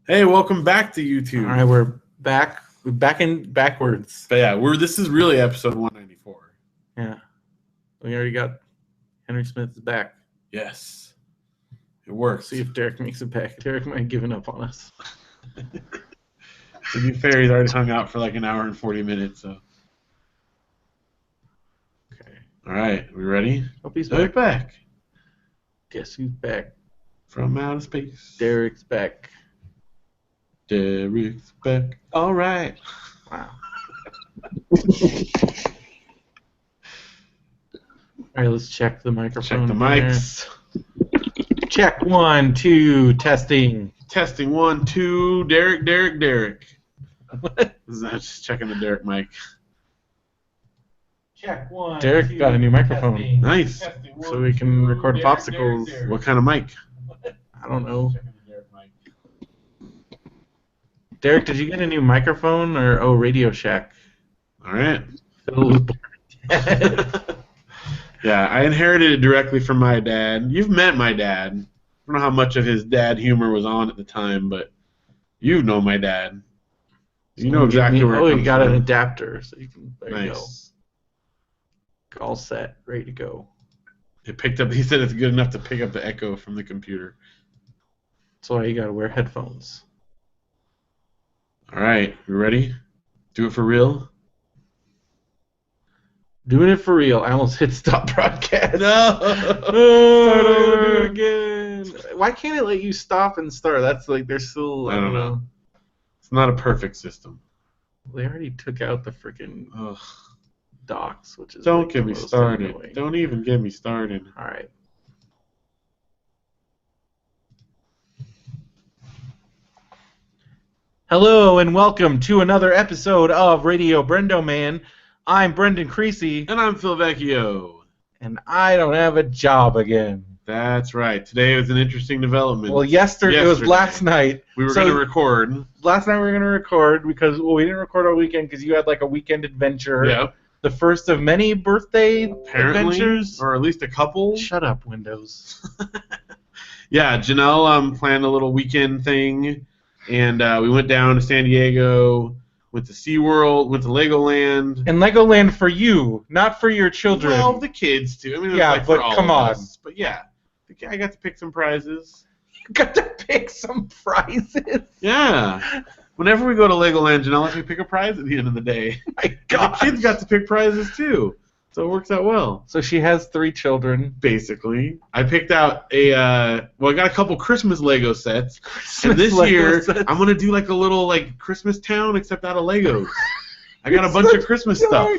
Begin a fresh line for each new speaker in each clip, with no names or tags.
Hey, welcome back to YouTube.
All right, we're back. We're back in backwards.
But yeah, this is really episode 194.
Yeah, we already got Henry Smith's back.
Yes, it works.
See if Derek makes it back. Derek might have given up on us.
To be fair, he's already hung out for like an hour and 40 minutes. So,
Okay.
All right, we ready?
Hope he's
We're
back.
back
Guess who's back?
from outer space.
Derek's back.
Derek's back. All right.
Wow. All right, let's check the microphone.
Check the mics.
There. Check 1, 2, testing.
Testing 1, 2. Derek.
What?
Just checking the Derek mic.
Check 1. Derek 2, got a new microphone. Testing.
Nice.
Testing 1, so we can record popsicles.
Derek. What kind of mic?
I don't know. Derek, did you get a new microphone or Radio Shack?
All right.
Phil was born.
Yeah, I inherited it directly from my dad. You've met my dad. I don't know how much of his dad humor was on at the time, but you know my dad. You know exactly where it comes
you got
from.
an adapter, so you can. There you
Nice.
go. All set, ready to go.
It picked up. He said it's good enough to pick up the echo from the computer.
That's why you gotta wear headphones.
All right, you ready? Do it for real?
Doing it for real. I almost hit stop broadcast.
No.
Start over again. Why can't it let you stop and start? That's like they're still.
I don't know. It's not a perfect system.
They already took out the freaking
Ugh.
docs, which is.
Don't
like
get
the
me
most
started.
annoying.
Don't even get me started.
All right. Hello and welcome to another episode of Radio BrendoMan. I'm Brendan Creasy,
And I'm Phil Vecchio.
and I don't have a job again.
That's right. Today was an interesting development.
Well, yesterday it was last night.
We were
So-
going to record.
Last night we were going to record because we didn't record all weekend because you had like a weekend adventure.
Yep.
The first of many birthday
Apparently,
adventures.
or at least a couple.
Shut up, Windows.
Yeah, Janelle planned a little weekend thing, and we went down to San Diego, went to SeaWorld, went to Legoland.
And Legoland for you, not for your children.
Well, the kids too. I mean, it was
Yeah,
like for
but
all
come
of
on.
us. But yeah, I got to pick some prizes.
You got to pick some prizes.
Yeah. Whenever we go to Legoland, Janelle lets me pick a prize at the end of the day.
My
And the
God.
kids got to pick prizes too, so it works out well.
So she has 3 children.
Basically, I picked out I got a couple Christmas Lego sets, and this
Lego
year
sets.
I'm gonna do like a little like Christmas town except out of Legos. I got a bunch of Christmas stuff.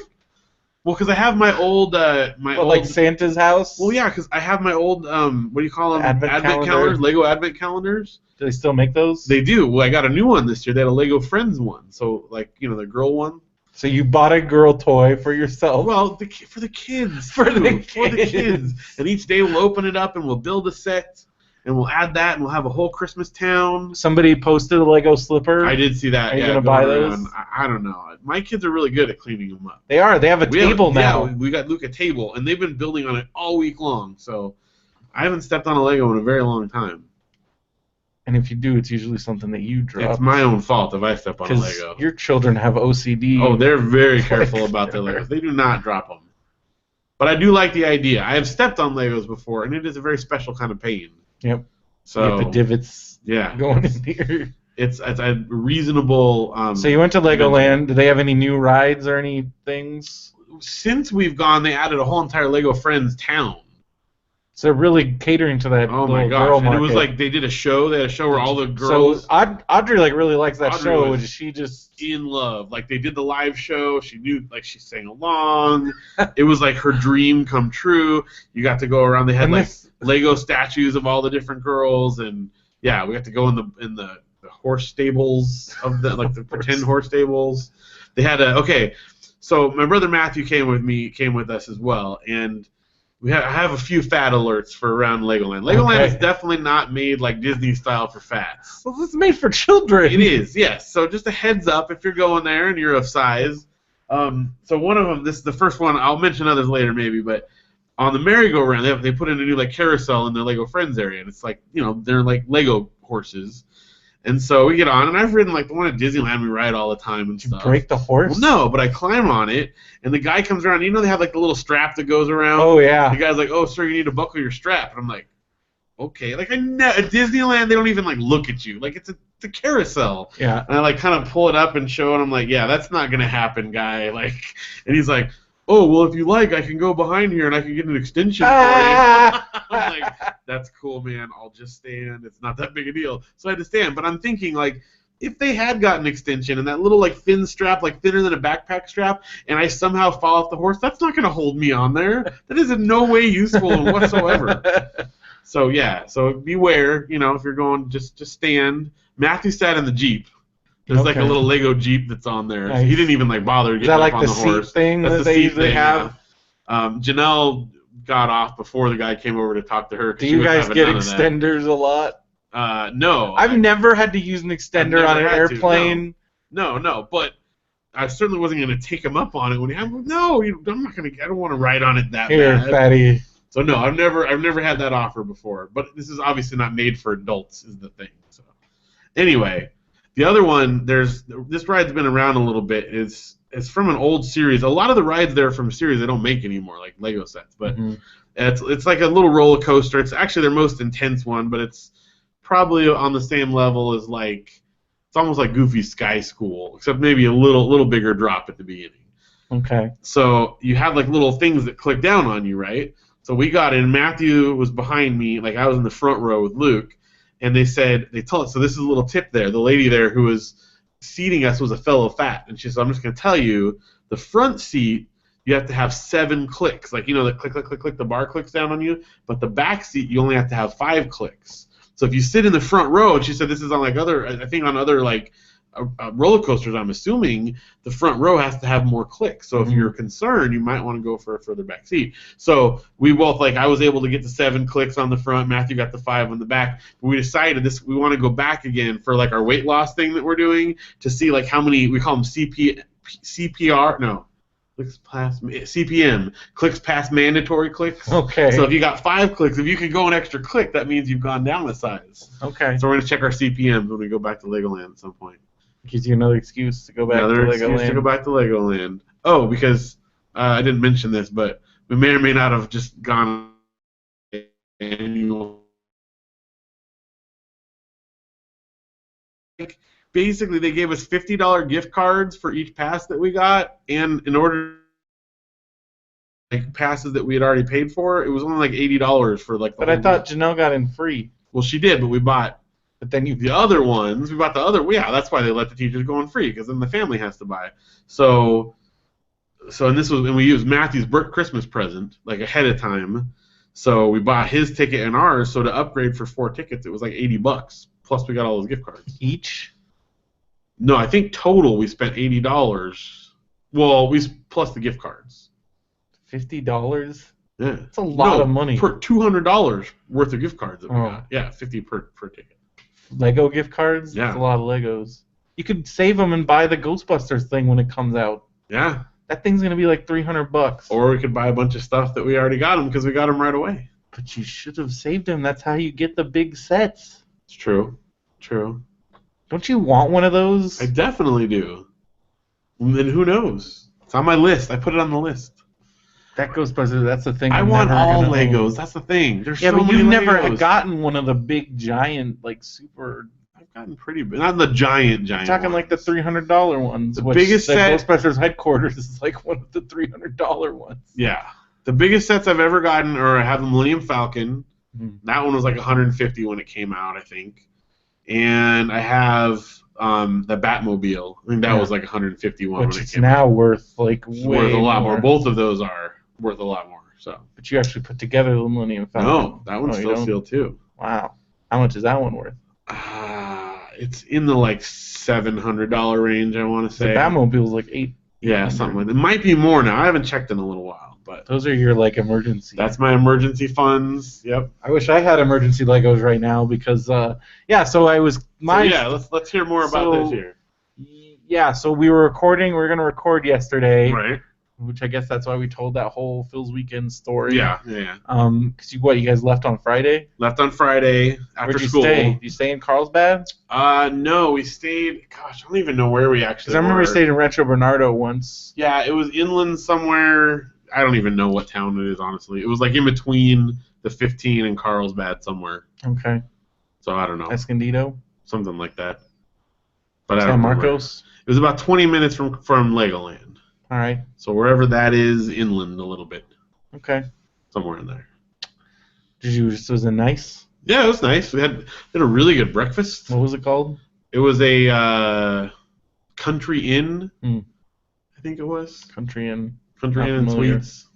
Well, because I have my old
Like Santa's house.
Well, yeah, because I have my old what do you call them?
Advent calendar.
calendars, Lego Advent calendars.
Do they still make those?
They do. Well, I got a new one this year. They had a Lego Friends one, so like the girl one.
So you bought a girl toy for yourself.
Well, for the kids.
For
too.
the
For the
kids.
kids. And each day we'll open it up and we'll build a set and we'll add that and we'll have a whole Christmas town.
Somebody posted a Lego slipper.
I did see that.
Are you
yeah,
gonna buy
going
those?
around. I don't know. My kids are really good at cleaning them up.
They are. They have a table now.
Yeah, we got Luke a table and they've been building on it all week long. So I haven't stepped on a Lego in a very long time.
And if you do, it's usually something that you drop.
It's my own fault if I step on a
Because
Lego.
your children have OCD.
Oh, they're very
Like,
careful about their Legos. They do not drop them. But I do like the idea. I have stepped on Legos before, and it is a very special kind of pain.
Yep.
So
You get the divots
yeah,
going into your...
it's a reasonable.
So you went to Legoland. Do they have any new rides or any things?
Since we've gone, they added a whole entire Lego Friends town.
So they're really catering to that
Oh
little
my
girl
gosh! And
market.
it was like they did a show. They had a show where all the girls
So Audrey like really likes that
Audrey
show.
was
Is she just...
in love. Like they did the live show. She knew, like she sang along. It was like her dream come true. You got to go around. They had
And
like
this-
Lego statues of all the different girls, and yeah, we got to go in the horse stables of the like the pretend horse stables. They had okay. So my brother Matthew came with us as well, and I have a few fat alerts for around Legoland. Legoland
Okay.
is definitely not made like Disney style for fats.
Well, this is made for children.
It is, yes. So just a heads up if you're going there and you're of size. So one of them, this is the first one. I'll mention others later maybe, but on the merry-go-round, they put in a new like carousel in the Lego Friends area, and it's like they're like Lego horses. And so we get on, and I've ridden like the one at Disneyland we ride all the time and stuff.
Did you break the horse?
Well, no, but I climb on it, and the guy comes around. You know they have like the little strap that goes around?
Oh, yeah.
The guy's like, oh, sir, you need to buckle your strap. And I'm like, okay. Like, at Disneyland, they don't even like look at you. Like, it's a carousel.
Yeah.
And I like kind of pull it up and show, and I'm like, yeah, that's not going to happen, guy. Like, and he's like, oh, well, if you like, I can go behind here and I can get an extension for you. I'm like, that's cool, man. I'll just stand. It's not that big a deal. So I had to stand. But I'm thinking, like, if they had got an extension and that little, like, thin strap, like thinner than a backpack strap, and I somehow fall off the horse, that's not going to hold me on there. That is in no way useful whatsoever. So, yeah. So beware, you know, if you're going, just stand. Matthew sat in the Jeep. There's like a little Lego Jeep that's on there.
Nice.
So he didn't even like bother getting up on the horse.
Is that like the seat thing that they usually have?
Yeah. Janelle got off before the guy came over to talk to her.
Do you guys get extenders a lot?
No.
I've never had to use an extender on an airplane.
No, but I certainly wasn't going to take him up on it when he had. No, I'm not going to. I don't want to ride on it that bad.
Here, fatty.
So no, I've never had that offer before. But this is obviously not made for adults, is the thing. So anyway. The other one, this ride's been around a little bit. It's from an old series. A lot of the rides there are from series they don't make anymore, like Lego sets. But it's like a little roller coaster. It's actually their most intense one, but it's probably on the same level as it's almost like Goofy's Sky School, except maybe a little bigger drop at the beginning. Okay. So you have like little things that click down on you, right? So we got in. Matthew was behind me, like I was in the front row with Luke. And they told us, so this is a little tip there. The lady there who was seating us was a fellow fat. And she said, I'm just going to tell you, the front seat, you have to have 7 clicks. Like, you know, the click, click, click, click, the bar clicks down on you. But the back seat, you only have to have 5 clicks. So if you sit in the front row, and she said this is on like other roller coasters, I'm assuming the front row has to have more clicks. So if you're concerned, you might want to go for a further back seat. So we both, I was able to get the 7 clicks on the front. Matthew got the 5 on the back. But we decided we want to go back again for like our weight loss thing that we're doing to see like how many, we call them CPR, no. Clicks past CPM, clicks past mandatory clicks. Okay. So if you got 5 clicks, if you can go an extra click, that means you've gone down a size. Okay. So we're gonna check our CPMs when we go back to Legoland at some point.
Gives you another excuse to go back to Legoland. Another excuse
to go back to Legoland. Oh, because I didn't mention this, but we may or may not have just gone annual. Basically, they gave us $50 gift cards for each pass that we got, and in order passes that we had already paid for, it was only like $80 for like.
But I thought Janelle got in free.
Well, she did, but we bought.
But then
the other ones, we bought the other. Yeah, that's why they let the teachers go in free, because then the family has to buy. So and we used Matthew's Christmas present like ahead of time. So we bought his ticket and ours. So to upgrade for 4 tickets, it was like $80. Plus we got all those gift cards
each.
No, I think total we spent $80. Well, plus the gift cards.
$50.
Yeah,
that's a lot of money.
For $200 worth of gift cards that we got. Yeah, $50 per ticket.
Lego gift cards?
Yeah.
That's a lot of Legos. You could save them and buy the Ghostbusters thing when it comes out.
Yeah.
That thing's going to be like $300.
Or we could buy a bunch of stuff that we already got them because we got them right away.
But you should have saved them. That's how you get the big sets.
It's true. True.
Don't you want one of those?
I definitely do. And who knows? It's on my list. I put it on the list.
That Ghostbusters, that's the thing.
I want all Legos. That's the thing. There's so many
but you've
Legos.
Never gotten one of the big, giant, like super.
I've gotten pretty big. Not the giant.
I'm talking ones. Like the $300 ones.
The biggest set.
Ghostbusters headquarters is like one of the $300 ones.
Yeah. The biggest sets I've ever gotten are I have the Millennium Falcon. Mm-hmm. That one was like $150 when it came out, I think. And I have the Batmobile. I think that was like $151 when it came out. Which is now
worth like way
worth a lot more. Both of those are worth a lot more. So.
But you actually put together the Millennium Falcon.
No, that one's still sealed too.
Wow. How much is that one worth?
It's in the like $700 range, I want to say.
The Batmobile's like $800.
Yeah, something like that. It might be more now. I haven't checked in a little while, but
those are your like emergency.
That's my emergency funds. Yep.
I wish I had emergency Legos right now because So I was
let's hear more about this here.
Yeah, so we were recording. We were gonna record yesterday.
Right.
which I guess that's why we told that whole Phil's Weekend story.
Yeah.
Because you guys left on Friday?
Left on Friday after school.
Where'd you stay? Did you stay in Carlsbad?
No, we stayed. Gosh, I don't even know where we actually.
Because I remember we stayed in Rancho Bernardo once.
Yeah, it was inland somewhere. I don't even know what town it is, honestly. It was like in between the 15 and Carlsbad somewhere.
Okay.
So I don't know.
Escondido?
Something like that. But
San
I don't know
Marcos?
It was about 20 minutes from Legoland.
All right.
So wherever that is, inland a little bit.
Okay.
Somewhere in there.
Was it nice?
Yeah, it was nice. We had a really good breakfast.
What was it called?
It was a Country Inn, I think it was.
Country Inn.
Country Inn and Suites.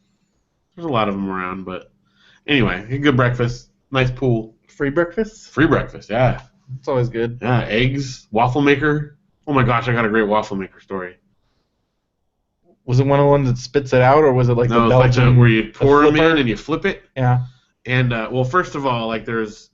There's a lot of them around, but anyway, a good breakfast. Nice pool.
Free breakfast?
Free breakfast, yeah.
It's always good.
Yeah, eggs, waffle maker. Oh my gosh, I got a great waffle maker story.
Was it one of the ones that spits it out, or was it like
no,
the Belgian?
It's like where you pour them in and you flip it.
Yeah.
And well, first of all, like there's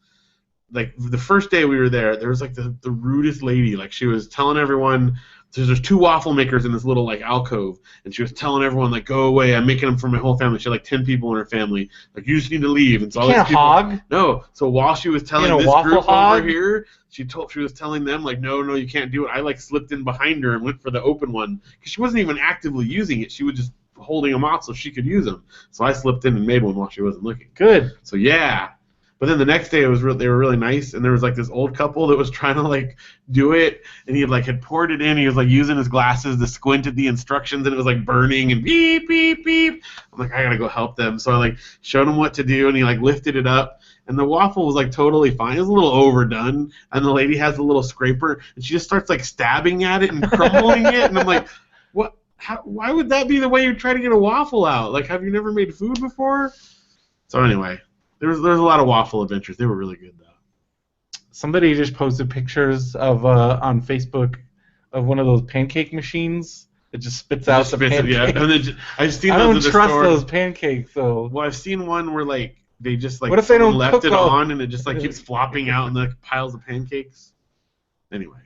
like the first day we were there was like the rudest lady. Like she was telling everyone there's 2 waffle makers in this little like alcove, and she was telling everyone like, go away, I'm making them for my whole family. She had like 10 people in her family. Like, you just need to leave. And so all
you
these
can't
people,
hog.
No. So while she was telling this group
hog?
over here, she was telling them like, no, you can't do it. I like slipped in behind her and went for the open one because she wasn't even actively using it. She was just holding them off so she could use them. So I slipped in and made one while she wasn't looking.
Good.
So yeah. But then the next day they were really nice, and there was like this old couple that was trying to like do it, and he had poured it in. He was like using his glasses to squint at the instructions, and it was like burning and beep beep beep. I'm like, I gotta go help them. So I like showed him what to do, and he like lifted it up, and the waffle was like totally fine. It was a little overdone, and the lady has a little scraper, and she just starts like stabbing at it and crumbling it, and I'm like, what? Why would that be the way you try to get a waffle out? Like, have you never made food before? So anyway. There's a lot of waffle adventures. They were really good, though.
Somebody just posted pictures of on Facebook of one of those pancake machines that just spits out the pancake.
Yeah, and then I've seen.
I
those
don't
in the
trust
store.
those pancakes though.
Well, I've seen one where like they just like
what if they don't
left
cook
it on and it just like keeps flopping out in the piles of pancakes. Anyway.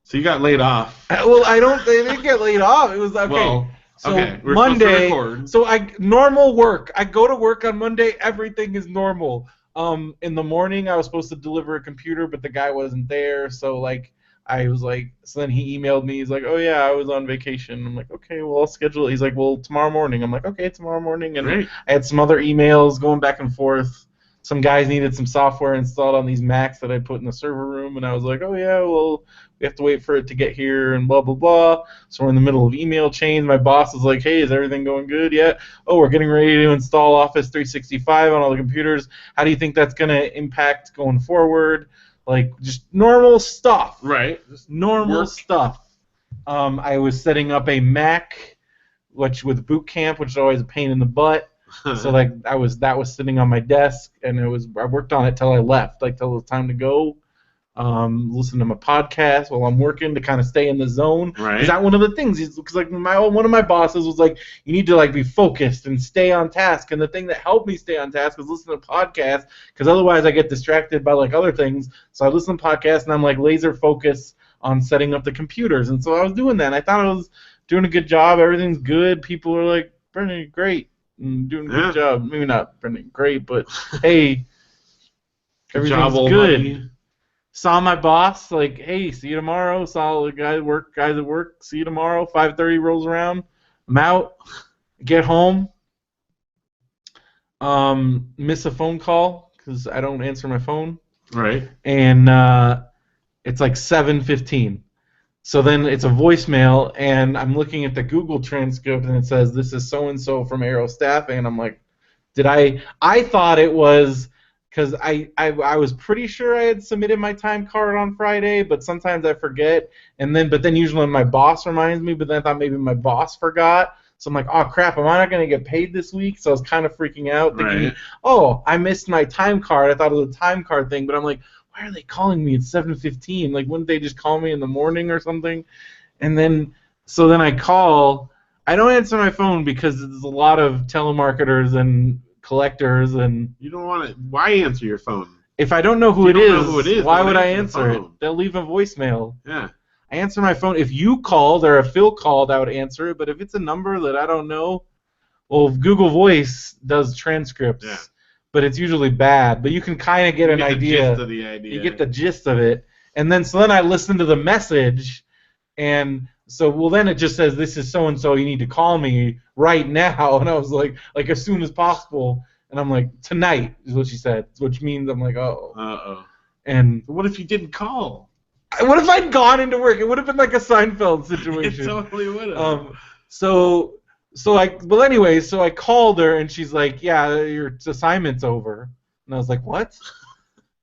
So you got laid off.
Well, they didn't get laid off. It was okay.
Well,
so
okay, we're
Monday,
supposed to record.
so normal work. I go to work on Monday. Everything is normal. In the morning, I was supposed to deliver a computer, but the guy wasn't there. So like, I was like, so then he emailed me. He's like, oh yeah, I was on vacation. I'm like, okay, well I'll schedule it. He's like, well tomorrow morning. I'm like, okay, tomorrow morning. And
Great.
I had some other emails going back and forth. Some guys needed some software installed on these Macs that I put in the server room, and I was like, oh yeah, well, we have to wait for it to get here, and blah, blah, blah. So we're in the middle of email chains. My boss is like, hey, is everything going good yet? Oh, we're getting ready to install Office 365 on all the computers. How do you think that's going to impact going forward? Like, just normal stuff.
Right.
Just normal stuff. I was setting up a Mac, with Boot Camp, which is always a pain in the butt. So like that was sitting on my desk, and I worked on it till I left, like till it was time to go. Listen to my podcast while I'm working to kind of stay in the zone.
Right.
Is that one of the things? Because like one of my bosses was like, you need to like be focused and stay on task. And the thing that helped me stay on task was listen to podcasts, because otherwise I get distracted by like other things. So I listen to podcasts and I'm like laser focused on setting up the computers. And so I was doing that. And I thought I was doing a good job. Everything's good. People are like, Brendan, you're great. Doing a good job. Maybe not Brendan great, but hey, everything's good. Money. Saw my boss, like, hey, see you tomorrow. Saw the guys at work, see you tomorrow. 5:30 rolls around. I'm out. Get home. Miss a phone call because I don't answer my phone.
Right.
And it's like 7:15. So then it's a voicemail, and I'm looking at the Google transcript, and it says, this is so-and-so from Aero Staffing, and I'm like, I thought it was, because I was pretty sure I had submitted my time card on Friday, but sometimes I forget, but then usually my boss reminds me, but then I thought maybe my boss forgot, so I'm like, oh crap, am I not going to get paid this week? So I was kind of freaking out, thinking, oh, I missed my time card, I thought it was a time card thing, but I'm like, why are they calling me at 7:15? Like, wouldn't they just call me in the morning or something? And then, so then I call. I don't answer my phone because there's a lot of telemarketers and collectors, and
you don't want to. Why answer your phone?
If I don't know who it is, why would I answer it? They'll leave a voicemail.
Yeah.
I answer my phone. If you called or if Phil called, I would answer it. But if it's a number that I don't know, well, Google Voice does transcripts.
Yeah.
But it's usually bad. But you can kind of get an idea.
The gist of the idea.
You get the gist of it. And then I listen to the message, and so then it just says, this is so and so, you need to call me right now. And I was like as soon as possible. And I'm like, tonight is what she said, which means I'm like, oh.
Uh-oh.
And
what if you didn't call?
What if I'd gone into work? It would have been like a Seinfeld situation.
It totally would have.
So I called her, and she's like, yeah, your assignment's over. And I was like, what?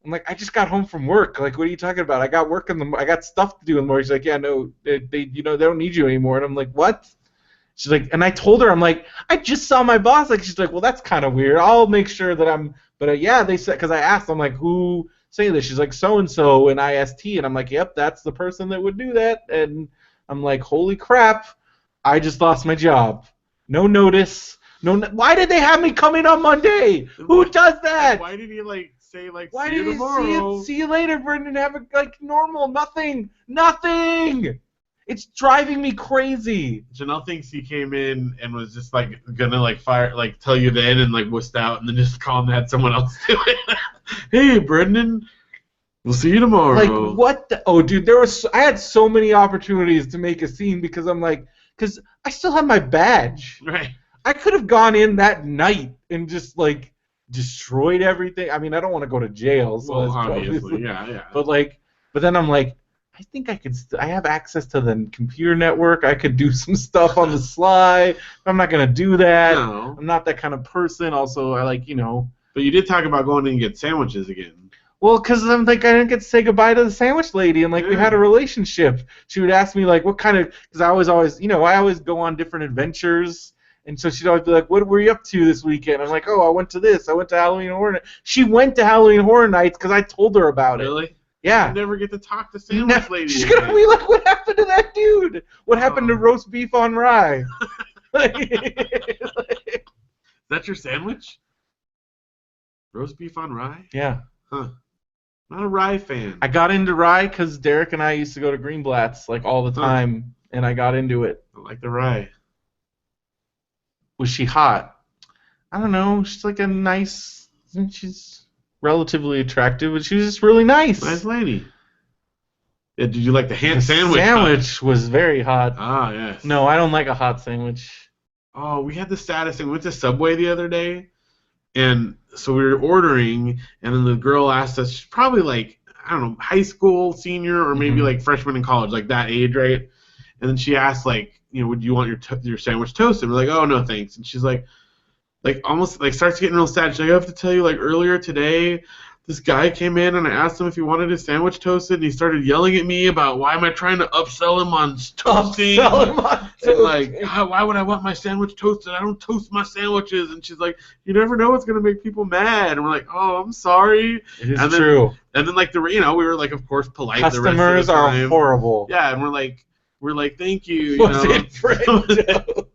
I'm like, I just got home from work. Like, what are you talking about? I got stuff to do in the morning. She's like, yeah, no, they don't need you anymore. And I'm like, what? She's like, and I told her, I'm like, I just saw my boss. Like, she's like, well, that's kind of weird. I'll make sure that yeah, they said, because I asked, I'm like, who saying this? She's like, so and so in IST, and I'm like, yep, that's the person that would do that. And I'm like, holy crap, I just lost my job. No notice. Why did they have me come in on Monday? Who does that?
Why did he say
why
see you tomorrow?
See you later, Brendan. Have it normal. Nothing. It's driving me crazy.
Janelle thinks he came in and was just gonna fire tell you then and wussed out and then just call and had someone else do it. Hey, Brendan, we'll see you tomorrow.
What? Dude, I had so many opportunities to make a scene because because I still have my badge.
Right.
I could have gone in that night and just destroyed everything. I mean, I don't want to go to jail. So
well, obviously, yeah.
But then I'm like, I think I could. I have access to the computer network. I could do some stuff on the sly. I'm not gonna do that.
No.
I'm not that kind of person. Also, I
But you did talk about going in and get sandwiches again.
Well, because I'm I didn't get to say goodbye to the sandwich lady, and we had a relationship. She would ask me what kind of, because I always I always go on different adventures. And so she'd always be like, what were you up to this weekend? I'm like, I went to this. I went to Halloween Horror Nights. She went to Halloween Horror Nights because I told her about it.
Really?
Yeah.
You never get to talk to sandwich lady.
She's going to be like, what happened to that dude? What happened to roast beef on rye?
Is that your sandwich? Roast beef on rye?
Yeah.
Huh. Not a rye fan.
I got into rye because Derek and I used to go to Greenblatt's all the time, and I got into it.
I like the rye.
Was she hot? I don't know. She's a nice. She's relatively attractive, but she was just really nice.
Nice lady. Yeah, did you like the ham sandwich?
The sandwich was very hot.
Ah, yes.
No, I don't like a hot sandwich.
Oh, we had the saddest thing. We went to Subway the other day, and so we were ordering, and then the girl asked us, she's probably I don't know, high school senior or maybe freshman in college, that age, right? And then she asked would you want your sandwich toasted? We're like, oh no, thanks. And she's almost starts getting real sad. She's like, I have to tell you, earlier today, this guy came in and I asked him if he wanted his sandwich toasted, and he started yelling at me about why am I trying to upsell him on toasting? And why would I want my sandwich toasted? I don't toast my sandwiches. And she's like, you never know what's gonna make people mad. And we're like, oh, I'm sorry.
It is true.
And then we were of course polite.
Customers
the rest of the time.
Are horrible.
Yeah, and we're like, thank you.
Was it Brendo?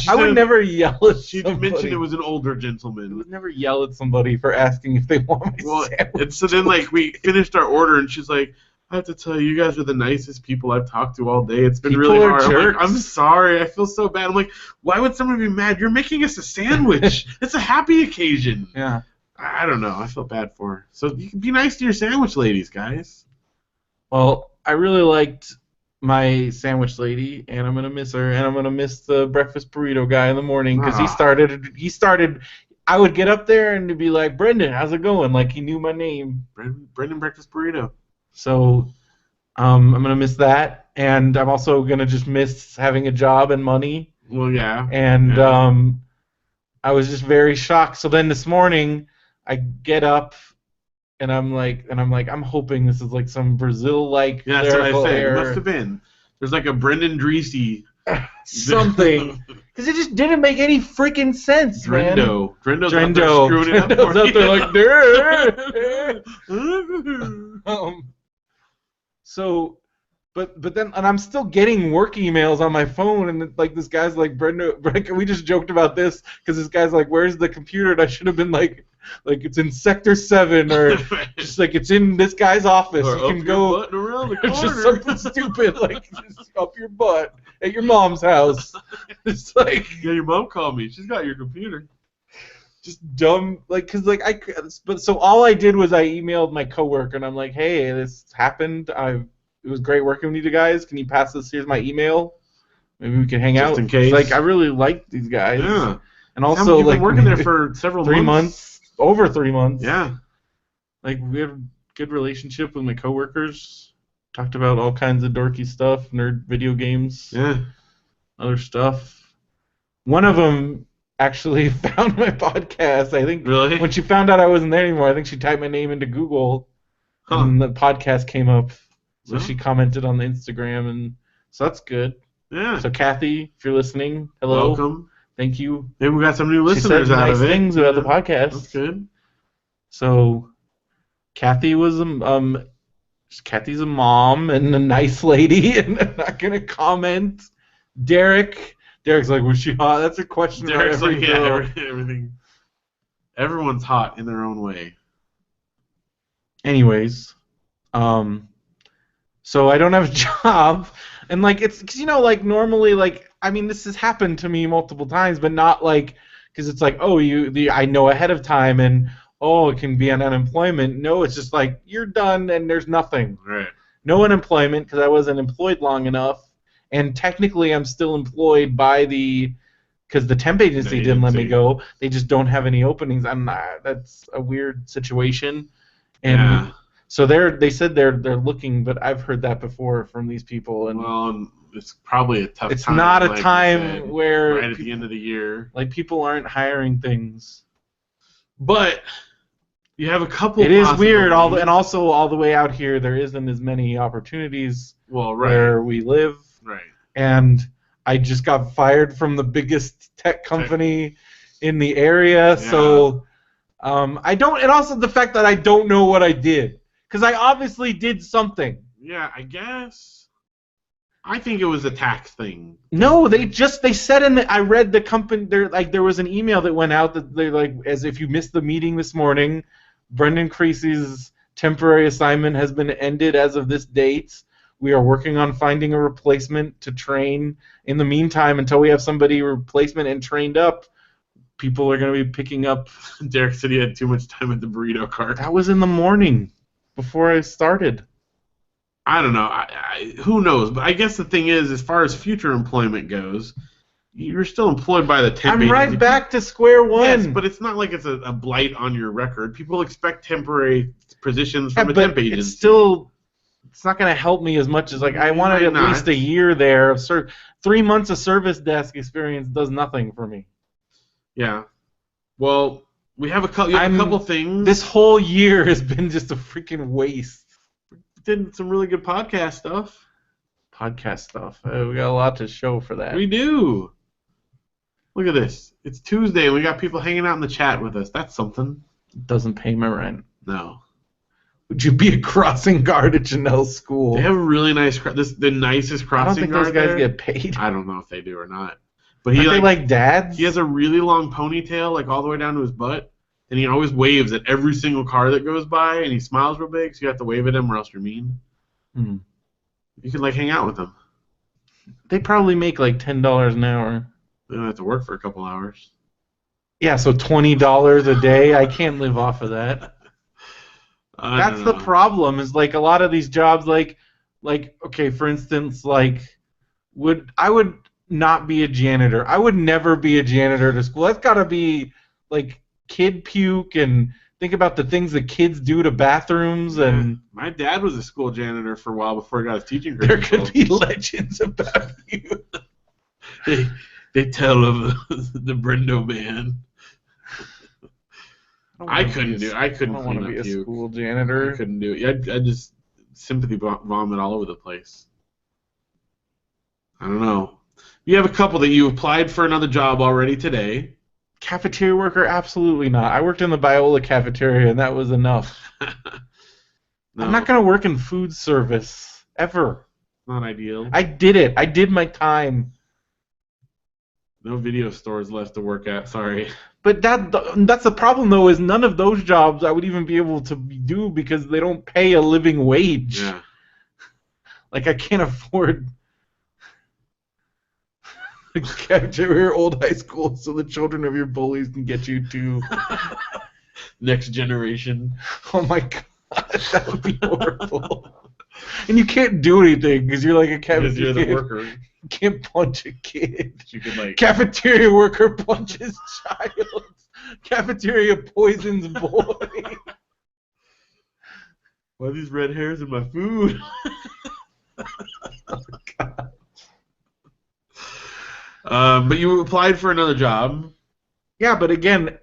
I would never yell at somebody.
She mentioned it was an older gentleman.
I would never yell at somebody for asking if they want my sandwich.
And so then we finished our order, and she's like, I have to tell you, you guys are the nicest people I've talked to all day. It's been really hard. I'm sorry. I feel so bad. I'm like, why would someone be mad? You're making us a sandwich. It's a happy occasion.
Yeah.
I don't know. I feel bad for her. So you can be nice to your sandwich ladies, guys.
Well, I really liked my sandwich lady, and I'm gonna miss her, and I'm gonna miss the breakfast burrito guy in the morning because he started. I would get up there and be like, Brendan, how's it going? He knew my name.
Brendan Breakfast Burrito.
So, I'm gonna miss that, and I'm also gonna just miss having a job and money.
Well, yeah.
And I was just very shocked. So then this morning, I get up. And I'm hoping this is some Brazil-like
yeah, that's what I say.
error.
It must have been. There's a Brendan Dreesy.
Something. Because it just didn't make any freaking sense, man.
Drendo's out there screwing it up for
you. So, but then, and I'm still getting work emails on my phone, and this guy's Brendo, we just joked about this, because this guy's where's the computer? And I should have been like it's in Sector 7 or just like it's in this guy's office.
Or
You can go
button around the
it's just
corner.
something stupid like just up your butt at your mom's house. It's like
Yeah, your mom called me. She's got your computer.
just dumb, like, cause like but so all I did was I emailed my coworker and I'm like, hey, this happened. It was great working with you guys. Can you pass this? Here's my email. Maybe we can hang out.
Just in case.
Like I really like these guys.
Yeah.
And also
you've
like
been working there for several
3 months, over 3 months.
Yeah.
Like we have a good relationship with my coworkers. Talked about all kinds of dorky stuff, nerd video games.
Yeah.
Other stuff. One of them actually found my podcast. I think
Really?
when she found out I wasn't there anymore, I think she typed my name into Google, and the podcast came up. So she commented on the Instagram, and so that's good.
Yeah.
So Kathy, if you're listening, hello.
Welcome.
Thank you.
Maybe we got some new
She
listeners
said
out
nice
of it.
things about the podcast.
That's good.
So Kathy was Kathy's a mom and a nice lady, and I'm not gonna comment. Derek's like, was she hot? That's a question.
Derek's
every
like,
girl.
yeah, everything. Everyone's hot in their own way.
Anyways, so I don't have a job, and like it's because like normally like I mean this has happened to me multiple times, but not like because it's like I know ahead of time and it can be an unemployment. No, it's just like you're done and there's nothing.
Right.
No unemployment because I wasn't employed long enough, and technically I'm still employed by because the temp agency didn't let me go. They just don't have any openings. That's a weird situation, and.
Yeah.
So they said they're looking, but I've heard that before from these people. And
well, it's probably a tough time.
It's not a
like
time where
right at the end of the year,
like people aren't hiring things.
But you have a couple.
It is weird. And also all the way out here, there isn't as many opportunities.
Well, right.
Where we live.
Right.
And I just got fired from the biggest tech company in the area, so I don't. And also the fact that I don't know what I did. Because I obviously did something.
Yeah, I guess. I think it was a tax thing.
No, they said I read the company there was an email that went out that they're like, as if you missed the meeting this morning, Brendan Creasy's temporary assignment has been ended as of this date. We are working on finding a replacement to train. In the meantime, until we have somebody replacement and trained up, people are going to be picking up.
Derek said he had too much time at the burrito cart.
That was in the morning. Before I started.
I don't know. Who knows? But I guess the thing is, as far as future employment goes, you're still employed by the temp agency.
I'm right back to square one.
Yes, but it's not like it's a blight on your record. People expect temporary positions from a temp agency.
It's not going to help me as much as like I wanted at least a year there. Of 3 months of service desk experience does nothing for me.
Yeah. Well, we have a couple things.
This whole year has been just a freaking waste.
We did some really good podcast stuff.
We got a lot to show for that.
We do. Look at this. It's Tuesday and we got people hanging out in the chat with us. That's something.
It doesn't pay my rent.
No.
Would you be a crossing guard at Janelle's school?
They have a really nice the nicest crossing guard.
I don't think those guys get paid.
I don't know if they do or not. But
they like dads?
He has a really long ponytail, like all the way down to his butt, and he always waves at every single car that goes by, and he smiles real big, so you have to wave at him or else you're mean.
Hmm.
You could like hang out with him.
They probably make like $10 an hour.
They don't have to work for a couple hours.
Yeah, so $20 a day. I can't live off of that. That's the problem. Is like a lot of these jobs, like okay, for instance, I would not be a janitor. I would never be a janitor to school. That's got to be like kid puke and think about the things that kids do to bathrooms. And
my dad was a school janitor for a while before he got his teaching
there
credentials.
could be legends about you.
They tell of the BrendoMan. I couldn't
want to be a school janitor.
I couldn't do it. I just sympathy vomit all over the place. I don't know. You have a couple that you applied for another job already today.
Cafeteria worker? Absolutely not. I worked in the Biola cafeteria, and that was enough. No. I'm not going to work in food service, ever.
Not ideal.
I did it. I did my time.
No video stores left to work at. Sorry.
But that's the problem, though, is none of those jobs I would even be able to do because they don't pay a living wage.
Yeah.
Like, I can't afford a cafeteria or old high school so the children of your bullies can get you to
Next generation.
Oh my god, that would be horrible. And you can't do anything because you're like a
Because
cafeteria.
you're the worker.
You can't punch a kid.
You could like
Cafeteria worker punches child. Cafeteria poisons boy.
why are these red hairs in my food?
Oh god.
But you applied for another job.
Yeah, but again,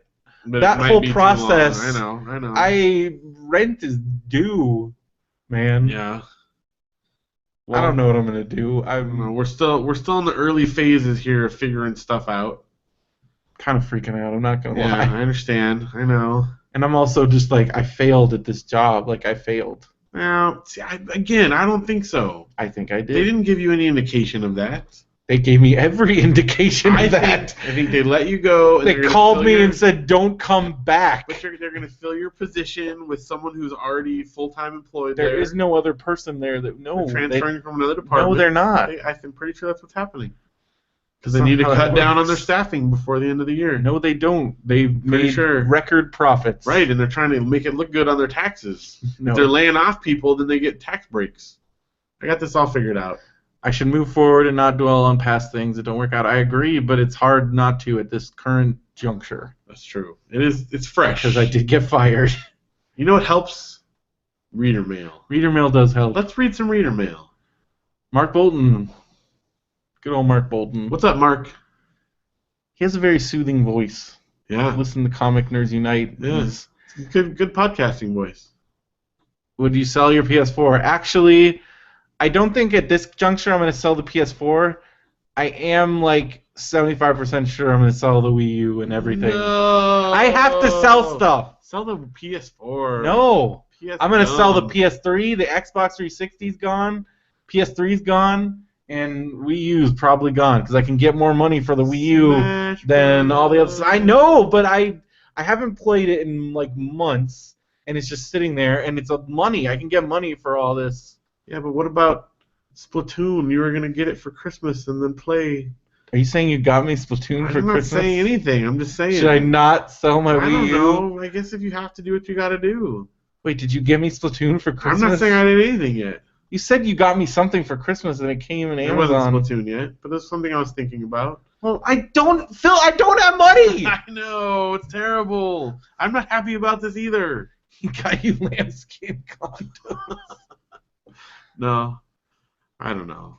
But
that
it might
whole
be too
process.
long. I know.
Rent is due, man.
Yeah.
I don't know what I'm gonna do.
I don't know. We're still in the early phases here of figuring stuff out.
kind of freaking out. I'm not gonna
Yeah,
lie.
I understand. I know.
And I'm also just like, I failed at this job. Like, I failed.
Well, see, I don't think so.
I think I did.
They didn't give you any indication of that.
They gave me every indication of that.
I think they let you go. And
They called me and said, "Don't come back."
But they're going to fill your position with someone who's already full-time employed
There is no other person there that
They're transferring from another department.
No, they're not.
I'm pretty sure that's what's happening. Because they need to cut down on their staffing before the end of the year.
No, they don't. They've made
sure.
record profits.
Right, and they're trying to make it look good on their taxes.
No.
If they're laying off people, then they get tax breaks. I got this all figured out.
I should move forward and not dwell on past things that don't work out. I agree, but it's hard not to at this current juncture.
That's true. It's fresh.
Because I did get fired.
You know what helps? Reader mail.
Reader mail does help.
Let's read some reader mail.
Mark Bolton. Good old Mark Bolton.
What's up, Mark?
He has a very soothing voice.
Yeah.
Listen to Comic Nerds Unite.
Yeah. Good podcasting voice.
Would you sell your PS4? Actually, I don't think at this juncture I'm going to sell the PS4. I am like 75% sure I'm going to sell the Wii U and everything.
No.
I have to sell stuff.
Sell the PS4.
No.
PS
I'm going to sell the PS3. The Xbox 360's gone. PS3's gone. And Wii U's probably gone because I can get more money for the Wii U than all the others. I know, but I haven't played it in like months, and it's just sitting there, and it's money. I can get money for all this.
Yeah, but what about Splatoon? You were gonna get it for Christmas and then play.
Are you saying you got me Splatoon for Christmas?
I'm not saying anything. I'm just saying.
Should I not sell my Wii U?
I don't know. I guess if you have to do what you got to do.
Wait, did you give me Splatoon for Christmas?
I'm not saying I did anything yet.
You said you got me something for Christmas and it came in Amazon.
It wasn't Splatoon yet, but that's something I was thinking about.
Well, I don't have money!
I know, it's terrible. I'm not happy about this either.
He got you landscape condos.
No, I don't know.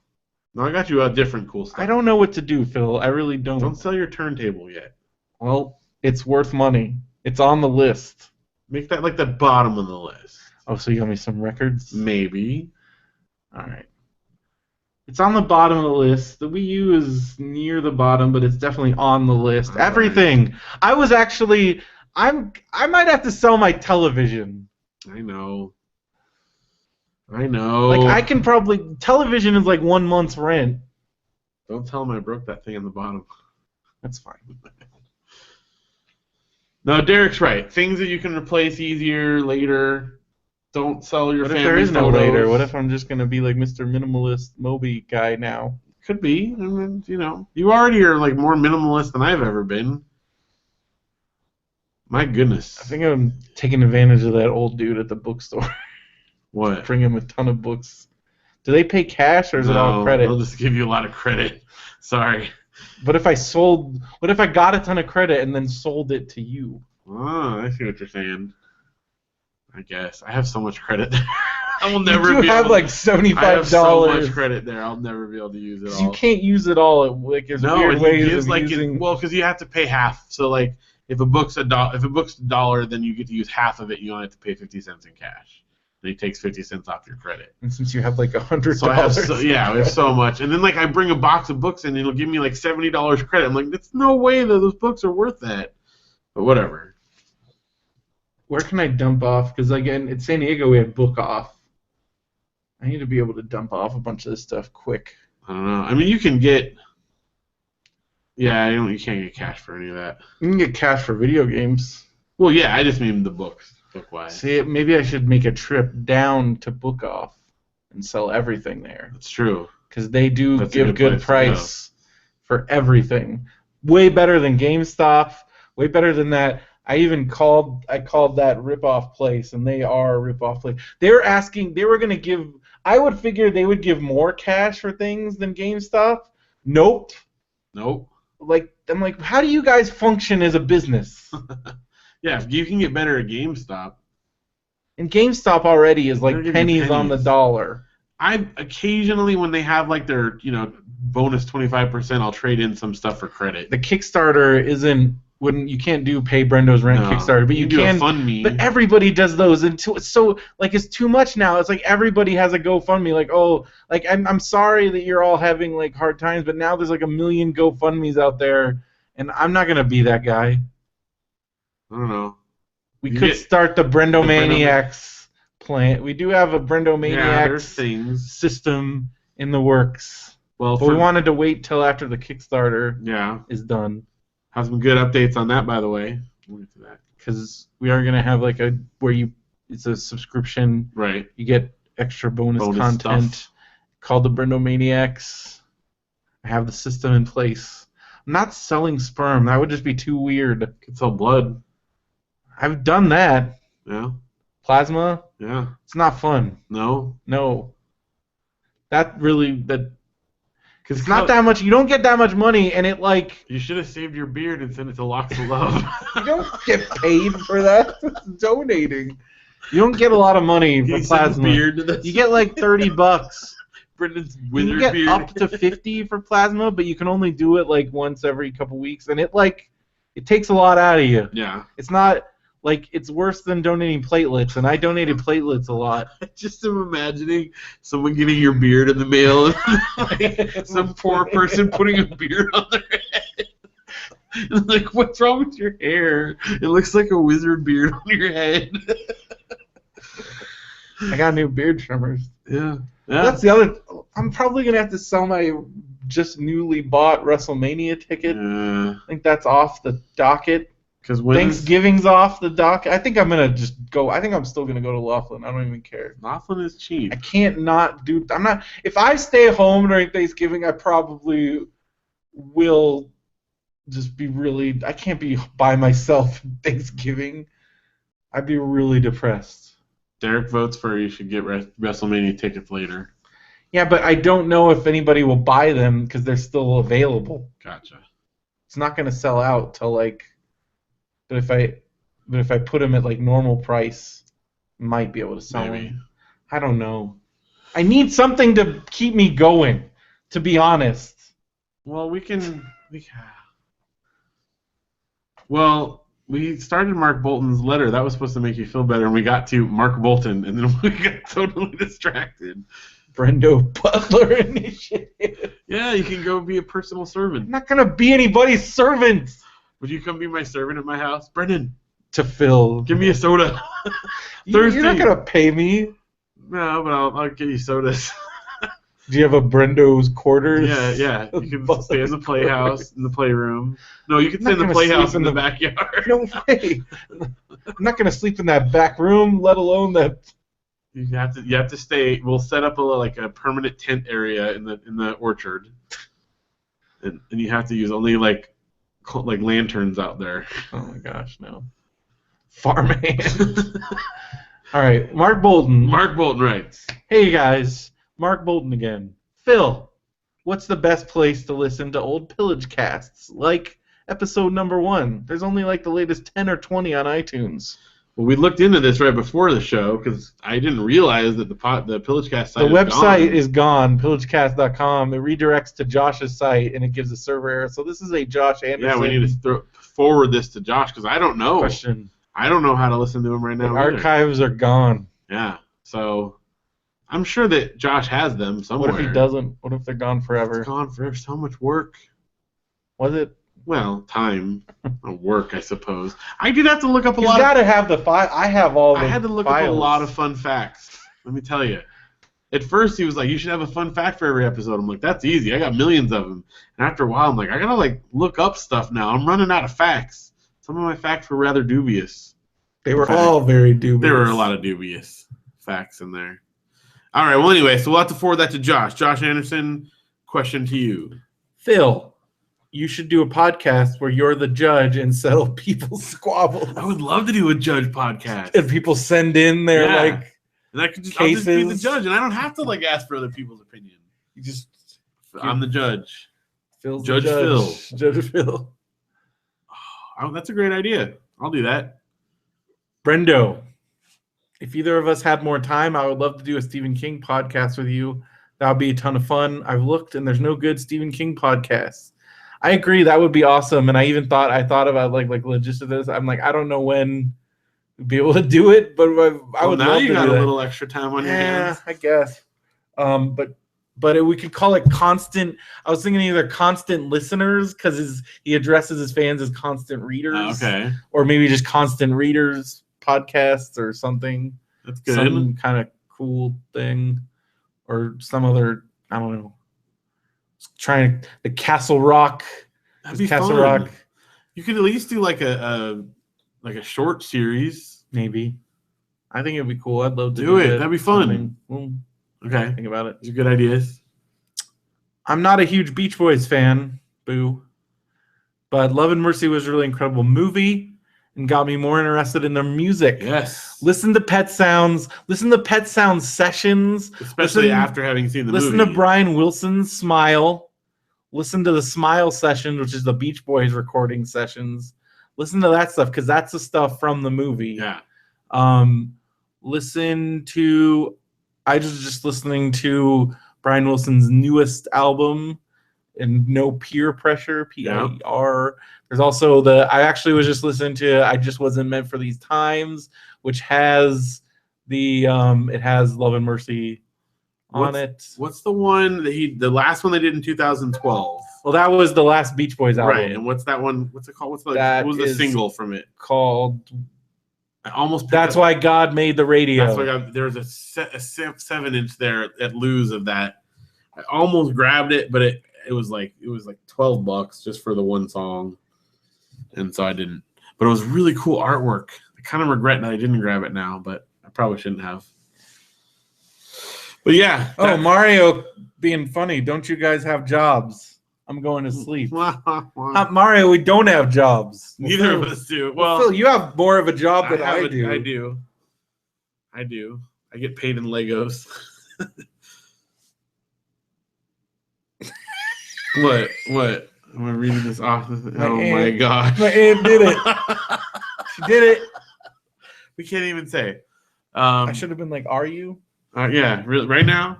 No, I got you a different cool stuff.
I don't know what to do, Phil. I really don't.
Don't sell your turntable yet.
Well, it's worth money. It's on the list.
Make that like the bottom of the list.
Oh, so you got me some records?
Maybe.
All right. It's on the bottom of the list. The Wii U is near the bottom, but it's definitely on the list.
All
Everything.
Right.
I was actually... I might have to sell my television.
I know.
Like, I can probably... Television is like 1 month's rent.
Don't tell him I broke that thing on the bottom.
That's fine.
No, Derek's right. Things that you can replace easier later... Don't sell your family
What if there is no
photos.
later? What if I'm just going to be like Mr. Minimalist Moby guy now?
Could be. I mean, you already are like more minimalist than I've ever been. My goodness.
I think I'm taking advantage of that old dude at the bookstore.
What?
Bring him a ton of books. Do they pay cash or is it all credit?
They'll just give you a lot of credit. Sorry.
What if I got a ton of credit and then sold it to you?
Oh, I see what you're saying. I guess I have so much credit there. I will never.
You have like $75.
I have so much credit there. I'll never be able to use it all.
You can't use it all. Like there's weird ways of using.
Well, because you have to pay half. So like, if a book's $1, then you get to use half of it. You only have to pay 50 cents in cash. And he takes 50 cents off your credit.
And since you have like $100,
so I have we have so much. And then like I bring a box of books in, and it'll give me like $70 credit. I'm like, there's no way that those books are worth that. But whatever.
Where can I dump off? Because again, in San Diego we had book off. I need to be able to dump off a bunch of this stuff quick.
I don't know. I mean, you can get. Yeah, you can't get cash for any of that.
You can get cash for video games.
Well, yeah, I just mean the books, book-wise.
See, maybe I should make a trip down to Book Off and sell everything there.
That's true.
Because they do
That's a
give good
place to
price for everything. Way better than GameStop. Way better than that. I called that rip-off place, and they are a rip-off place. They were going to give, I would figure they would give more cash for things than GameStop. Nope. I'm like, how do you guys function as a business?
Yeah, if you can get better at GameStop.
And GameStop already is like pennies on the dollar.
I occasionally, when they have like their, bonus 25%, I'll trade in some stuff for credit.
The Kickstarter you can't do pay Brendo's rent Kickstarter, but you can
fund me.
But everybody does those, and it's too much now. It's like everybody has a GoFundMe. Like, oh, like I'm sorry that you're all having like hard times, but now there's like a million GoFundMes out there, and I'm not gonna be that guy.
I don't know.
We could start the BrendoManiacs plan. We do have a BrendoManiacs system in the works. Well, but we wanted to wait till after the Kickstarter is done.
Have some good updates on that, by the way. We'll get to that.
Because we are going to have like it's a subscription.
Right.
You get extra bonus content stuff called the BrendoManiacs. I have the system in place. I'm not selling sperm. That would just be too weird.
You could sell blood. I've
done that.
Yeah.
Plasma?
Yeah.
It's not fun.
No?
No. Because it's not that much. You don't get that much money, and
You should have saved your beard and sent it to Locks of Love.
You don't get paid for that. It's donating. You don't get a lot of money for plasma. You get like $30.
Brendan's wizard
beard.
You
get up to $50 for plasma, but you can only do it like once every couple weeks, and it takes a lot out of you.
Yeah.
It's not it's worse than donating platelets, and I donated platelets a lot.
Just am imagining someone getting your beard in the mail, and some poor person putting a beard on their head. And like, what's wrong with your hair? It looks like a wizard beard on your head.
I got new beard trimmers.
Yeah.
That's the other. I'm probably gonna have to sell my just newly bought WrestleMania ticket. I think that's off the docket.
Because
Thanksgiving's off the docket. I think I'm gonna just go. I think I'm still gonna go to Laughlin. I don't even care.
Laughlin is cheap.
I can't not do. I'm not. If I stay home during Thanksgiving, I probably will just be really. I can't be by myself Thanksgiving. I'd be really depressed.
Derek votes for you should get WrestleMania tickets later.
Yeah, but I don't know if anybody will buy them because they're still available.
Gotcha.
It's not gonna sell out till But if I put them at normal price, I might be able to sell them. I don't know. I need something to keep me going, to be honest.
Well, we started Mark Bolton's letter. That was supposed to make you feel better, and we got to Mark Bolton, and then we got totally distracted.
Brendo Butler Initiative.
Yeah, you can go be a personal servant.
I'm not going to be anybody's servant.
Would you come be my servant at my house? Brendan.
To Phil.
Give me a soda.
You're not going to pay me.
No, but I'll get you sodas.
Do you have a Brendo's quarters?
Yeah. You can stay in the playhouse, in the playroom. No, you can stay in the playhouse in the backyard.
No way. I'm not going to sleep in that back room, let alone that.
You have to stay. We'll set up a permanent tent area in the orchard, and you have to use only lanterns out there.
Oh my gosh, no. Farmhand. All right, Mark Bolton.
Mark Bolton writes,
"Hey guys, Mark Bolton again. Phil, what's the best place to listen to old Pillage casts? Like episode number 1. There's only the latest 10 or 20 on iTunes."
Well, we looked into this right before the show because I didn't realize that the PillageCast site
the website is gone, pillagecast.com. It redirects to Josh's site, and it gives a server error. So this is a Josh Anderson.
Yeah, we need to forward this to Josh because I don't know.
Question.
I don't know how to listen to him right now.
The archives are gone.
Yeah, so I'm sure that Josh has them somewhere.
What if he doesn't? What if they're gone forever?
It's gone forever. So much work.
Was it?
Well, time, work, I suppose. I did have to look up a lot.
You got to have the file. I have all the
I had to look
files.
up a lot of fun facts. Let me tell you. at first he was like, you should have a fun fact for every episode. I'm like, that's easy. I got millions of them. And after a while, I'm like, I gotta like look up stuff now. I'm running out of facts. Some of my facts were rather dubious.
They were all very dubious.
There were a lot of dubious facts in there. All right. Well, anyway, so we'll have to forward that to Josh. Josh Anderson, question to you.
Phil, you should do a podcast where you're the judge and settle people's squabbles.
I would love to do a judge podcast.
And people send in their like
and I could just,
cases.
I'll just be the judge, and I don't have to like ask for other people's opinion.
You just
I'm the judge.
Phil's
Judge Phil.
Judge Phil.
Oh, that's a great idea. I'll do that.
Brendo, if either of us had more time, I would love to do a Stephen King podcast with you. That would be a ton of fun. I've looked, and there's no good Stephen King podcasts. I agree, that would be awesome. And I thought about like logistics of this. I'm like, I don't know when we'd be able to do it, but I would love to do that. Now you got a
little extra time on your hands.
I guess. But we could call it constant. I was thinking either constant listeners because he addresses his fans as constant readers.
Okay.
Or maybe just constant readers podcasts or something.
That's good.
Some kind of cool thing. Or some other, I don't know. The Castle Rock.
That'd be
Castle
fun.
Rock.
You could at least do like a short series.
Maybe. I think it'd be cool. I'd love to
do it. That'd be fun. Okay.
Think about it.
These are good ideas.
I'm not a huge Beach Boys fan. Boo. But Love and Mercy was a really incredible movie and got me more interested in their music.
Yes.
Listen to Pet Sounds. Listen to Pet Sounds sessions.
Especially after having seen the movie.
Listen to Brian Wilson's Smile. Listen to the Smile session, which is the Beach Boys recording sessions. Listen to that stuff because that's the stuff from the movie.
Yeah.
Listen to... I was just listening to Brian Wilson's newest album, and No Peer Pressure, P-I-E-R. There's also I actually was just listening to I Just Wasn't Meant for These Times, which has it has Love and Mercy on it.
What's the one that the last one they did in 2012?
Well, that was the last Beach Boys album.
Right, and what's that one? What's it called? What was the single from it?
Called...
That's
why God made the radio.
That's why there was a 7-inch there at Lou's of that. I almost grabbed it, but it was like $12 just for the one song, and so I didn't. But it was really cool artwork. I kind of regret that I didn't grab it now, but I probably shouldn't have. But yeah.
Mario being funny. Don't you guys have jobs? I'm going to sleep. Mario, we don't have jobs.
Neither of us do. Well,
Phil, you have more of a job than I do.
I do. I get paid in Legos. What? Am I reading this off? My gosh.
My aunt did it. She did it.
We can't even say.
I should have been like, are you?
Yeah, really, right now?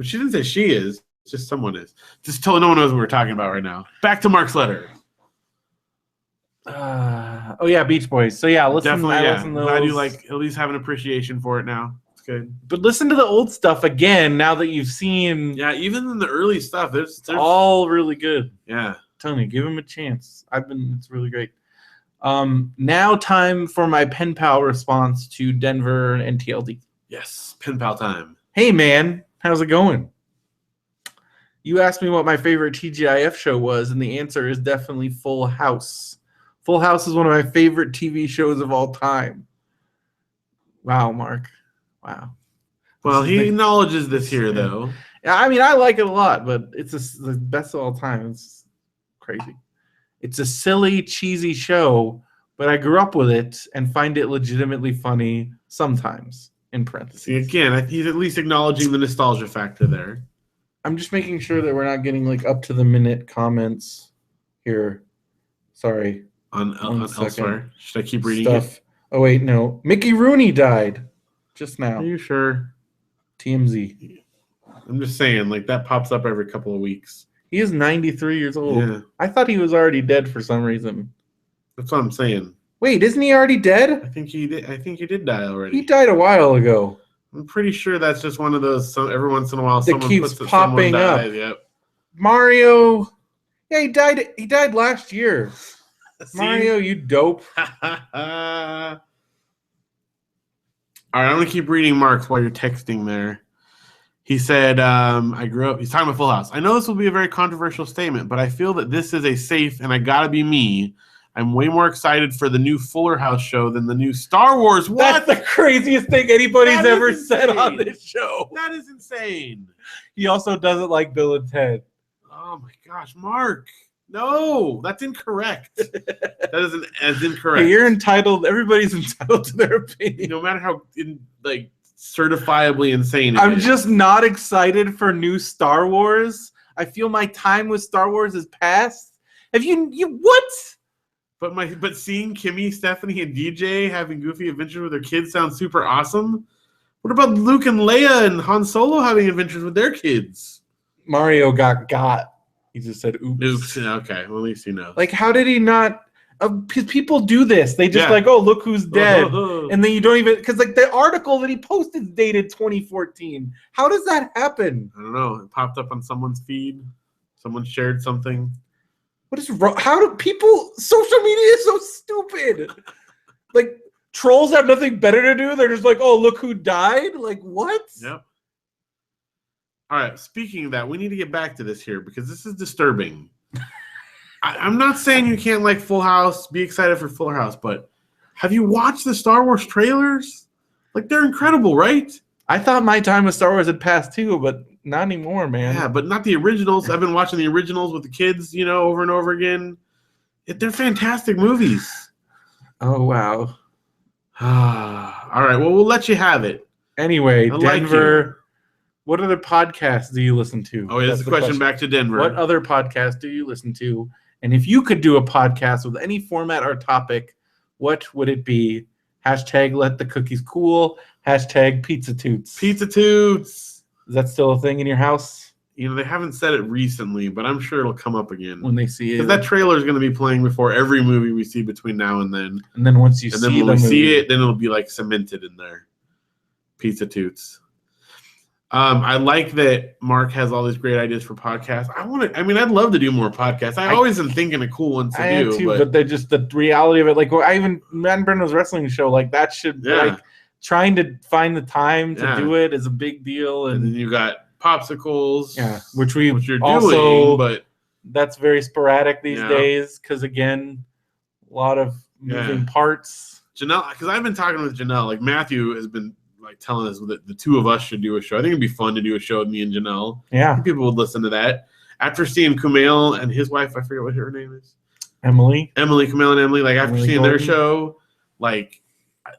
She didn't say she is. It's just someone is. Just no one knows what we're talking about right now. Back to Mark's letter.
Beach Boys. So yeah, listen.
Definitely,
listen to those.
Glad you at least have an appreciation for it now. It's good.
But listen to the old stuff again now that you've seen.
Yeah, even in the early stuff, there's
all really good.
Yeah,
Tony, give him a chance. It's really great. Now time for my pen pal response to Denver and TLD.
Yes, pen pal time.
Hey man, how's it going? You asked me what my favorite TGIF show was, and the answer is definitely Full House. Full House is one of my favorite TV shows of all time. Wow, Mark. Wow.
Well, he acknowledges this here, though.
Yeah, I mean, I like it a lot, but it's the best of all time. It's crazy. It's a silly, cheesy show, but I grew up with it and find it legitimately funny sometimes, in parentheses.
See, again, he's at least acknowledging the nostalgia factor there.
I'm just making sure that we're not getting like up to the minute comments here. Sorry.
On elsewhere. Should I keep reading
it? Oh wait, no. Mickey Rooney died just now.
Are you sure?
TMZ.
I'm just saying, like that pops up every couple of weeks.
He is 93 years old.
Yeah.
I thought he was already dead for some reason.
That's what I'm saying.
Wait, isn't he already dead?
I think he did die already.
He died a while ago.
I'm pretty sure that's just one of those. Every once in a while,
that
someone
keeps
puts
popping up.
Dies, yep.
Mario. Yeah, he died. He died last year. Mario, you dope.
All right, I'm gonna keep reading Mark's while you're texting there. He said, I grew up, he's talking about Full House. I know this will be a very controversial statement, but I feel that this is a safe, and I gotta be me. I'm way more excited for the new Fuller House show than the new Star Wars. What?
That's the craziest thing anybody's
That is
ever said on
insane.
this show.
That is insane.
He also doesn't like Bill and Ted.
Oh my gosh, Mark. No, that's incorrect. That is as incorrect.
Hey, you're entitled. Everybody's entitled to their opinion.
No matter how certifiably insane it
I'm
is.
just not excited for new Star Wars. I feel my time with Star Wars is past. Have you what?
But seeing Kimmy, Stephanie, and DJ having goofy adventures with their kids sounds super awesome. What about Luke and Leia and Han Solo having adventures with their kids?
Mario got. He just said oops.
Oops. Okay, well, at least you know.
Like, how did he not? People do this. They just like, oh, look who's dead. And then you don't even, because like the article that he posted is dated 2014. How does that happen?
I don't know. It popped up on someone's feed. Someone shared something.
What is wrong? How do people? Social media is so stupid. Like trolls have nothing better to do. They're just like, oh, look who died. Like what?
Yep. All right. Speaking of that, we need to get back to this here because this is disturbing. I'm not saying you can't like Full House, be excited for Fuller House, but have you watched the Star Wars trailers? Like, they're incredible, right?
I thought my time with Star Wars had passed too, but not anymore, man.
Yeah, but not the originals. I've been watching the originals with the kids, over and over again. They're fantastic movies.
Oh, wow.
All right, well, we'll let you have it.
Anyway,
I
Denver,
like
what other podcasts do you listen to?
Oh, yeah, that's the question back to Denver.
What other podcasts do you listen to? And if you could do a podcast with any format or topic, what would it be? Hashtag let the cookies cool. Hashtag pizza toots.
Pizza toots.
Is that still a thing in your house?
They haven't said it recently, but I'm sure it'll come up again.
When they see it.
Because that trailer is going to be playing before every movie we see between now and then.
And then once you
and
see
then when
the
we
movie,
see it, then it'll be like cemented in there. Pizza toots. I like that Mark has all these great ideas for podcasts. I'd love to do more podcasts. I always am thinking of cool ones to do.
I am too, but they're just the reality of it. Like, I even Matt and Brendo's wrestling show, like that should like trying to find the time to do it is a big deal.
And then you got popsicles,
which you're
also doing, but
that's very sporadic these days because again, a lot of moving parts.
Janelle, because I've been talking with Janelle, like Matthew has been like telling us that the two of us should do a show. I think it'd be fun to do a show with me and Janelle.
Yeah.
I think people would listen to that. After seeing Kumail and his wife, I forget what her name is.
Kumail
and Emily, like after seeing
Gordon.
their show, like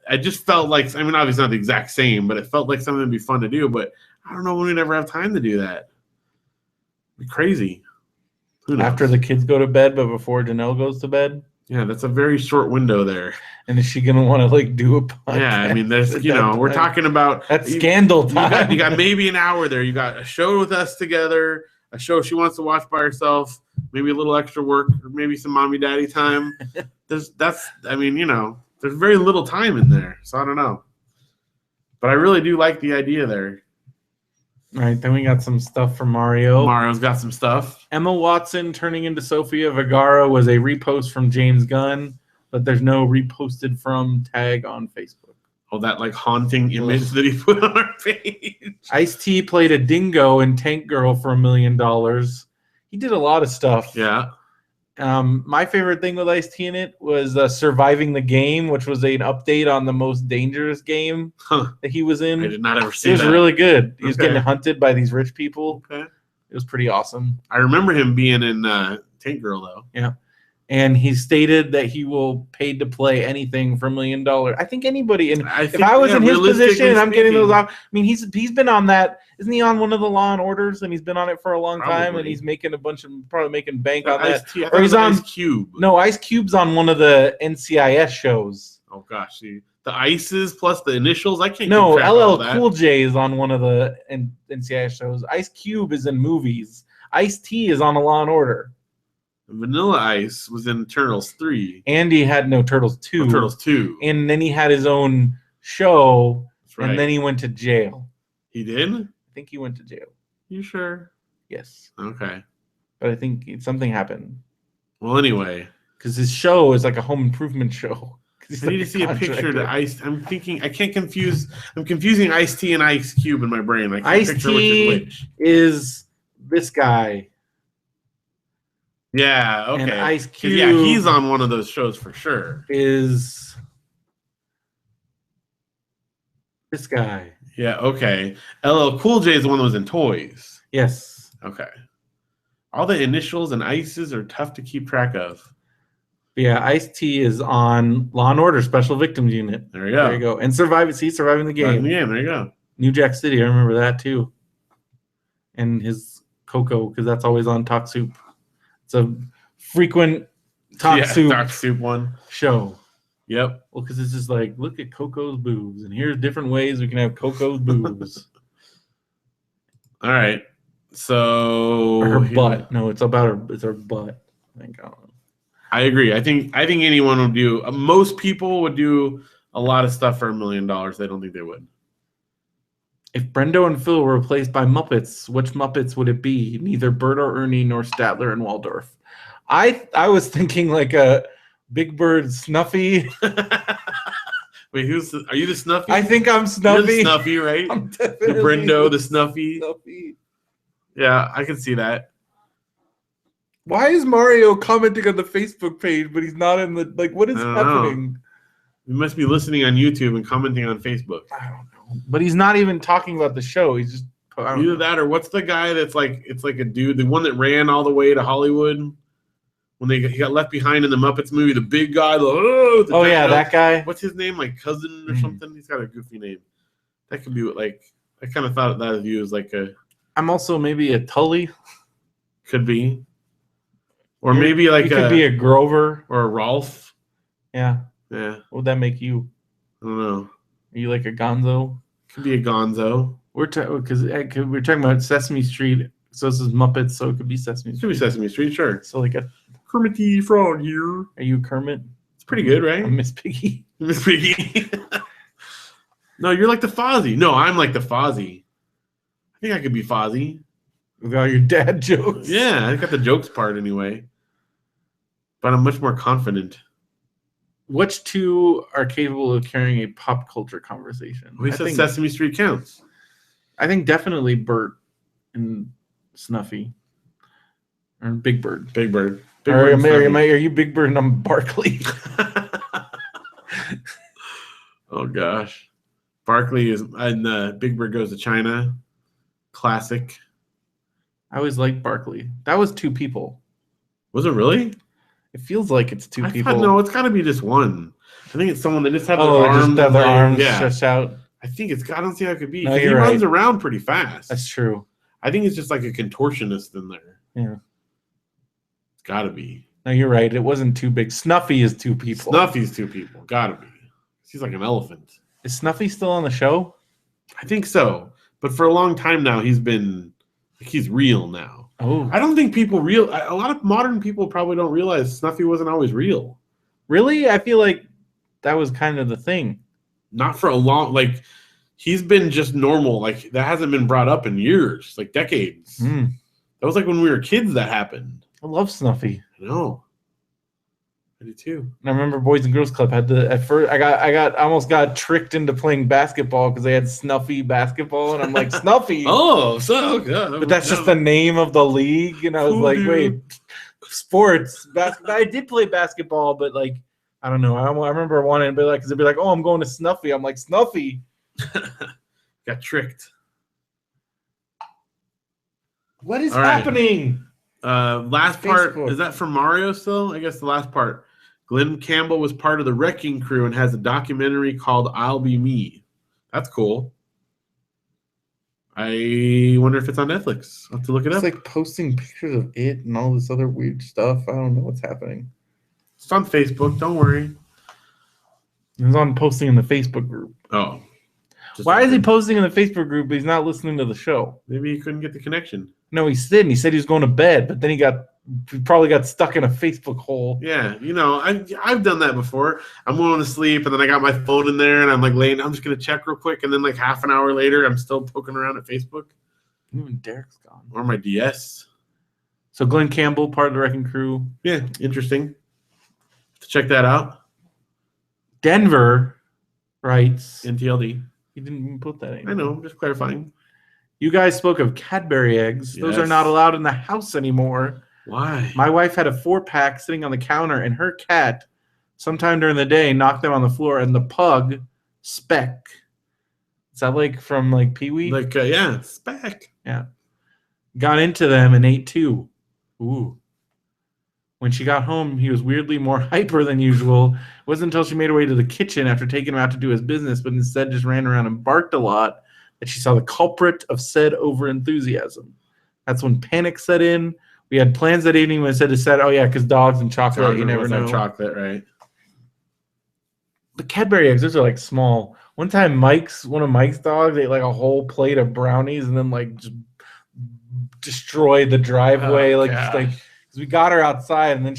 I just felt like, obviously not the exact same, but it felt like something that'd be fun to do, but I don't know when we'd ever have time to do that. It'd be crazy. Who knows?
After the kids go to bed, but before Janelle goes to bed.
Yeah, that's a very short window there.
And is she gonna want to like do a podcast?
Yeah, there's we're talking about
that's scandal time.
You got maybe an hour there. You got a show with us together, a show she wants to watch by herself, maybe a little extra work, or maybe some mommy daddy time. There's very little time in there, so I don't know. But I really do like the idea there.
All right, then we got some stuff from Mario.
Mario's got some stuff.
Emma Watson turning into Sofia Vergara was a repost from James Gunn, but there's no reposted from tag on Facebook.
Oh, that like haunting image that he put on our page.
Ice-T played a dingo in Tank Girl for $1 million. He did a lot of stuff.
Yeah.
My favorite thing with Ice-T in it was Surviving the Game, which was an update on the most dangerous game that he was in.
I did not ever see that.
It was really good. He was getting hunted by these rich people.
Okay.
It was pretty awesome.
I remember him being in Tank Girl, though.
Yeah. And he stated that he will pay to play anything for $1 million. I think anybody, and if I was in his position and I'm getting those off, he's been on that. Isn't he on one of the Law and Orders? And he's been on it for a long time, and he's making probably making bank on that.
Or he's on Ice Cube.
No, Ice Cube's on one of the NCIS shows.
Oh gosh, the Ices plus the initials. I can't.
No, LL Cool J is on one of the NCIS shows. Ice Cube is in movies. Ice-T is on a Law and Order.
Vanilla Ice was in Turtles 3.
And he had Turtles 2.
Turtles 2.
And then he had his own show.
That's right.
And then he went to jail.
He did?
I think he went to jail.
You sure?
Yes.
Okay.
But I think something happened.
Well, anyway.
Because his show is like a home improvement show.
I need to see a picture to Ice. I'm confusing Ice-T and Ice Cube in my brain. I can't picture which is which.
Is this guy.
Yeah, okay.
And Ice Cube.
Yeah, he's on one of those shows for sure.
Is this guy.
Yeah, okay. LL Cool J is the one that was in Toys.
Yes.
Okay. All the initials and Ices are tough to keep track of.
Yeah, Ice-T is on Law and Order Special Victims Unit.
There you go.
There you go. And surviving the game.
There you go.
New Jack City, I remember that too. And his Coco, because that's always on Talk Soup. It's a frequent Talk
Soup one
show.
Yep.
Well, because it's just like, look at Coco's boobs, and here's different ways we can have Coco's boobs.
All right. So
or her butt. No, it's about her. It's her butt. I think.
I agree. I think anyone would do. Most people would do a lot of stuff for $1 million. I don't think they would.
If Brendo and Phil were replaced by Muppets, which Muppets would it be? Neither Bert or Ernie nor Statler and Waldorf. I was thinking like a Big Bird Snuffy.
Wait, are you the Snuffy?
I think I'm Snuffy.
You're the Snuffy, right?
I'm
definitely the Brendo, the Snuffy.
Snuffy.
Yeah, I can see that.
Why is Mario commenting on the Facebook page, but he's not in the what is happening?
He must be listening on YouTube and commenting on Facebook.
I don't know. But he's not even talking about the show. He's just
either that or what's the guy that's like it's like a dude, the one that ran all the way to Hollywood when he got left behind in the Muppets movie, the big guy.
That guy.
What's his name? Like Cousin or something? He's got a goofy name. That could be like I kind of thought of that of you as like a.
I'm also maybe a Tully.
Could be. Or maybe like
you could be a Grover
or a Rolf.
Yeah.
Yeah.
What would that make you?
I don't know.
Are you like a Gonzo?
Could be a Gonzo.
We're talking about Sesame Street. So this is Muppets, so it could be Sesame Street.
Could be Sesame Street, sure.
So like a
Kermit Frog here.
Are you Kermit?
It's pretty good, right?
I'm Miss Piggy.
Miss Piggy. No, you're like the Fozzie. No, I'm like the Fozzie. I think I could be Fozzie.
With all your dad jokes.
Yeah, I got the jokes part anyway. But I'm much more confident.
Which two are capable of carrying a pop culture conversation?
We said Sesame Street counts.
I think definitely Bert and Snuffy. Or Big Bird.
Big Bird.
Are you Big Bird and I'm Barkley?
Oh, gosh. Barkley is, and Big Bird Goes to China. Classic.
I always liked Barkley. That was two people.
Was it really?
It feels like it's two people.
No, it's got to be just one. I think it's someone that just had their arms
stretched out.
I think I don't see how it could be.
No,
he runs around pretty fast.
That's true.
I think it's just like a contortionist in there.
Yeah.
It's got to be.
No, you're right. It wasn't too big. Snuffy is two people.
Snuffy's two people. Got to be. He's like an elephant.
Is Snuffy still on the show?
I think so. But for a long time now, he's real now.
Oh.
I don't think a lot of modern people probably don't realize Snuffy wasn't always real.
Really? I feel like that was kind of the thing.
Not for a long, he's been just normal. Like, that hasn't been brought up in years, like decades.
Mm.
That was like when we were kids that happened.
I love Snuffy.
I know. I do too.
And I remember Boys and Girls Club had I almost got tricked into playing basketball because they had Snuffy basketball, and I'm like, Snuffy.
Oh, so good.
But that's just the name of the league, and I was like, wait, sports. I did play basketball, but I don't know. I remember wanting to be because they'd be like, oh, I'm going to Snuffy. I'm like, Snuffy.
Got tricked.
What is happening?
Last part, is that for Mario still? I guess the last part. Glenn Campbell was part of the Wrecking Crew and has a documentary called I'll Be Me. That's cool. I wonder if it's on Netflix. I'll have to look it up.
It's like posting pictures of it and all this other weird stuff. I don't know what's happening.
It's on Facebook. Don't worry.
He's on posting in the Facebook group.
Oh.
Why is he posting in the Facebook group but he's not listening to the show?
Maybe he couldn't get the connection.
No, he didn't. He said he was going to bed, but then he probably got stuck in a Facebook hole.
Yeah, I've done that before. I'm going to sleep, and then I got my phone in there, and I'm laying. I'm just gonna check real quick, and then half an hour later, I'm still poking around at Facebook.
Even Derek's gone.
Or my DS.
So Glenn Campbell, part of the Wrecking Crew.
Yeah, interesting. To check that out.
Denver writes.
NTLD.
You didn't even put that in.
I know, I'm just clarifying.
You guys spoke of Cadbury eggs. Those are not allowed in the house anymore.
Why?
My wife had a 4-pack sitting on the counter, and her cat, sometime during the day, knocked them on the floor, and the pug, Speck. Is that like from like Pee-wee?
Like, yeah, Speck.
Yeah. Got into them and ate too. Ooh. When she got home, he was weirdly more hyper than usual. It wasn't until she made her way to the kitchen after taking him out to do his business, but instead just ran around and barked a lot, that she saw the culprit of said overenthusiasm. That's when panic set in. We had plans that evening when it said, oh yeah, because dogs and chocolate, you never know.
Chocolate, right?
But Cadbury eggs, those are like small. One time, one of Mike's dogs ate like a whole plate of brownies and then like just destroyed the driveway. Because we got her outside and then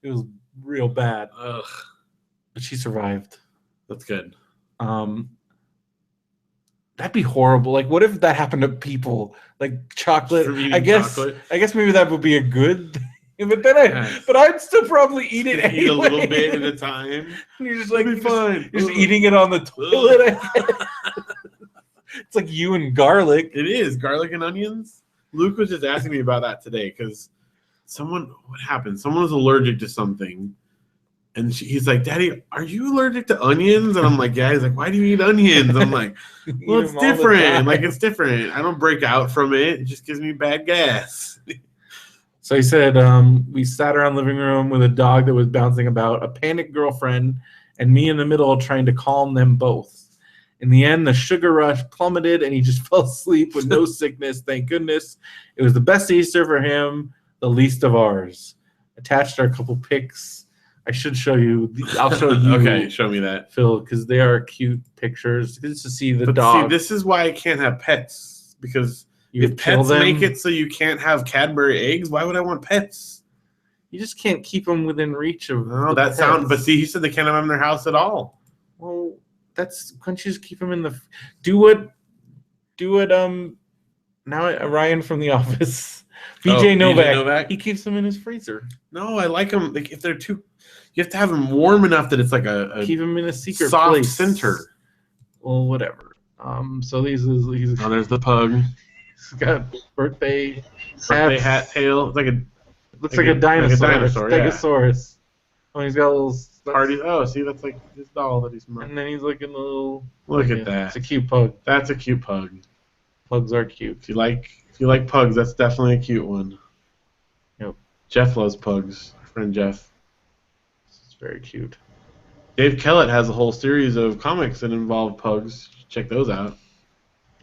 it was real bad.
Ugh.
But she survived.
That's good.
That'd be horrible. Like, what if that happened to people? Like chocolate. I guess maybe that would be a good thing. But then I'd still probably eat it anyway.
Eat a little bit at a time.
And you're just like,
fine.
You're just eating it on the toilet. I guess. It's like you and garlic.
It is garlic and onions. Luke was just asking me about that today because what happened? Someone was allergic to something. And he's like, Daddy, are you allergic to onions? And I'm like, yeah. He's like, why do you eat onions? I'm like, well, it's different. Like, it's different. I don't break out from it. It just gives me bad gas.
So he said, we sat around the living room with a dog that was bouncing about, a panicked girlfriend, and me in the middle trying to calm them both. In the end, the sugar rush plummeted, and he just fell asleep with no sickness, thank goodness. It was the best Easter for him, the least of ours. Attached are a couple pics. I should show you. I'll show you.
Okay, show me that,
Phil, because they are cute pictures. Just to see the dog.
See, this is why I can't have pets, because if pets make it so you can't have Cadbury eggs, why would I want pets?
You just can't keep them within reach of.
No, that sounds. But see, he said they can't have them in their house at all.
Well, can't you just keep them in the? Do what? Now Ryan from The Office, BJ Novak. He keeps them in his freezer.
No, I like them. Like, if they're too. You have to have them warm enough that it's like a
keep them in a secret
soft
place.
center.
Well, whatever. So he's
there's the pug.
He's got birthday
hat tail. It's
looks like a dinosaur.
Like a dinosaur,
Stegosaurus. Oh, he's got a little
party. Oh, see, that's like his doll that he's marked.
And then he's looking a little.
Look at that.
It's a cute pug.
That's a cute pug.
Pugs are cute.
If you like pugs, that's definitely a cute one.
Yep.
Jeff loves pugs. Our friend Jeff.
It's very cute.
Dave Kellett has a whole series of comics that involve pugs. Check those out.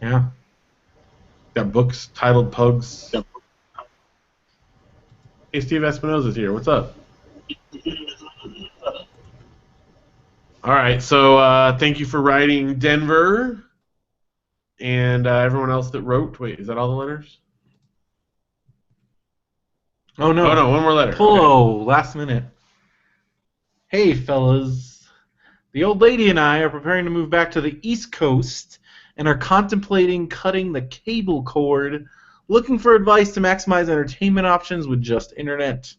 Yeah.
Got books titled Pugs. Yep. Hey, Steve Espinosa's here. What's up? All right. So thank you for writing, Denver. And everyone else that wrote. Wait, is that all the letters?
Oh, no.
Oh, no. One more letter.
Polo, okay. Last minute. Hey, fellas. The old lady and I are preparing to move back to the East Coast and are contemplating cutting the cable cord, looking for advice to maximize entertainment options with just internet.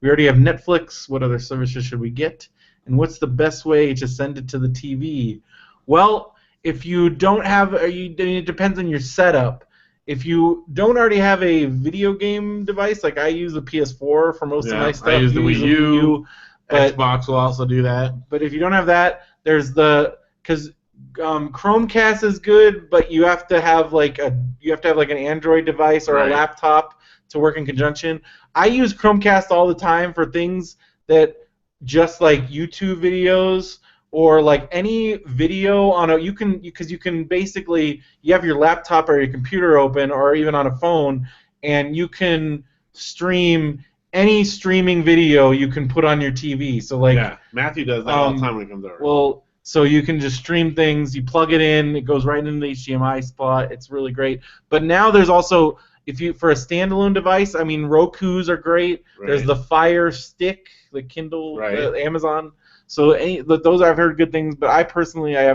We already have Netflix. What other services should we get? And what's the best way to send it to the TV? Well, if you don't have, it depends on your setup. If you don't already have a video game device, like I use the PS4 for most of my stuff.
I use the Wii U. Xbox will also do that.
But if you don't have that, there's because Chromecast is good, but you have to have like an Android device or a laptop to work in conjunction. I use Chromecast all the time for things that just like YouTube videos or like any video on because you can basically, you have your laptop or your computer open or even on a phone, and you can stream any streaming video you can put on your TV. So like
Matthew does that all the time when he comes over.
Well, so you can just stream things. You plug it in, it goes right into the HDMI slot. It's really great. But now there's also, for a standalone device, I mean, Roku's are great. Right. There's the Fire Stick, the Kindle, Amazon. So those I've heard good things. But I have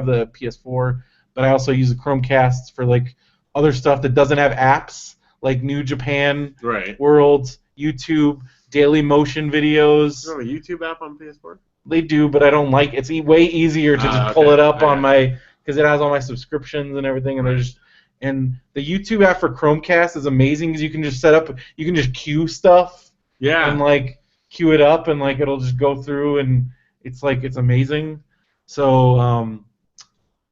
the PS4, but I also use the Chromecast for like other stuff that doesn't have apps, like New Japan World, YouTube, Daily Motion videos.
You have a YouTube app on PS4?
They do, but I don't like it's way easier to just pull it up on my because it has all my subscriptions and everything, and and the YouTube app for Chromecast is amazing because you can just set up, you can just queue stuff, and like queue it up, and like it'll just go through, and it's like it's amazing. So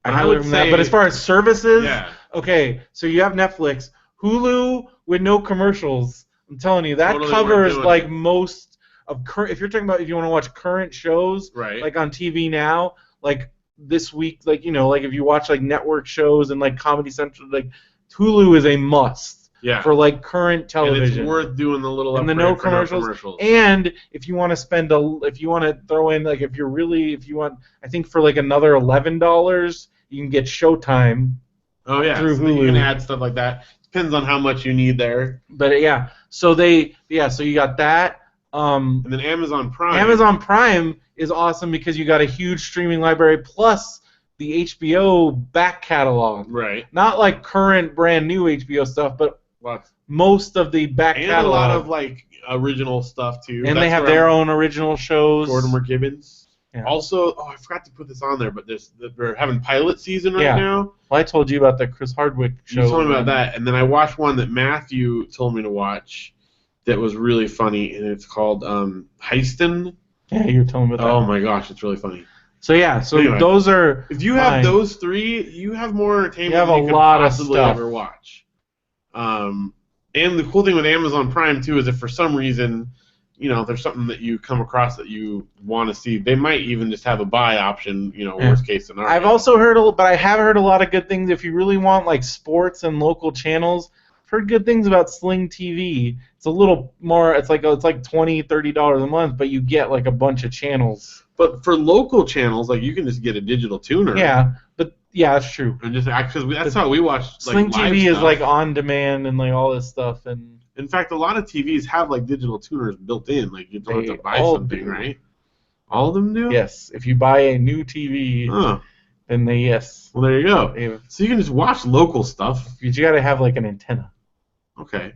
I would say that. But as far as services, okay, so you have Netflix, Hulu with no commercials. I'm telling you that totally covers like most. If you're talking about if you want to watch current shows, like on TV now, like this week, like like if you watch like network shows and like Comedy Central, like Hulu is a must for like current television.
And it's worth doing the little
and the no commercials. And if you want to spend if you want to throw in like if you want, I think for like another $11, you can get Showtime.
Oh yeah,
through Hulu.
You can add stuff like that. Depends on how much you need there.
But so you got that.
And then Amazon Prime.
Amazon Prime is awesome because you got a huge streaming library plus the HBO back catalog.
Right.
Not like current brand new HBO stuff, but most of the back catalog.
And a lot of like original stuff too.
And they have their own original shows.
Mortimer Gibbons. Yeah. Also, I forgot to put this on there, but they're having pilot season right now.
Well, I told you about the Chris Hardwick show.
You told me about that, and then I watched one that Matthew told me to watch. That was really funny, and it's called Heistin.
Yeah, you were telling me about that.
Oh my gosh, it's really funny.
So anyway, those are.
If you have those three, you have more entertainment
than you
could possibly ever watch. And the cool thing with Amazon Prime too is if for some reason, there's something that you come across that you want to see, they might even just have a buy option. Worst case scenario.
I've also heard, but I have heard a lot of good things. If you really want like sports and local channels. Heard good things about Sling TV. It's a little more. It's like $20-$30 a month, but you get like a bunch of channels.
But for local channels, like you can just get a digital tuner.
Yeah, but that's true.
And just because that's how we watch. Like,
Sling TV is like on demand and like all this stuff. And
in fact, a lot of TVs have like digital tuners built in. Like you don't have to buy something, right? All of them do.
Yes, if you buy a new TV. Then Well,
there you go. So you can just watch local stuff.
You got to have like an antenna.
Okay.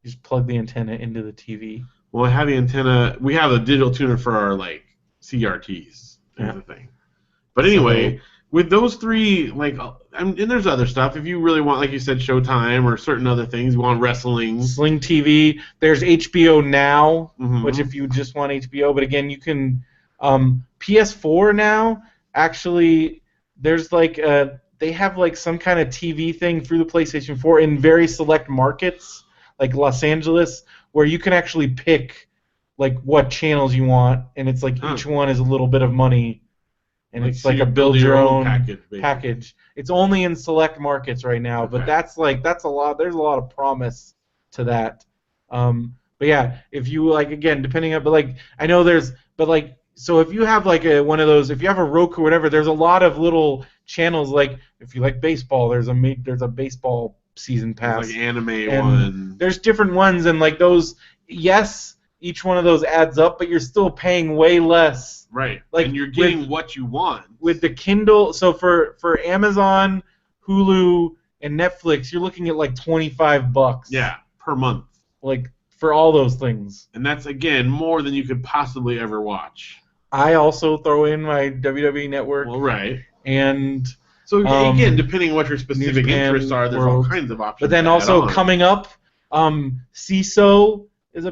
You just plug the antenna into the TV.
Well, I have the antenna. We have a digital tuner for our like CRTs. That's the thing. But anyway, with those three, like, and there's other stuff. If you really want, like you said, Showtime or certain other things, you want wrestling.
Sling TV. There's HBO Now, which if you just want HBO, but again, you can PS4 now. Actually, there's like they have like some kind of TV thing through the PlayStation 4 in very select markets, like Los Angeles, where you can actually pick like what channels you want, and it's like each one is a little bit of money, and it's like a build your own package. It's only in select markets right now, but that's a lot. There's a lot of promise to that. But yeah, if you like again, depending on, but like I know so if you have like one of those, if you have a Roku or whatever, there's a lot of little channels. Like if you like baseball, there's a baseball season pass.
There's like anime one.
There's different ones, and like those, yes, each one of those adds up, but you're still paying way less.
Right. Like and you're getting what you want
with the Kindle. So for Amazon, Hulu, and Netflix, you're looking at like $25.
Yeah, per month.
Like for all those things.
And that's again more than you could possibly ever watch.
I also throw in my WWE Network.
Well, right.
And
so again, depending on what your specific interests are, there's all kinds of options.
But then also coming up, CISO is they're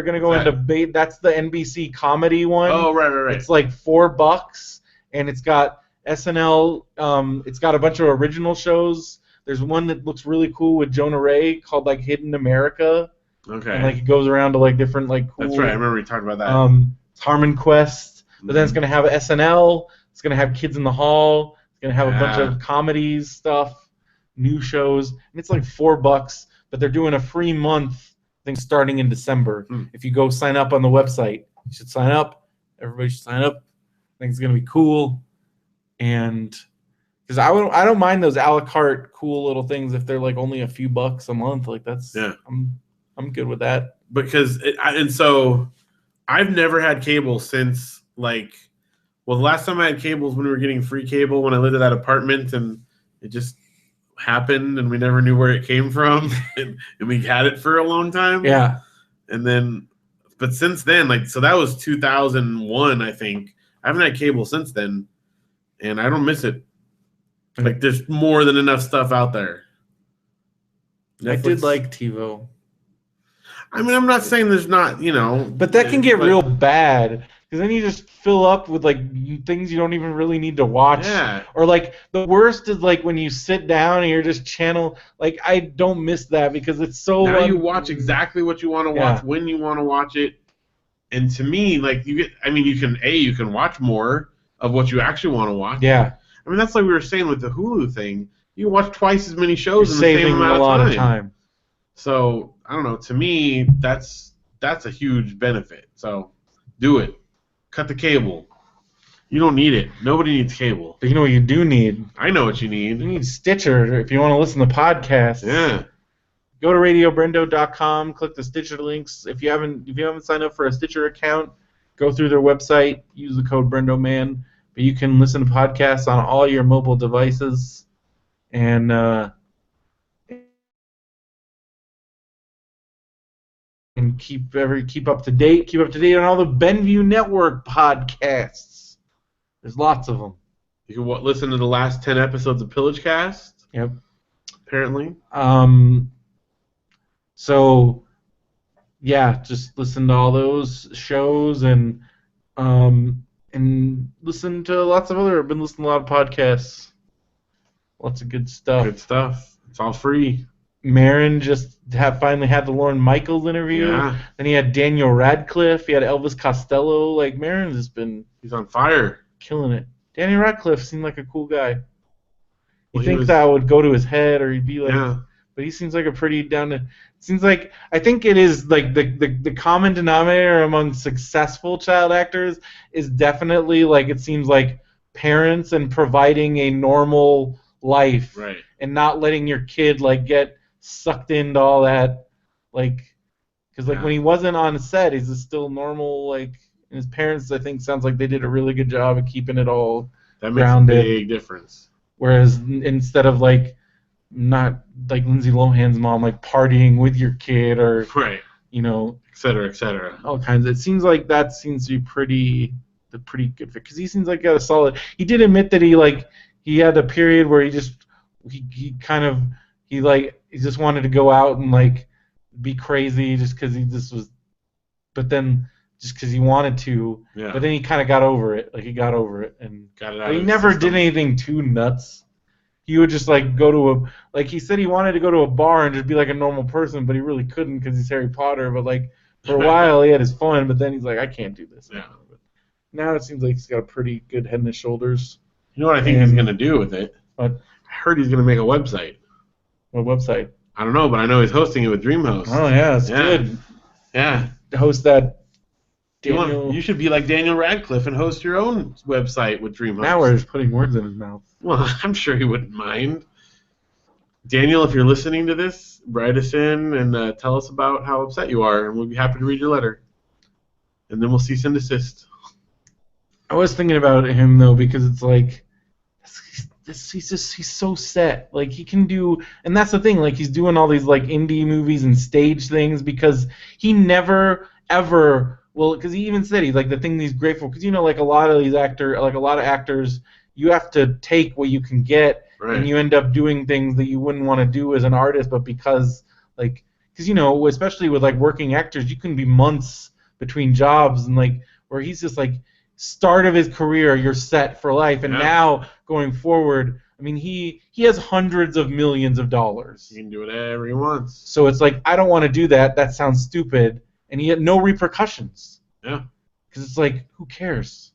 going to go into that's the NBC comedy one.
Oh, right.
It's like $4, and it's got SNL. It's got a bunch of original shows. There's one that looks really cool with Jonah Ray called like Hidden America.
Okay.
And like it goes around to like different like cool.
That's right. I remember you talking about that.
It's Harmon Quest, but then it's going to have SNL. It's going to have Kids in the Hall. It's going to have a bunch of comedies stuff, new shows, and it's like $4. But they're doing a free month, I think, starting in December. If you go sign up on the website, you should sign up. Everybody should sign up. I think it's going to be cool, and because I don't mind those a la carte cool little things if they're like only a few bucks a month. Like that's I'm good with that.
Because so I've never had cable since the last time I had cable was when we were getting free cable when I lived at that apartment, and it just happened and we never knew where it came from and we had it for a long time.
Yeah.
And then But since then, like, so that was 2001, I think. I haven't had cable since then, and I don't miss it. Like, there's more than enough stuff out there.
I did like TiVo.
I mean, I'm not saying there's not,
But that can get real bad. Because then you just fill up with, like, things you don't even really need to watch.
Yeah.
Or, like, the worst is, like, when you sit down and you're just like, I don't miss that because it's so...
Now you watch exactly what you want to watch, when you want to watch it. And to me, like, you can watch more of what you actually want to watch.
Yeah.
I mean, that's like we were saying with the Hulu thing. You can watch twice as many shows in the
saving
same amount
a lot
of
of time.
So, I don't know. To me, that's a huge benefit. So, do it. Cut the cable. You don't need it. Nobody needs cable.
But you know what you do need?
I know what you need.
You need Stitcher if you want to listen to podcasts.
Yeah.
Go to radiobrendo.com, click the Stitcher links. If you haven't signed up for a Stitcher account, go through their website, use the code BrendoMan. But you can listen to podcasts on all your mobile devices and keep up to date on all the Benview Network podcasts. There's lots of them.
You can listen to the last 10 episodes of Pillagecast.
Yep.
Apparently.
So yeah, just listen to all those shows and listen to lots of other. I've been listening to a lot of podcasts. Lots of good stuff.
Good stuff. It's all free.
Marin just finally had the Lorne Michaels interview.
Yeah.
Then he had Daniel Radcliffe. He had Elvis Costello. Like, Marin's just been...
He's on fire.
Killing it. Daniel Radcliffe seemed like a cool guy. You think that would go to his head or he'd be like...
Yeah.
But he seems like a pretty down to... Seems like... I think it is like the common denominator among successful child actors is definitely like it seems like parents and providing a normal life.
Right.
And not letting your kid like get sucked into all that, like, because like when he wasn't on set, he's still normal. Like, and his parents, I think, sounds like they did a really good job of keeping it all grounded.
That makes a big difference.
Whereas instead of like not like Lindsay Lohan's mom, like partying with your kid or
right,
et
cetera,
all kinds. It seems like that seems to be pretty good fit because he seems like he got a solid. He did admit that he had a period where he just wanted to go out and like be crazy just because he just was, but then just because he wanted to, but then he kind of got over it. Like he got over it and
got it out.
He never did anything too nuts. He would just like go to he said he wanted to go to a bar and just be like a normal person, but he really couldn't because he's Harry Potter. But like for a while he had his fun, but then he's like, I can't do this.
Yeah.
But now it seems like he's got a pretty good head and his shoulders.
You know what I think he's gonna do with it?
What?
I heard he's gonna make a website.
What website?
I don't know, but I know he's hosting it with DreamHost.
Oh yeah, it's good.
Yeah.
Host that. Daniel...
You should be like Daniel Radcliffe and host your own website with DreamHost.
Now we're just putting words in his mouth.
Well, I'm sure he wouldn't mind. Daniel, if you're listening to this, write us in and tell us about how upset you are, and we'll be happy to read your letter. And then we'll cease and desist.
I was thinking about him though because it's like he's so set. Like he can do, and that's the thing. Like he's doing all these like indie movies and stage things because he never ever. Well, because he even said he's like the thing he's grateful because like a lot of actors, you have to take what you can get,
right.
And you end up doing things that you wouldn't want to do as an artist, but because especially with like working actors, you can be months between jobs and like where he's just like start of his career, you're set for life, and now going forward, I mean he has hundreds of millions of dollars.
He can do whatever he wants.
So it's like I don't want to do that. That sounds stupid. And he had no repercussions.
Yeah.
Because it's like, who cares?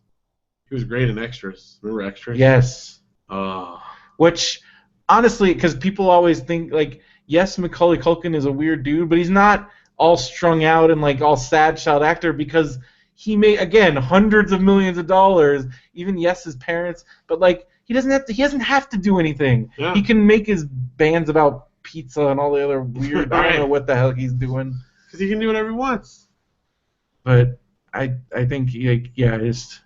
He was great in Extras. Remember Extras?
Yes.
Oh.
Which, honestly, because people always think, like, yes, Macaulay Culkin is a weird dude, but he's not all strung out and, like, all sad child actor because he made, again, hundreds of millions of dollars. Even, yes, his parents. But, like, he doesn't have to do anything.
Yeah.
He can make his bands about pizza and all the other weird, I don't know what the hell he's doing.
Because he can do whatever he wants.
But I think it's.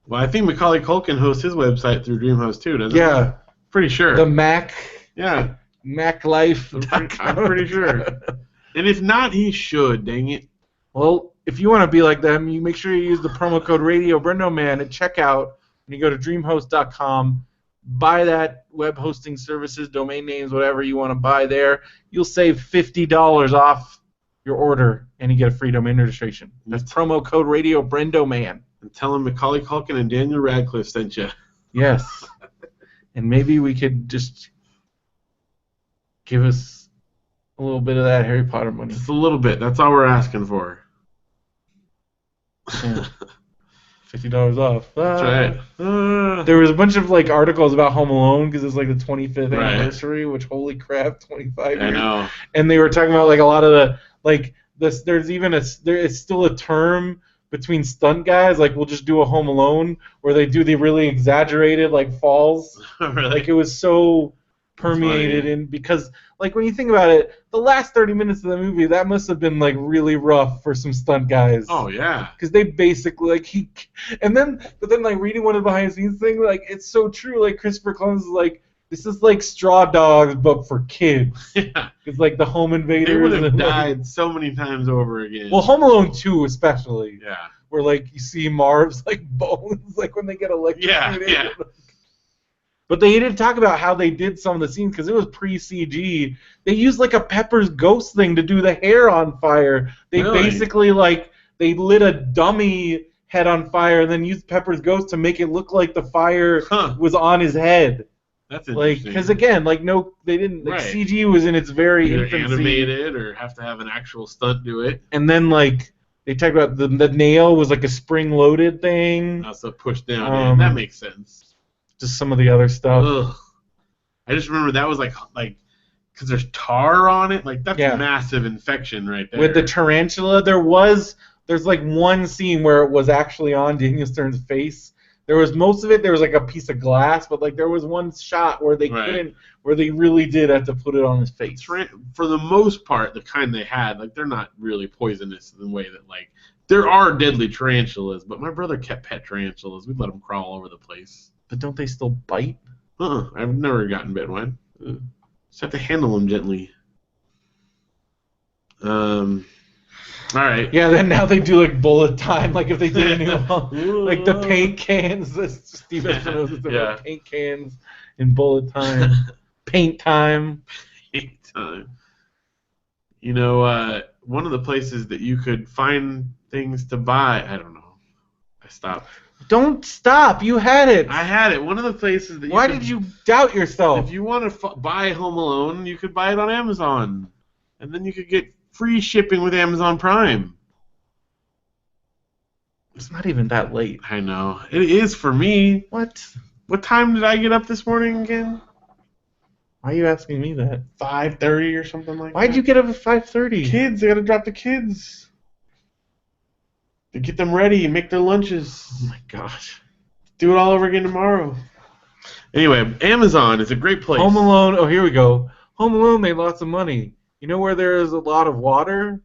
Well, I think Macaulay Culkin hosts his website through DreamHost too, doesn't he?
Yeah,
pretty sure.
The Mac.
Yeah.
MacLife.
I'm pretty sure. And if not, he should. Dang it.
Well, if you want to be like them, you make sure you use the promo code Radio BrendoMan at checkout. When you go to dreamhost.com, buy that web hosting services, domain names, whatever you want to buy there. You'll save $50 off your order, and you get a free domain registration. That's promo code Radio BrendoMan.
And tell them Macaulay Culkin and Daniel Radcliffe sent you.
Yes. And maybe we could just give us a little bit of that Harry Potter money.
Just a little bit. That's all we're asking for.
Yeah. $50 off.
That's right.
There was a bunch of like articles about Home Alone because it's like the 25th
Right.
anniversary, which holy crap, 25 years.
I know.
And they were talking about like a lot of the like this. There's even there is still a term between stunt guys. Like we'll just do a Home Alone where they do the really exaggerated like falls.
Really?
Like it was so permeated in because like when you think about it, the last 30 minutes of the movie that must have been like really rough for some stunt guys.
Oh yeah.
Because they basically but then like reading one of the behind the scenes thing, like it's so true. Like Christopher Columbus is like, this is like Straw Dogs but for kids.
Yeah.
It's like the home invaders.
They would have
and,
died so many times over again.
Well, Home Alone 2 especially.
Yeah.
Where like you see Marv's like bones like when they get electrocuted.
Yeah.
But they didn't talk about how they did some of the scenes because it was pre-CG. They used like a Pepper's Ghost thing to do the hair on fire. They
Really?
basically like they lit a dummy head on fire and then used Pepper's Ghost to make it look like the fire was on his head.
That's
Like
interesting.
because again, like no, they didn't. Like,
Right.
CG was in its very
Either
infancy.
animated or have to have an actual stunt do it.
And then like they talked about the nail was like a spring-loaded thing.
Also pushed down. That makes sense.
Just some of the other stuff.
Ugh. I just remember that was like because there's tar on it. Like that's
Yeah.
a massive infection right there.
With the tarantula, there's like one scene where it was actually on Daniel Stern's face. There was most of it. There was like a piece of glass, but like there was one shot where they couldn't, where they really did have to put it on his face.
For the most part, the kind they had, like they're not really poisonous in the way that like there are deadly tarantulas. But my brother kept pet tarantulas. We'd let them crawl all over the place.
But don't they still bite?
I've never gotten bit one. Just have to handle them gently. All right.
Yeah. Then now they do like bullet time. Like if they did a new one, like the paint cans. Steve Espinosa said
Yeah.
paint cans in bullet time. Paint time.
Paint time. You know, one of the places that you could find things to buy. I don't know. I stopped.
Don't stop. You had it.
I had it. One of the places that.
Why did you doubt yourself?
If you want to buy Home Alone, you could buy it on Amazon, and then you could get free shipping with Amazon Prime.
It's not even that late.
I know it is for me.
What?
What time did I get up this morning again?
Why are you asking me that?
5:30 or something like that.
Why'd you get up at 5:30?
Kids, I gotta drop the kids. To get them ready, make their lunches.
Oh my gosh.
Do it all over again tomorrow. Anyway, Amazon is a great place.
Home Alone. Oh, here we go. Home Alone made lots of money. You know where there is a lot of water?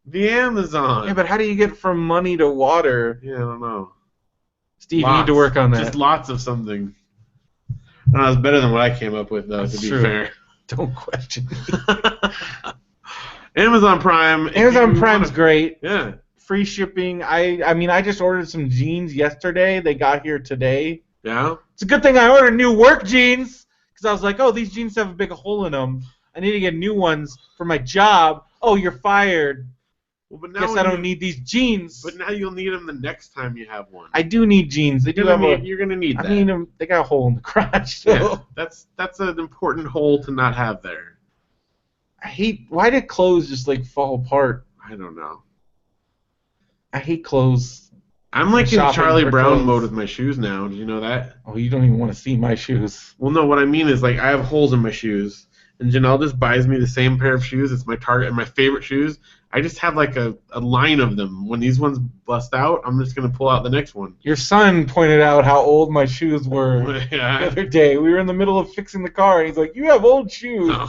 The Amazon.
Yeah, but how do you get from money to water?
Yeah, I don't know.
Steve, you need to work on that.
Just lots of something. No, it's better than what I came up with, though,
That's
to be
true.
fair.
Don't question me.
Amazon Prime. if
Amazon
you
Prime's
wanna-
great.
Yeah.
Free shipping. I mean, I just ordered some jeans yesterday. They got here today.
Yeah?
It's a good thing I ordered new work jeans because I was like, oh, these jeans have a big hole in them. I need to get new ones for my job. Oh, you're fired.
Well, but now
Guess I don't need these jeans.
But now you'll need them the next time you have one.
I do need jeans. They do have a.
You're gonna need that.
I mean, them. They got a hole in the crotch. So.
Yeah, that's an important hole to not have there.
I hate. Why did clothes just like fall apart?
I don't know.
I hate clothes.
I'm like in
Shopping
Charlie
for
Brown
clothes.
mode with my shoes now. Did you know that?
Oh, you don't even want to see my shoes.
Well, no. What I mean is like I have holes in my shoes, and Janelle just buys me the same pair of shoes. It's my target and my favorite shoes. I just have like a line of them. When these ones bust out, I'm just gonna pull out the next one.
Your son pointed out how old my shoes were the
Yeah.
other day. We were in the middle of fixing the car, and he's like, "You have old shoes."
No.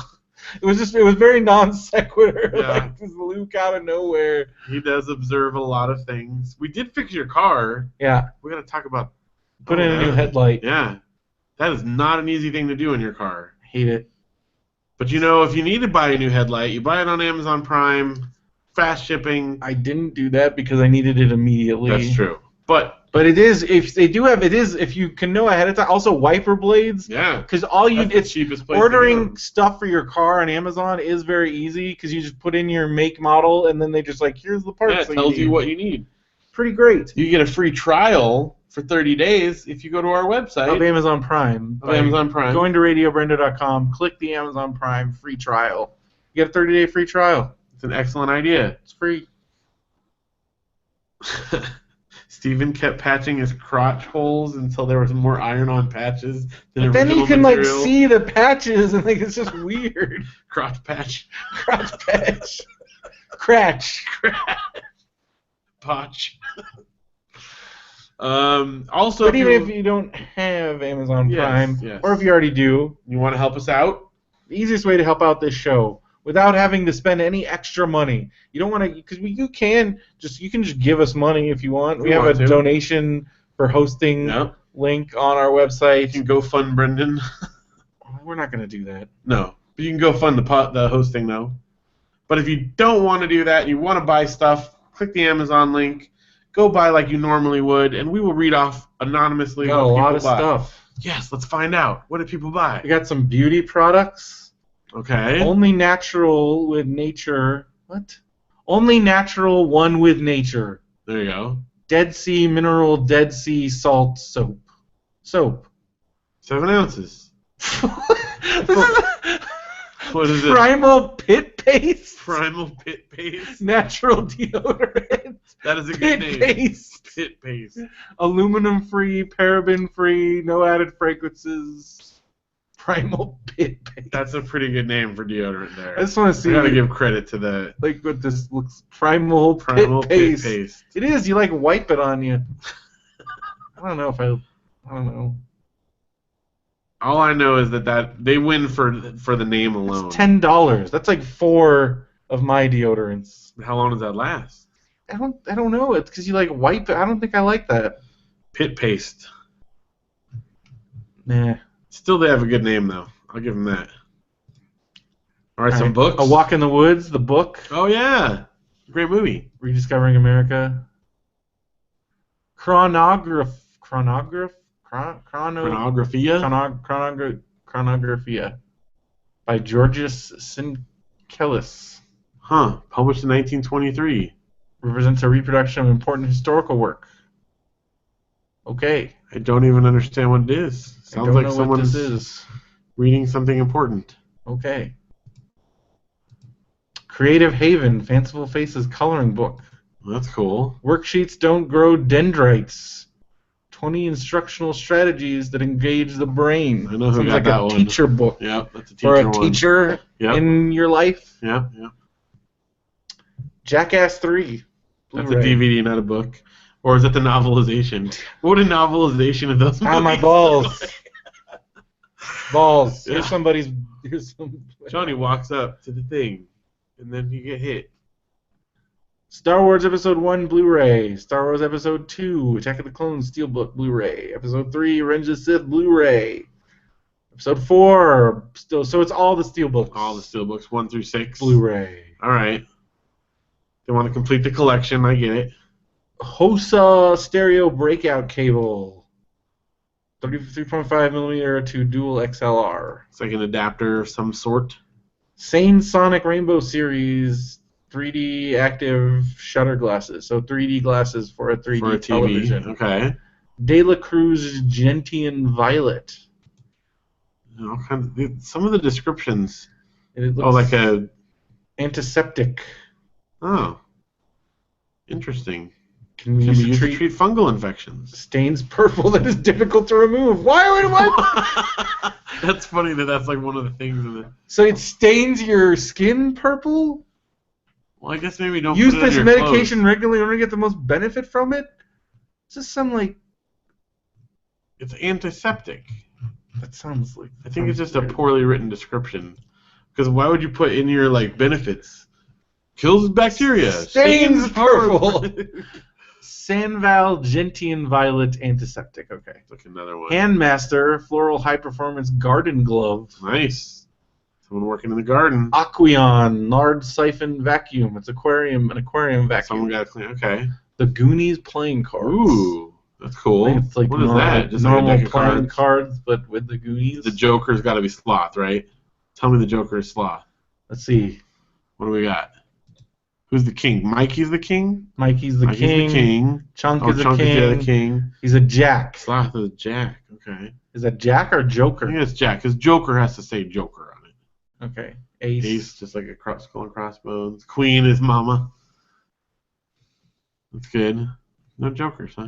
It was very non sequitur,
Yeah.
like just Luke out of nowhere.
He does observe a lot of things. We did fix your car.
Yeah,
We gotta talk about.
put in a new headlight.
Yeah, that is not an easy thing to do in your car.
Hate it.
But you know, if you need to buy a new headlight, you buy it on Amazon Prime. fast shipping.
I didn't do that because I needed it immediately.
That's true. But
it is, if they do have, it is, if you can know ahead of time. Also, wiper blades.
yeah,
Because
it's the cheapest place
ordering stuff for your car on Amazon is very easy because you just put in your make, model, and then they just like, here's the parts.
Yeah, it tells you what you need.
Pretty great.
You get a free trial for 30 days if you go to our website.
Of Amazon Prime. Going to RadioBrendo.com, click the Amazon Prime free trial. You get a 30-day free trial.
It's an excellent idea.
It's free.
Steven kept patching his crotch holes until there was more iron-on patches than
But then you can
material.
like see the patches and like it's just weird.
Crotch patch.
Crotch patch. Cratch.
Potch. Also,
but even if you don't have Amazon Prime, or if you already do,
you want to help us out?
The easiest way to help out this show without having to spend any extra money. You don't want to, because you can just give us money if you want. We have a donation for hosting link on our website.
You can go fund Brendan.
We're not going to do that.
No, but you can go fund the hosting though. But if you don't want to do that, and you want to buy stuff, click the Amazon link. Go buy like you normally would, and we will read off anonymously
what people buy. Got a lot of stuff.
Yes, let's find out. What did people buy?
We got some beauty products.
Okay.
Only natural with nature. What? Only natural one with nature.
There you go.
Dead Sea Mineral Dead Sea Salt Soap.
7 ounces. What is it?
Primal Pit Paste.
Primal Pit Paste.
Natural deodorant.
That is a good name. Pit Paste.
Aluminum free, paraben free, no added fragrances. Primal Pit Paste.
That's a pretty good name for deodorant there.
I just want to see.
I gotta give credit to the.
Like what this looks. Primal Pit Paste. It is. You like wipe it on you. I don't know.
All I know is that they win for the name alone.
It's $10. That's like 4 of my deodorants.
How long does that last?
I don't know. It's because you like wipe it. I don't think I like that.
Pit Paste.
Nah.
Still, they have a good name though. I'll give them that. All right, some books.
A Walk in the Woods, the book.
Oh yeah, great movie.
Rediscovering America. Chronographia by Georgios Sinkelis.
Published in 1923.
Represents a reproduction of important historical work. Okay.
I don't even understand what it is. Sounds like someone's reading something important.
Okay. Creative Haven, Fanciful Faces coloring book.
That's cool.
Worksheets Don't Grow Dendrites. 20 instructional strategies that engage the brain.
I know who got that one.
Like a teacher book.
Yep, that's a teacher one.
For a teacher in your life.
Yeah.
Jackass 3.
Blu-ray. That's a DVD, not a book. Or is it the novelization? What a novelization of those movies.
My balls. Balls. Yeah. Here's some.
Johnny walks up to the thing, and then you get hit.
Star Wars Episode 1 Blu-ray, Star Wars Episode 2 Attack of the Clones Steelbook Blu-ray, Episode 3 Revenge of the Sith Blu-ray, Episode 4 so it's all the Steelbooks.
All the Steelbooks 1 through 6
Blu-ray.
All right. They want to complete the collection. I get it.
HOSA stereo breakout cable, 33.5 millimeter to dual XLR.
It's like an adapter of some sort.
Sane Sonic Rainbow Series. 3D active shutter glasses, so 3D glasses for a 3D
for a TV.
Television.
Okay.
De La Cruz Gentian Violet.
Some of the descriptions.
It looks
like a
antiseptic.
Oh, interesting.
Can be used to treat
fungal infections.
Stains purple that is difficult to remove. Why would I?
That's funny that's like one of the things in it.
So it stains your skin purple?
Well, I guess maybe don't
use
put it
this
on your
medication
clothes.
regularly in order to get the most benefit from it. Is this some like?
It's antiseptic.
That sounds like.
I think it's just a poorly written description. Because why would you put in your benefits? Kills bacteria.
Stains purple. Sanval Gentian Violet antiseptic. Okay.
Look, another one.
Handmaster Floral High Performance Garden Glove.
Nice. Someone working in the garden.
Aqueon, large siphon vacuum. It's an aquarium vacuum.
Someone got to clean. Okay.
The Goonies playing cards.
Ooh, that's cool.
I think it's like
what is that? Just
normal
like a deck of
playing cards, but with the Goonies.
The Joker's got to be Sloth, right? Tell me the Joker is Sloth.
Let's see.
What do we got? Who's the king? Mikey's the king?
Mikey's the king. Chunk is
Chunk is the king.
He's a jack.
Sloth is Jack. Okay.
Is that Jack or Joker?
I think it's Jack, because Joker has to say Joker on it.
Okay. Ace,
just like a skull and crossbones. Queen is Mama. That's good. No Jokers, huh?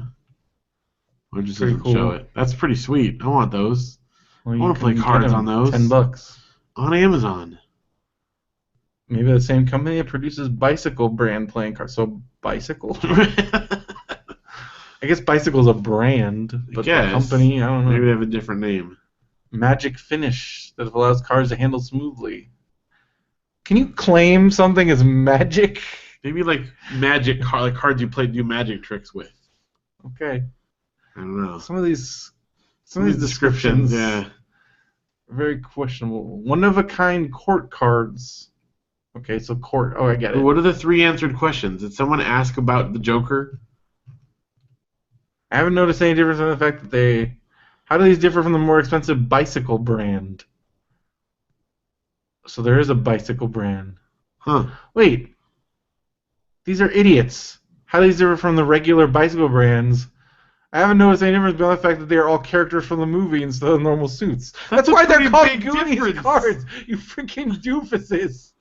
Or just doesn't
cool.
show it. That's pretty sweet. I want those.
Well,
I want to play cards on those.
$10
on Amazon.
Maybe the same company that produces Bicycle brand playing cards. So Bicycle. I guess Bicycle's a brand, but the company, I don't know.
Maybe they have a different name.
Magic Finish that allows cards to handle smoothly. Can you claim something as magic?
Maybe like magic like cards you do magic tricks with.
Okay.
I don't know.
Some of these descriptions,
yeah,
are very questionable. One of a kind court cards. Okay, so court. Oh, I get it.
What are the 3 answered questions? Did someone ask about the Joker?
I haven't noticed any difference in the fact that how do these differ from the more expensive Bicycle brand? So there is a Bicycle brand.
Huh.
Wait. These are idiots. How do these differ from the regular Bicycle brands? I haven't noticed any difference beyond the fact that they are all characters from the movie instead of normal suits. That's why they're called Goonies cards, you freaking doofuses.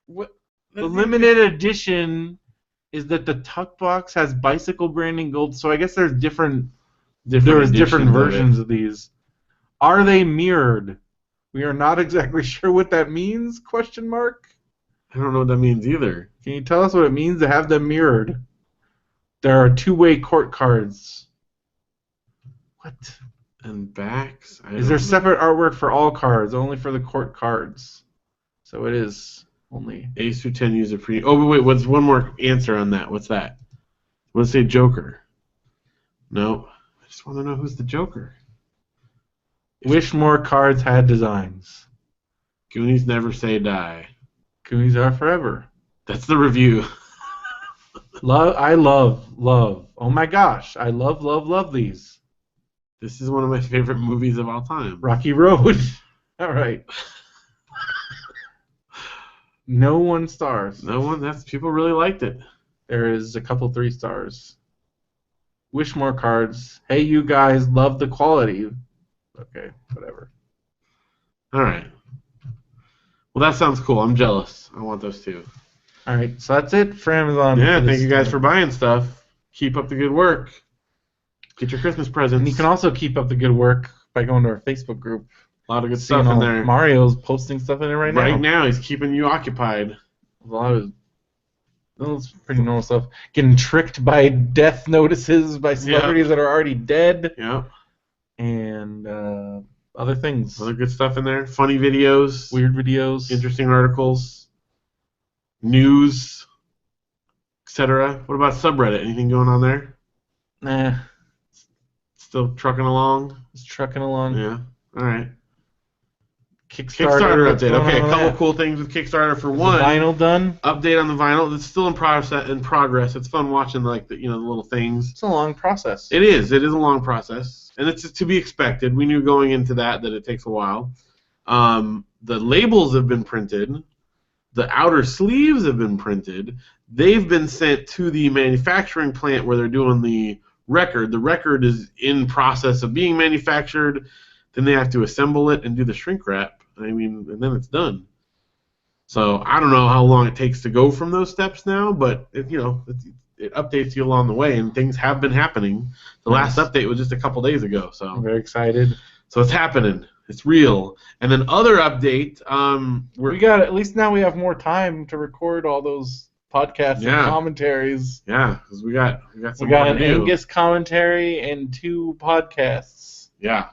What? The limited edition is that the Tuck Box has Bicycle branding gold, so I guess there's different versions of these. Are they mirrored? We are not exactly sure what that means, question mark.
I don't know what that means either.
Can you tell us what it means to have them mirrored? There are 2-way court cards. What?
And backs?
Is there separate artwork for all cards, only for the court cards? So it is only.
Ace through 10 user free. Oh, wait, what's one more answer on that? What's that? What does it say Joker? No. I just want to know who's the Joker.
Wish more cards had designs.
Goonies never say die.
Goonies are forever.
That's the review.
I love. Oh my gosh, I love these.
This is one of my favorite movies of all time.
Rocky Road. All right. No 1 stars.
No one. People really liked it.
There is a couple 3 stars. Wish more cards. Hey, you guys, love the quality. Okay, whatever.
All right. Well, that sounds cool. I'm jealous. I want those too.
All right, so that's it for Amazon.
Yeah, thank you guys for buying stuff. Keep up the good work. Get your Christmas presents.
And you can also keep up the good work by going to our Facebook group.
A lot of good stuff in there.
Mario's posting stuff in it right now.
Right now, he's keeping you occupied.
A lot of it's pretty normal stuff. Getting tricked by death notices by celebrities that are already dead.
Yeah.
And other things.
Other good stuff in there. Funny videos.
Weird videos.
Interesting articles. News. Etc. What about subreddit? Anything going on there?
Nah.
Still trucking along?
It's trucking along.
Yeah. All right.
Kickstarter
update. Okay, a couple cool things with Kickstarter. For one,
the vinyl done.
Update on the vinyl. It's still in progress. It's fun watching the little things.
It's a long process.
It is. It is a long process, and it's to be expected. We knew going into that it takes a while. The labels have been printed. The outer sleeves have been printed. They've been sent to the manufacturing plant where they're doing the record. The record is in process of being manufactured. Then they have to assemble it and do the shrink wrap. And then it's done. So I don't know how long it takes to go from those steps now, but it updates you along the way, and things have been happening. The last update was just a couple days ago, so
I'm very excited.
So it's happening. It's real. And then other update,
we got at least now we have more time to record all those podcasts and commentaries.
Yeah, because we got
an Angus commentary and 2 podcasts.
Yeah.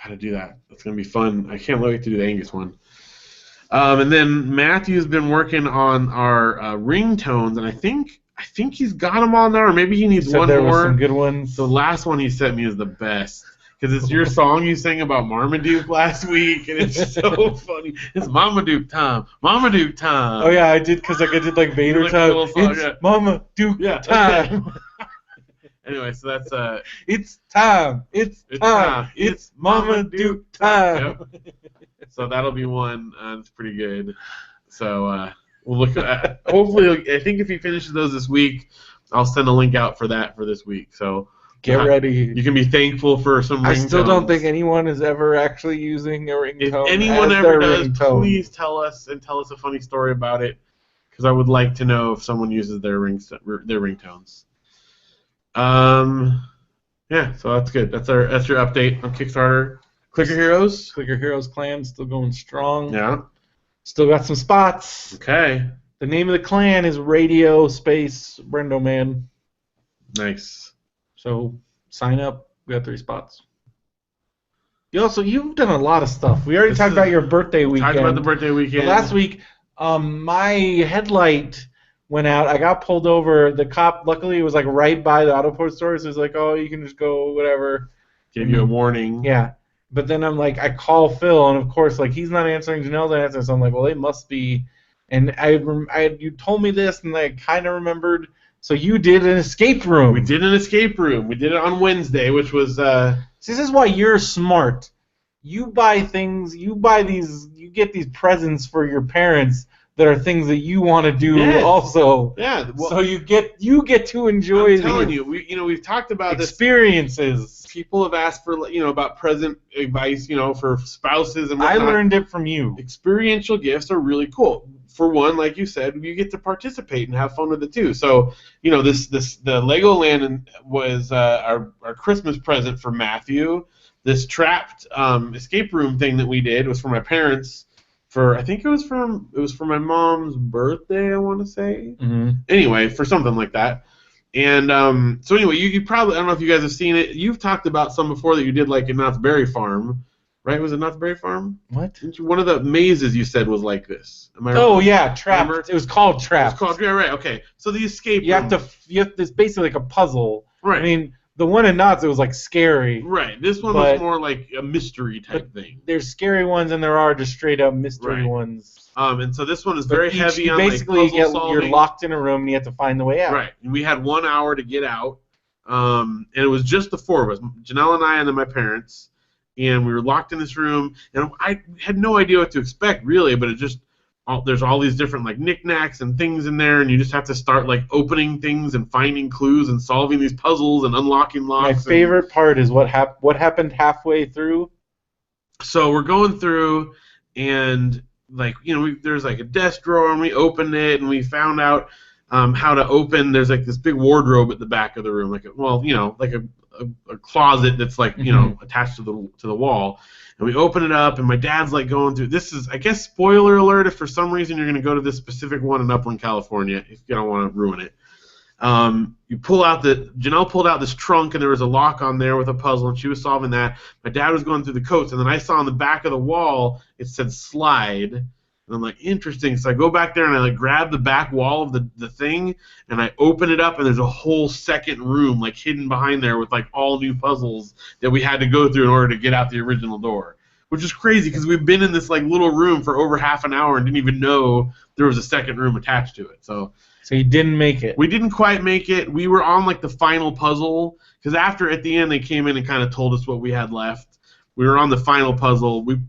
Gotta do that. That's gonna be fun. I can't wait to do the Angus one. And then Matthew's been working on our ringtones, and I think he's got them all now, or maybe he needs one
there
more.
Were some good ones.
The last one he sent me is the best. because it's your song you sang about Marmaduke last week, and it's so funny. It's Marmaduke time. Marmaduke time.
Oh yeah, I did because like I did like Vader
like
time.
Song,
It's Marmaduke time.
Anyway, so that's
It's time. It's time. It's Marmaduke time.
Yep. So that'll be one. It's pretty good. So we'll look at. Hopefully, I think if he finishes those this week, I'll send a link out for that for this week. So
get ready.
You can be thankful for some ringtones.
I still don't think anyone is ever actually using a ringtone.
If anyone ever does,
ringtone.
Please tell us and tell us a funny story about it, because I would like to know if someone uses their ringtones. Yeah, so that's good. That's your update on Kickstarter. Clicker Heroes.
Clicker Heroes clan still going strong.
Yeah.
Still got some spots.
Okay.
The name of the clan is Radio Space BrendoMan.
Nice.
So sign up. We got 3 spots. You've done a lot of stuff. We already talked about your birthday weekend.
Talked about the birthday weekend.
Last week, my headlight went out. I got pulled over. The cop, luckily, it was like right by the auto parts store, so he was like, "Oh, you can just go, whatever."
Gave you a warning.
Yeah. But then I'm like, I call Phil, and of course, like he's not answering, Janelle's not answering, so I'm like, well, they must be. And you told me this, and I kind of remembered. So you did an escape room.
We did an escape room. We did it on Wednesday, which was.
See, this is why you're smart. You buy things. You get these presents for your parents that are things that you want to do also.
Yeah. Well,
so you get to enjoy.
I'm telling you, we've talked about
experiences.
People have asked for about present advice, for spouses and whatnot.
I learned it from you.
Experiential gifts are really cool. For one, like you said, you get to participate and have fun with it too. So, the Legoland was our Christmas present for Matthew. This trapped escape room thing that we did was for my parents. I think it was for my mom's birthday, I want to say.
Mm-hmm.
Anyway, for something like that. And so anyway, you probably, I don't know if you guys have seen it. You've talked about some before that you did like in Knott's Berry Farm, right? Was it Knott's Berry Farm?
What?
One of the mazes you said was like this. Am I right?
Oh yeah, Trapped.
Remember?
It was called Trapped.
Yeah, right. Okay. So the escape room.
It's basically like a puzzle.
Right.
I mean, the one in Knott's, it was like scary.
Right. This one was more like a mystery type thing.
There's scary ones and there are just straight up mystery ones.
And so this one is very heavy on
basically
puzzle solving.
You're locked in a room and you have to find the way out.
Right. And we had 1 hour to get out. And it was just the 4 of us, Janelle and I and then my parents. And we were locked in this room. And I had no idea what to expect, really, but there's all these different like knickknacks and things in there, and you just have to start like opening things and finding clues and solving these puzzles and unlocking locks.
My favorite part is what happened halfway through.
So we're going through, and there's like a desk drawer, and we opened it, and we found out how to open. There's like this big wardrobe at the back of the room, like a closet that's like attached to the wall. And we open it up, and my dad's like going through. This is, I guess, spoiler alert. If for some reason you're going to go to this specific one in Upland, California, if you don't want to ruin it, Janelle pulled out this trunk, and there was a lock on there with a puzzle, and she was solving that. My dad was going through the coats, and then I saw on the back of the wall it said slide. And I'm like, interesting. So I go back there and I like grab the back wall of the thing, and I open it up, and there's a whole second room like hidden behind there with like all new puzzles that we had to go through in order to get out the original door, which is crazy because we've been in this like little room for over half an hour and didn't even know there was a second room attached to it. So
you didn't make it.
We didn't quite make it. We were on like the final puzzle because at the end they came in and kind of told us what we had left. We were on the final puzzle. We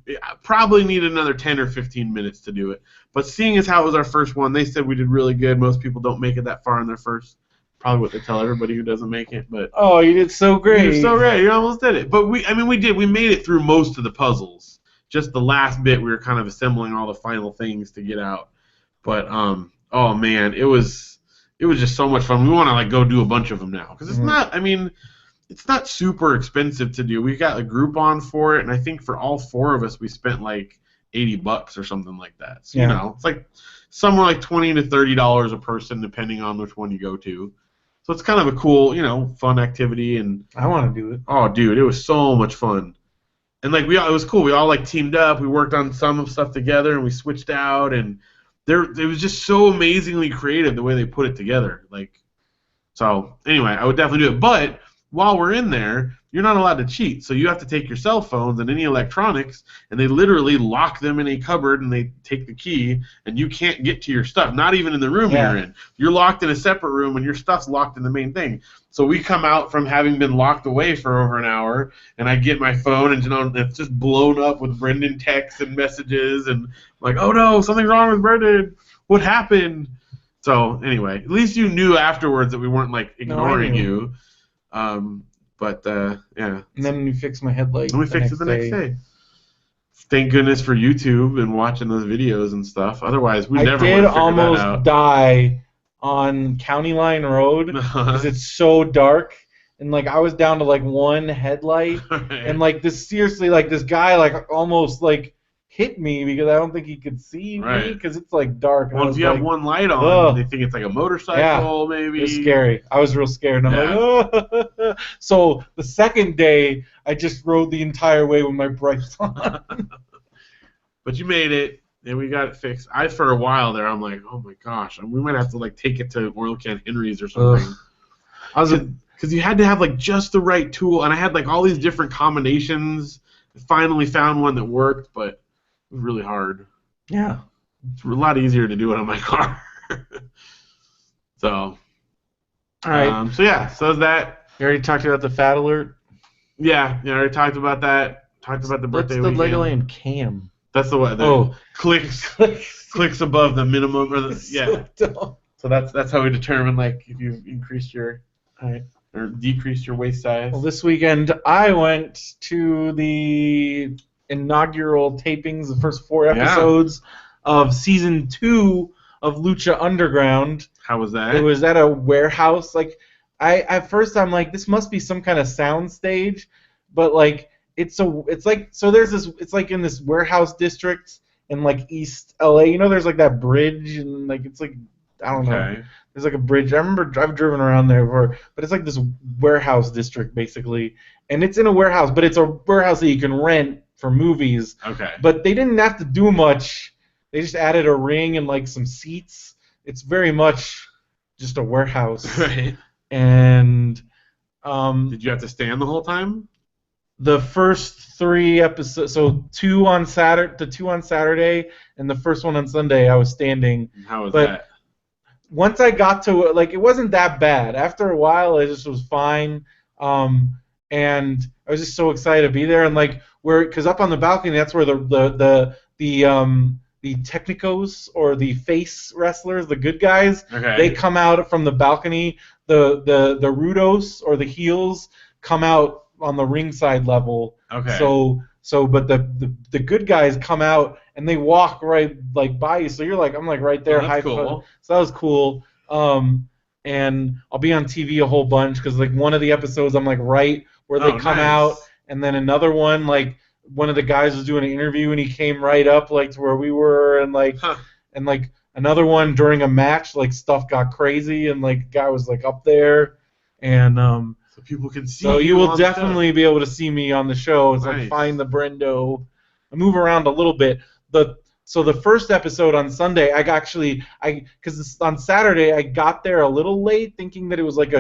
probably need another 10 or 15 minutes to do it. But seeing as how it was our first one, they said we did really good. Most people don't make it that far in their first. Probably what they tell everybody who doesn't make it. But
oh, you did so great.
You did so great. You almost did it. But we did. We made it through most of the puzzles. Just the last bit, we were kind of assembling all the final things to get out. But oh man, it was just so much fun. We want to like go do a bunch of them now because it's not. It's not super expensive to do. We got a Groupon for it, and I think for all 4 of us, we spent like $80 or something like that. So, it's like somewhere like $20 to $30 a person, depending on which one you go to. So it's kind of a cool, fun activity. And
I want to do it.
Oh, dude, it was so much fun. And like it was cool. We all like teamed up. We worked on some stuff together, and we switched out. And it was just so amazingly creative the way they put it together. So anyway, I would definitely do it, but while we're in there, you're not allowed to cheat. So you have to take your cell phones and any electronics, and they literally lock them in a cupboard, and they take the key, and you can't get to your stuff, not even in the room you're in. You're locked in a separate room, and your stuff's locked in the main thing. So we come out from having been locked away for over an hour, and I get my phone, and it's just blown up with Brendan texts and messages, and I'm like, oh no, something's wrong with Brendan. What happened? So anyway, at least you knew afterwards that we weren't like ignoring you. But yeah.
And then we fixed my headlight.
And we fixed it the next day. Thank goodness for YouTube and watching those videos and stuff. Otherwise, we never would have figured that out.
I did almost die on County Line Road because it's so dark, and like I was down to like one headlight, and like this seriously, like this guy like almost like hit me because I don't think he could see me because it's like dark.
Well, if you have one light on, they think it's like a motorcycle, maybe.
It's scary. I was real scared. And I'm like, oh. So the second day, I just rode the entire way with my brakes on.
But you made it, and we got it fixed. For a while there, I'm like, oh my gosh, we might have to like take it to Oil Can Henry's or something. Because you had to have like just the right tool, and I had like all these different combinations. I finally found one that worked, but it was really hard.
Yeah.
It's a lot easier to do it on my car. So.
All right.
So that's that.
You already talked about the fat alert?
Yeah, I already talked about that. Talked about the birthday weekend.
What's the Legoland cam?
That's the one. Clicks above the minimum. Or So that's how we determine like if you've increased your or decreased your waist size.
Well, this weekend I went to the inaugural tapings, the first 4 episodes of season 2 of Lucha Underground.
How was that?
It was at a warehouse. Like at first I'm like, this must be some kind of sound stage, but like it's like in this warehouse district in like East LA. You know, there's like that bridge and like it's like I don't know. There's like a bridge. I remember I've driven around there before, but it's like this warehouse district basically, and it's in a warehouse, but it's a warehouse that you can rent for movies.
Okay.
But they didn't have to do much. They just added a ring and like some seats. It's very much just a warehouse.
Right.
And
did you have to stand the whole time?
The first 3 episodes, so 2 on Saturday, and the first one on Sunday, I was standing.
How was that?
Once I got to it, like it wasn't that bad. After a while, it just was fine. And I was just so excited to be there, and like because up on the balcony, that's where the Technicos or the face wrestlers, the good guys, they come out from the balcony. The Rudos or the heels come out on the ringside level.
Okay.
But the good guys come out and they walk right like by you. So you're like, I'm like right there.
That's cool.
So that was cool. And I'll be on TV a whole bunch because like one of the episodes I'm like right where they come out, and then another one like one of the guys was doing an interview and he came right up like to where we were, and like and like another one during a match like stuff got crazy and like guy was like up there, and
so people can see.
So you will definitely be able to see me on the show. So I find the Brendo. I move around a little bit. So the first episode on Sunday, because on Saturday I got there a little late, thinking that it was like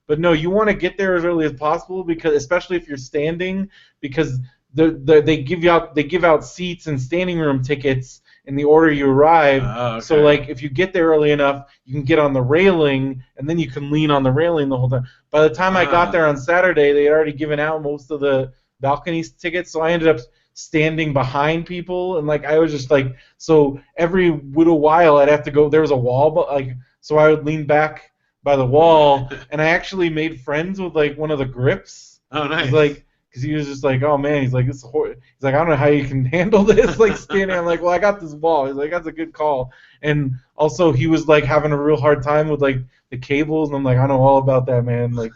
but no, you want to get there as early as possible because especially if you're standing, because they give out seats and standing room tickets in the order you arrive.
Okay.
So like if you get there early enough, you can get on the railing and then you can lean on the railing the whole time. By the time I got there on Saturday, they had already given out most of the balcony tickets, so I ended up standing behind people, and like I was just like, so every little while I'd have to go. There was a wall, but like so I would lean back by the wall, and I actually made friends with like one of the grips.
Oh, nice.
He's like, because he was just like, oh man, he's like, he's like, I don't know how you can handle this, like standing. I'm like, well, I got this wall. He's like, that's a good call. And also he was like having a real hard time with like the cables, and I'm like, I know all about that, man. Like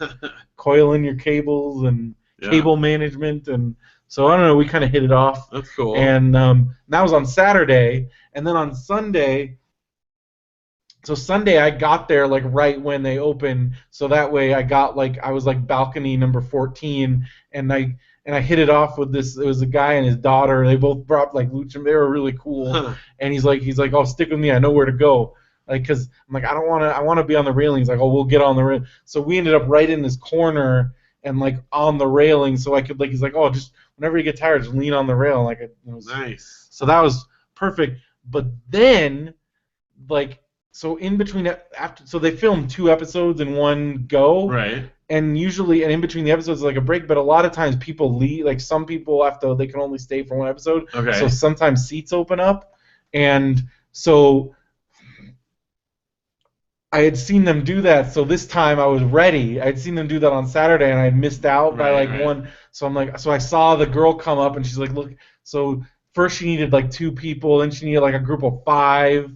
coiling your cables and cable management, and so I don't know. We kind of hit it off.
That's cool.
And that was on Saturday, and then on Sunday. So Sunday I got there like right when they opened, so that way I was like balcony number 14, and I hit it off with this. It was a guy and his daughter. They both brought like lucha. They were really cool. And he's like, oh, stick with me. I know where to go. Like, cause I'm like, I want to be on the railing. He's like, oh, we'll get on the railing. So we ended up right in this corner, and like on the railing, so I could like he's like, oh, just whenever you get tired, just lean on the rail. Like it was
Nice.
So that was perfect. But then like so in between after so they filmed 2 episodes in one go.
Right.
And usually, and in between the episodes, like a break. But a lot of times, people leave. Like some people, after they can only stay for one episode.
Okay.
So sometimes seats open up, and so I had seen them do that. So this time I was ready. I had seen them do that on Saturday, and I had missed out by like one. So I'm like, so I saw the girl come up, and she's like, look. So first she needed like 2 people, then she needed like a group of 5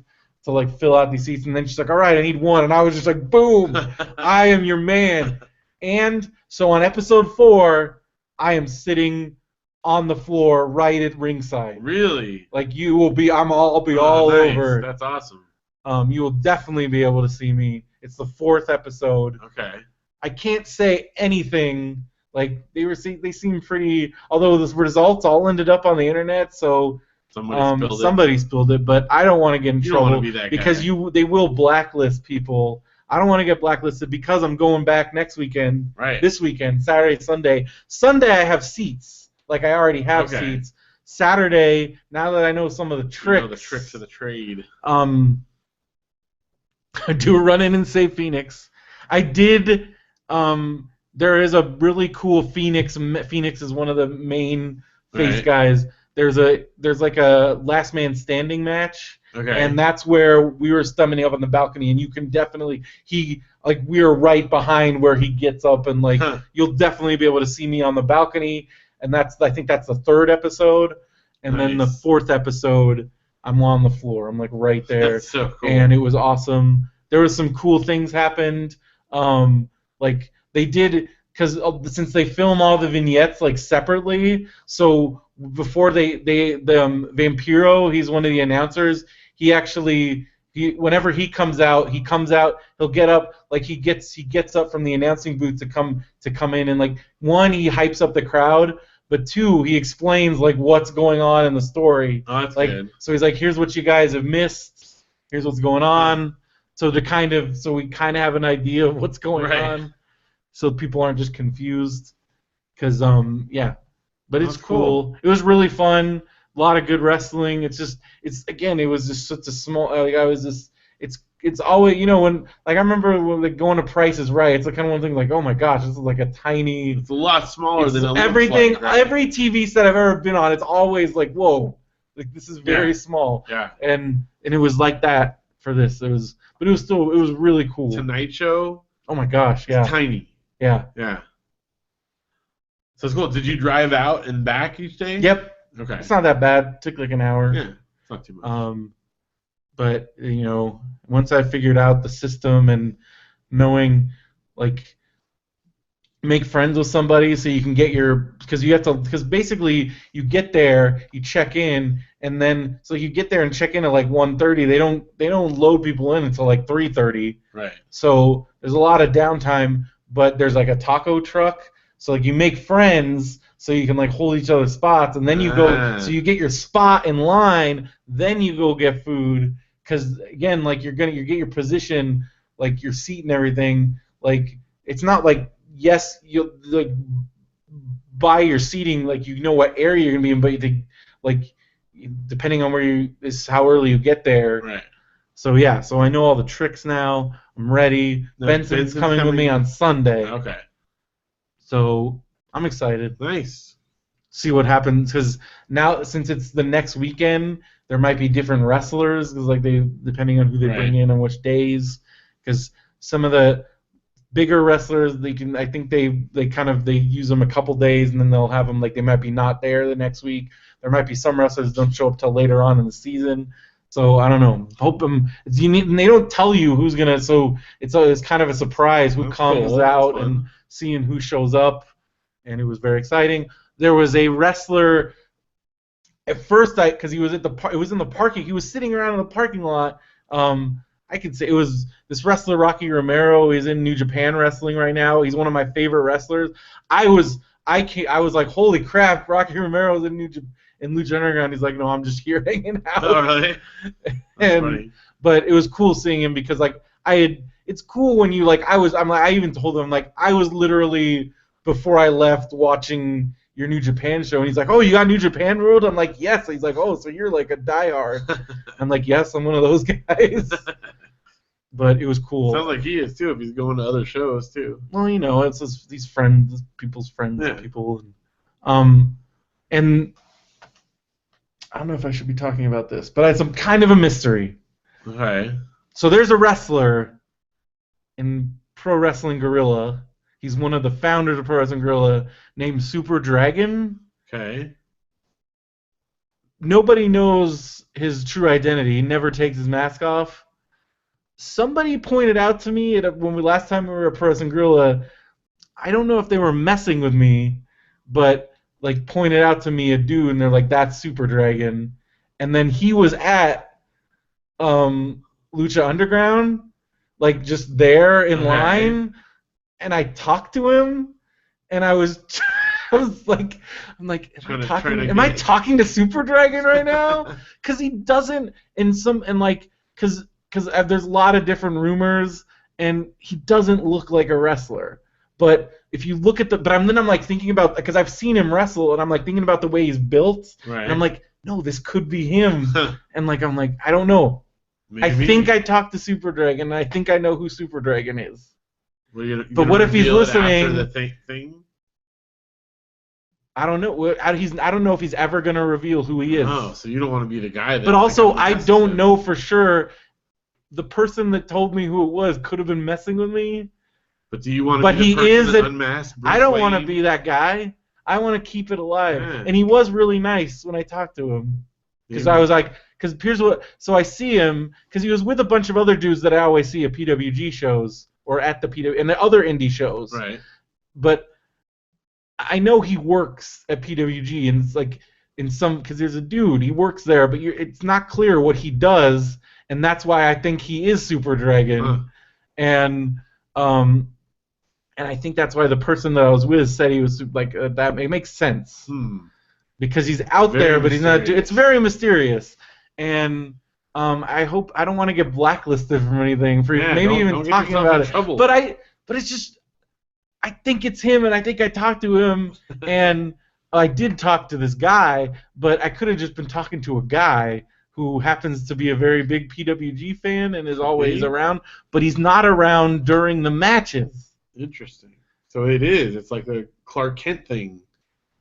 to like fill out these seats, and then she's like, all right, I need 1, and I was just like, boom, I am your man. And so on episode 4, I am sitting on the floor right at ringside.
Really?
Like you will be, I'll be all
nice.
over.
That's awesome.
You will definitely be able to see me. It's the 4th episode.
Okay.
I can't say anything. Like they seem pretty. Although the results all ended up on the internet, so somebody spilled it. But I don't want to get in trouble
don't want to be that
because
guy.
they will blacklist people. I don't want to get blacklisted because I'm going back next weekend.
Right.
This weekend, Saturday, Sunday. Sunday I have seats. Like I already have seats. Saturday, now that I know some of the tricks.
The tricks of the trade.
I do a run in and save Phoenix. I did. There is a really cool Phoenix. Phoenix is one of the main face guys. There's like a last man standing match.
Okay.
And that's where we were standing up on the balcony, and you can definitely we were right behind where he gets up, and like you'll definitely be able to see me on the balcony. And I think that's the 3rd episode, and then the 4th episode, I'm on the floor. I'm like right there.
That's so cool.
And it was awesome. There was some cool things happened. Like they did because since they film all the vignettes like separately, so before the Vampiro, he's one of the announcers. Whenever he comes out, he'll get up, like he gets up from the announcing booth to come in, and like 1, he hypes up the crowd, but 2, he explains like what's going on in the story.
Oh, that's
like
good.
So he's like, here's what you guys have missed, here's what's going on. So we kind of have an idea of what's going on, so people aren't just confused. Because but it's cool. It was really fun. A lot of good wrestling. It was just such a small. It's always when I remember when going to Price is Right. It's like kind of one thing like, oh my gosh, this is like a tiny.
It's a lot smaller than
everything.
Looks like, right?
Every TV set I've ever been on, it's always like, whoa, like this is very small.
Yeah.
And it was like that for this. It was really cool.
Tonight Show.
Oh my gosh, yeah.
It's tiny.
Yeah.
Yeah. So it's cool. Did you drive out and back each day?
Yep.
Okay.
It's not that bad. It took like an hour.
Yeah. It's not too much.
But once I figured out the system and knowing, like, make friends with somebody so you can get because basically you get there, you check in, and then so you get there and check in at like 1:30. They don't load people in until like 3:30.
Right.
So there's a lot of downtime, but there's like a taco truck. So like you make friends so you can like hold each other's spots, and then you go. So you get your spot in line, then you go get food. Because again, like you get your position, like your seat and everything. Like it's not like you like buy your seating, like you know what area you're gonna be in, but like depending on is how early you get there.
Right.
So yeah, so I know all the tricks now. I'm ready. Benson's coming with me on Sunday.
Okay.
So I'm excited.
Nice.
See what happens, because now since it's the next weekend, there might be different wrestlers, because like depending on who they bring in and which days. Because some of the bigger wrestlers, I think they use them a couple days, and then they'll have them like they might be not there the next week. There might be some wrestlers that don't show up till later on in the season. So I don't know. And they don't tell you who's gonna. So it's kind of a surprise who comes out and seeing who shows up, and it was very exciting. There was a wrestler. At first, because he was it was in the parking. He was sitting around in the parking lot. I could say it was this wrestler, Rocky Romero. He's in New Japan Wrestling right now. He's one of my favorite wrestlers. I was like, holy crap, Rocky Romero's in New Japan Underground. He's like, no, I'm just here hanging out.
Oh, really?
Funny. But it was cool seeing him because like it's cool when you like I even told him like I was literally before I left watching your New Japan show, and he's like, "Oh, you got New Japan World?" I'm like, "Yes." He's like, "Oh, so you're like a diehard." I'm like, "Yes, I'm one of those guys." But it was cool.
Sounds like he is too. If he's going to other shows too.
Well, it's these friends, people's friends,
Yeah.
people, and I don't know if I should be talking about this, but it's kind of a mystery.
Okay.
So there's a wrestler in Pro Wrestling Guerrilla. He's one of the founders of Pro Wrestling Guerrilla, named Super Dragon.
Okay.
Nobody knows his true identity. He never takes his mask off. Somebody pointed out to me last time we were at Pro Wrestling Guerrilla, I don't know if they were messing with me, but like pointed out to me a dude, and they're like, "That's Super Dragon." And then he was at Lucha Underground, like just there in line, and I talked to him, and I was like, am I talking to Super Dragon right now? Because he doesn't, because there's a lot of different rumors, and he doesn't look like a wrestler. But if you look at then I'm like thinking about, because I've seen him wrestle, and I'm like thinking about the way he's built,
right.
And I'm like, no, this could be him, and I'm like, I don't know. Maybe. I think I talked to Super Dragon, and I think I know who Super Dragon is.
But
what if he's listening?
After the thing?
I don't know. I don't know if he's ever gonna reveal who he is.
Oh, so you don't want to be the guy that.
But also, I don't know for sure. The person that told me who it was could have been messing with me.
But do you want to be the person that unmasked Bruce
I don't
Wayne?
want to be that guy. I want to keep it alive.
Yeah.
And he was really nice when I talked to him. Because I was like, here's what. So I see him, because he was with a bunch of other dudes that I always see at PWG shows, or at the PWG, and the other indie shows.
Right.
But I know he works at PWG, and it's like, because there's a dude, he works there, but it's not clear what he does, and that's why I think he is Super Dragon.
Huh.
And I think that's why the person that I was with said he was like that. It makes sense because he's out there, but he's not. It's very mysterious, and I don't want to get blacklisted from anything for even talking about it. But it's just, I think it's him, and I think I talked to him, and I did talk to this guy, but I could have just been talking to a guy who happens to be a very big PWG fan and is always around, but he's not around during the matches.
Interesting. So it is. It's like the Clark Kent thing.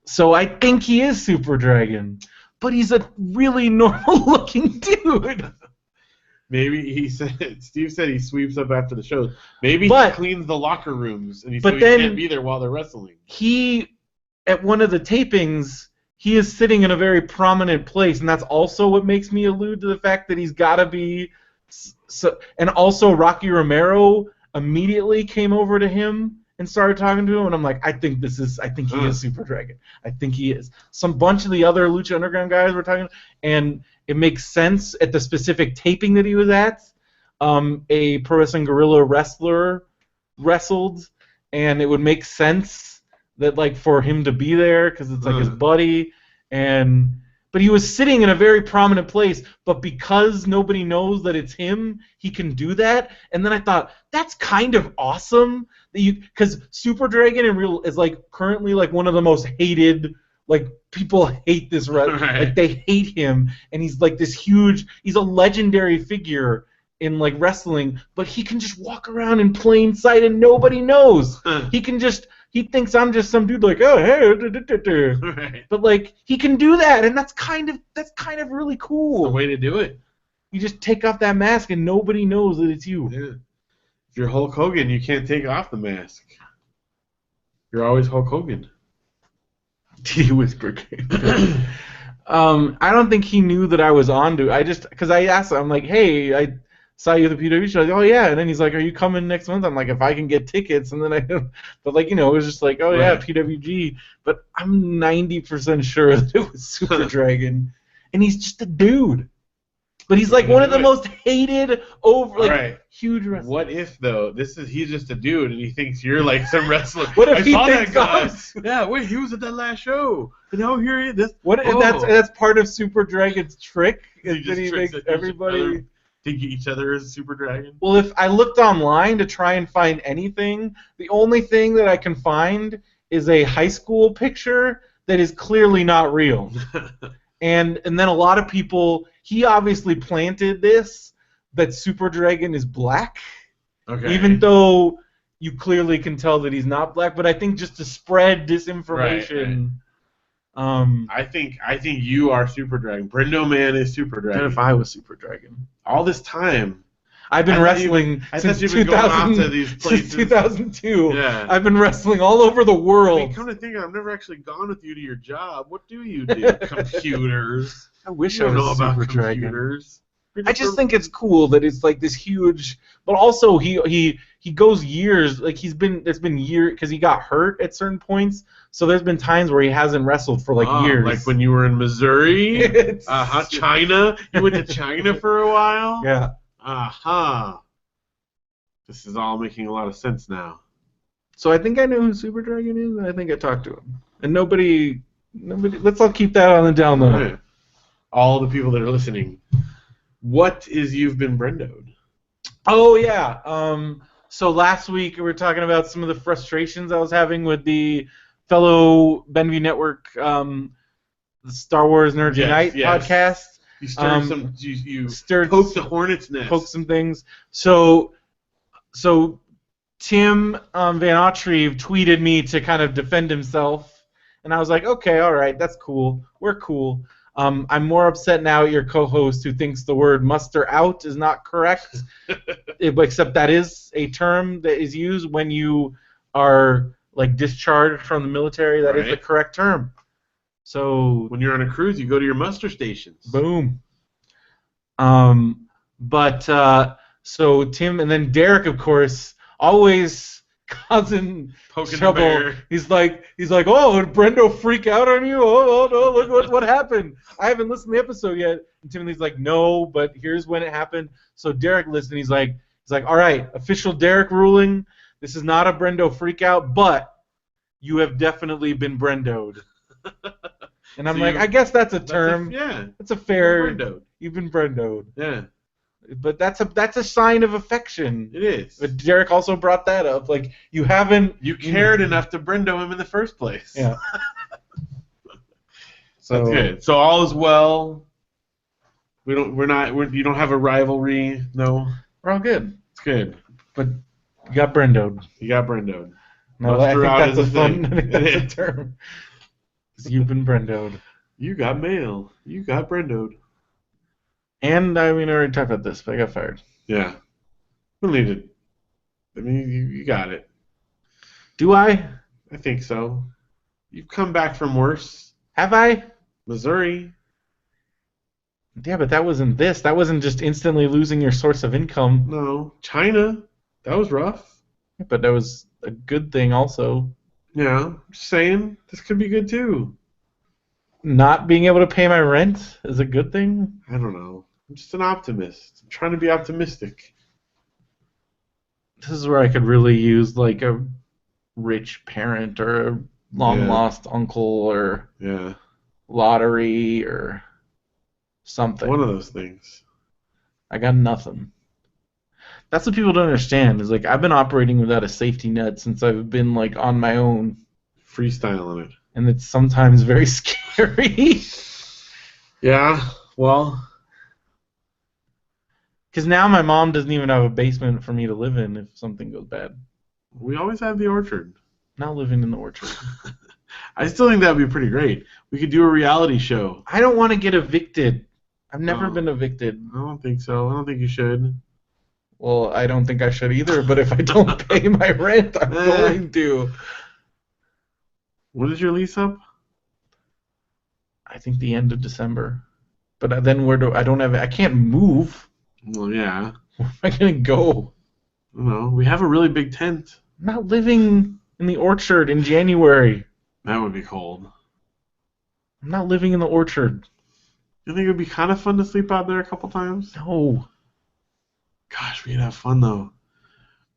So I think he is Super Dragon, but he's a really normal-looking dude.
Maybe Steve said he sweeps up after the show. Maybe he cleans the locker rooms, and he can't be there while they're wrestling.
At one of the tapings, he is sitting in a very prominent place, and that's also what makes me allude to the fact that he's got to be. And also, Rocky Romero immediately came over to him and started talking to him, and I'm like, I think he is Super Dragon. I think he is. Some bunch of the other Lucha Underground guys were talking, and it makes sense at the specific taping that he was at. A Pro Wrestling Guerrilla wrestler wrestled, and it would make sense that like for him to be there because it's like his buddy, but he was sitting in a very prominent place, but because nobody knows that it's him, he can do that. And then I thought, that's kind of awesome because Super Dragon is like currently like one of the most hated, like people hate this like they hate him, and he's like this huge, he's a legendary figure in like wrestling, but he can just walk around in plain sight and nobody knows. He thinks I'm just some dude like, oh hey,
right.
But like he can do that, and that's kind of really cool.
That's the way to do it.
You just take off that mask and nobody knows that it's you.
Yeah. If you're Hulk Hogan, you can't take off the mask. You're always Hulk Hogan.
He whispered. I don't think he knew that I was on to. Because I asked him, I'm like, hey, I saw you at the PW show. Like, oh yeah, and then he's like, are you coming next month? I'm like, if I can get tickets, and then but like, it was just like, oh yeah, PWG. But I'm 90% sure that it was Super Dragon, and he's just a dude. But he's like one of the most hated huge wrestlers.
What if though he's just a dude and he thinks you're like some wrestler?
What if he thinks
yeah, wait, he was at that last show. And now here he is.
What if that's part of Super Dragon's trick? Is that he makes everybody
think each other is Super Dragon?
Well, if I looked online to try and find anything, the only thing that I can find is a high school picture that is clearly not real. And then a lot of people, he obviously planted this, that Super Dragon is black.
Okay.
Even though you clearly can tell that he's not black, but I think just to spread disinformation.
Right. I think you are Super Dragon. BrendoMan is Super Dragon.
What if I was Super Dragon?
All this time.
I've been wrestling since 2002.
Yeah.
I've been wrestling all over the world.
I mean, come to think of it, I've never actually gone with you to your job. What do you do? Computers.
I wish
I
was
know about
Super
computers.
Dragon. I just think it's cool that it's like this huge, but also he goes years, like it's been years because he got hurt at certain points. So there's been times where he hasn't wrestled for like years.
Like when you were in Missouri, China. You went to China for a while.
Yeah.
This is all making a lot of sense now.
So I think I know who Super Dragon is, and I think I talked to him. And nobody. Let's all keep that on the down low.
Right. All the people that are listening. What is You've Been Brendoed?
Oh yeah. So last week we were talking about some of the frustrations I was having with the fellow Benview Network, the Star Wars Nerd Unite podcast.
You stirred poked the hornet's nest.
Poked some things. So Tim Van Autreve tweeted me to kind of defend himself, and I was like, okay, all right, that's cool. We're cool. I'm more upset now at your co-host who thinks the word muster out is not correct, except that is a term that is used when you are like discharged from the military. That is the correct term. So
when you're on a cruise, you go to your muster stations.
Boom. So Tim and then Derek, of course, always causing
poking
trouble.
The bear.
He's like, oh, did Brendo freak out on you? Oh no, look what happened. I haven't listened to the episode yet. And Timothy's like, no, but here's when it happened. So Derek listened. He's like, all right, official Derek ruling. This is not a Brendo freak out, but you have definitely been Brendoed. And I'm like, I guess that's a term. That's a fair. You've been Brendoed.
Yeah.
But that's a sign of affection.
It is.
But Derek also brought that up. Like you cared
enough to Brendo him in the first place.
Yeah. So
that's good. So all is well. You don't have a rivalry. No.
We're all good.
It's good.
But you got Brendoed. No, I think that's a fun. I think that's a term. You've been Brendoed.
You got mail. You got Brendoed.
And I already talked about this, but I got fired.
Yeah. We'll need it. I mean, you got it.
Do I?
I think so. You've come back from worse.
Have I?
Missouri.
Yeah, but that wasn't this. That wasn't just instantly losing your source of income.
No. China. That was rough.
But that was a good thing also.
Yeah. I'm just saying, this could be good too.
Not being able to pay my rent is a good thing?
I don't know. I'm just an optimist. I'm trying to be optimistic.
This is where I could really use like a rich parent or a long-lost uncle or lottery or something.
One of those things.
I got nothing. That's what people don't understand is like I've been operating without a safety net since I've been like on my own.
Freestyling it.
And it's sometimes very scary.
Yeah, well.
Because now my mom doesn't even have a basement for me to live in if something goes bad.
We always have the orchard.
Not living in the orchard.
I still think that would be pretty great. We could do a reality show.
I don't want to get evicted. I've never been evicted.
I don't think so. I don't think you should.
Well, I don't think I should either, but if I don't pay my rent, I'm going to.
When is your lease up?
I think the end of December. But then I can't move.
Well, yeah.
Where am I going to go?
I don't know. We have a really big tent.
I'm not living in the orchard in January.
That would be cold.
I'm not living in the orchard.
You think it would be kind of fun to sleep out there a couple times?
No.
Gosh, we'd have fun though.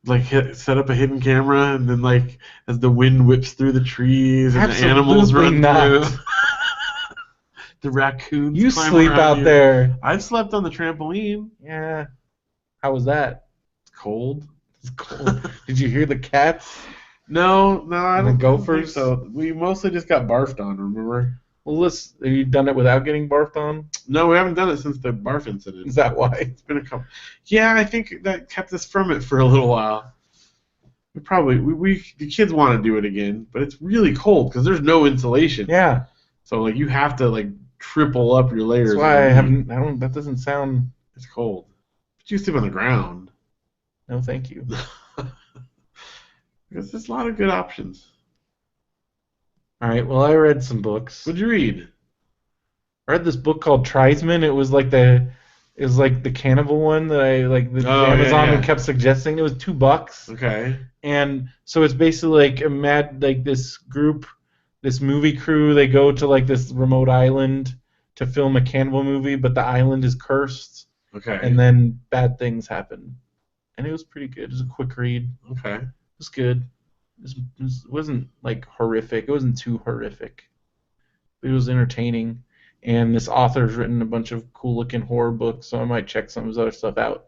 Like set up a hidden camera, and then like as the wind whips through the trees and the animals run through. The raccoons.
You sleep out there.
I've slept on the trampoline.
Yeah. How was that?
It's cold.
It's cold. Did you hear the cats?
No, I
And the
don't think
Gophers?
so. We mostly just got barfed on, remember?
Well, have you done it without getting barfed on?
No, we haven't done it since the barf incident.
Is that why?
It's been a couple. Yeah, I think that kept us from it for a little while. The kids want to do it again, but it's really cold because there's no insulation.
Yeah.
So like you have to like triple up your layers.
That's why I haven't. I don't. That doesn't sound.
It's cold. But you sleep on the ground.
No, thank you.
Because there's a lot of good options.
All right. Well, I read some books.
What'd you read?
I read this book called Trisman. It was like the cannibal one that I like the Amazon
yeah.
kept suggesting. It was $2.
Okay.
And so it's basically like this group, this movie crew. They go to like this remote island to film a cannibal movie, but the island is cursed.
Okay.
And then bad things happen. And it was pretty good. It was a quick read.
Okay.
It was good. It wasn't like horrific. It wasn't too horrific. It was entertaining. And this author's written a bunch of cool-looking horror books, so I might check some of his other stuff out.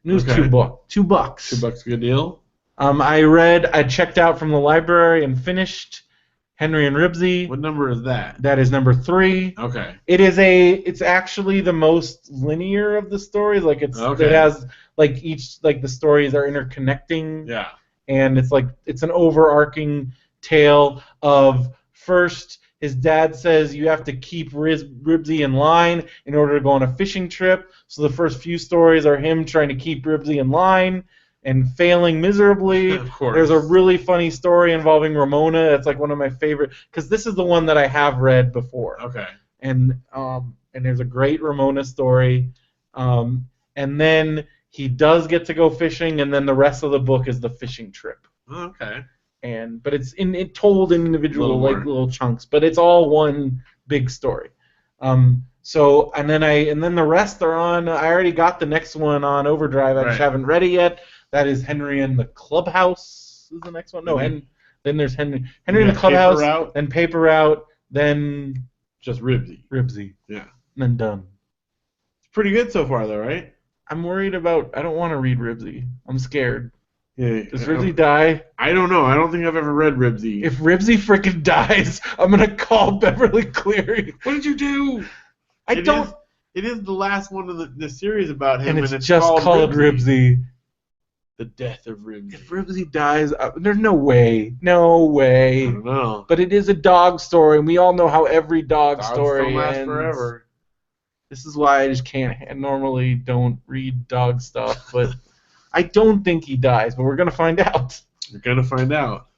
And it was $2. $2.
$2, good deal.
I checked out from the library and finished Henry and Ribsy.
What number is that?
That is number 3.
Okay.
It's actually the most linear of the stories. Like it has like the stories are interconnecting.
Yeah.
And it's an overarching tale of first his dad says you have to keep Ribsy in line in order to go on a fishing trip. So the first few stories are him trying to keep Ribsy in line and failing miserably.
Of course.
There's a really funny story involving Ramona. That's like one of my favorite because this is the one that I have read before.
Okay.
And there's a great Ramona story. And then he does get to go fishing, and then the rest of the book is the fishing trip.
Okay.
But it's told in individual little chunks, but it's all one big story. And then the rest are on. I already got the next one on Overdrive. I just haven't read it yet. That is Henry and the Clubhouse. Is the next one? No, then there's Henry and the Clubhouse. Paper Route. Then Paper Route. Then
just Ribsy.
Yeah. And then done.
It's pretty good so far, though, right?
I'm worried about. I don't want to read Ribsy. I'm scared.
Yeah.
Does Ribsy die?
I don't know. I don't think I've ever read Ribsy.
If Ribsy freaking dies, I'm gonna call Beverly Cleary.
What did you do? It is the last one of the series about him,
and it's just called Ribsy.
The death of Ribsy.
If Ribsy dies, there's no way. No way.
I don't know.
But it is a dog story, and we all know how every dog story
don't last
ends.
forever.
This is why I just can't. I normally don't read dog stuff, but I don't think he dies. But we're gonna find out.
We're gonna find out.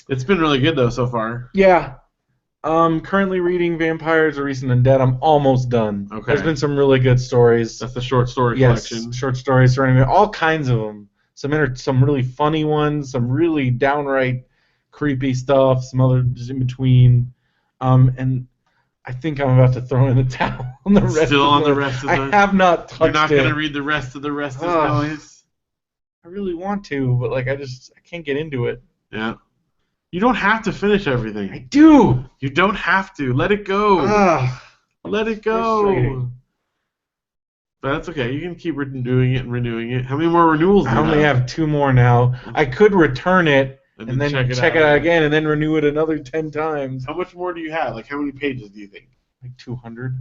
It's been really good though so far.
Yeah. Currently reading Vampires Are Recent and Dead. I'm almost done.
Okay.
There's been some really good stories.
That's the short story collection.
Short stories surrounding all kinds of them. Some really funny ones, some really downright creepy stuff, some other just in between. And I think I'm about to throw in the towel on the rest.
Still on the rest of the.
I have not touched it.
You're not going to read the rest of the noise.
I really want to, but I can't get into it.
Yeah. You don't have to finish everything.
I do.
You don't have to. Let it go. Let it go. But that's okay. You can keep doing it and renewing it. How many more renewals do you have?
I only have 2 more now. I could return it and then check it out again and then renew it another 10 times.
How much more do you have? How many pages do you think?
200.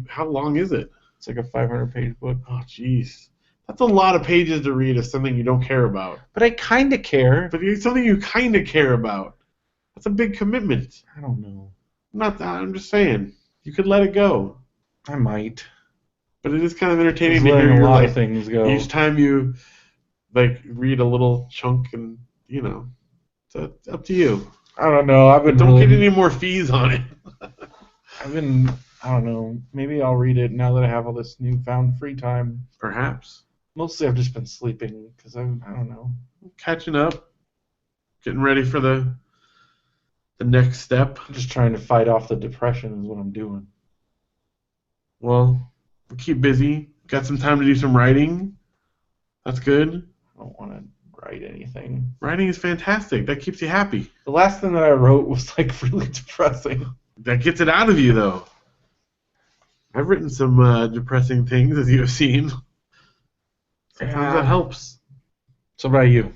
How long is it?
It's like a 500-page book.
Oh, jeez. That's a lot of pages to read of something you don't care about.
But I kind of care.
But it's something you kind of care about. That's a big commitment.
I don't know.
I'm just saying. You could let it go.
I might.
But it is kind of entertaining to
hear a lot of things go.
Each time you read a little chunk and so it's up to you.
I don't know.
Don't get any more fees on it.
I don't know. Maybe I'll read it now that I have all this newfound free time.
Perhaps.
Mostly I've just been sleeping because I don't know.
Catching up. Getting ready for the next step.
I'm just trying to fight off the depression is what I'm doing.
Well, keep busy. Got some time to do some writing. That's good.
I don't want to write anything.
Writing is fantastic. That keeps you happy.
The last thing that I wrote was really depressing.
That gets it out of you, though. I've written some depressing things, as you have seen. Sometimes that helps.
So what about you?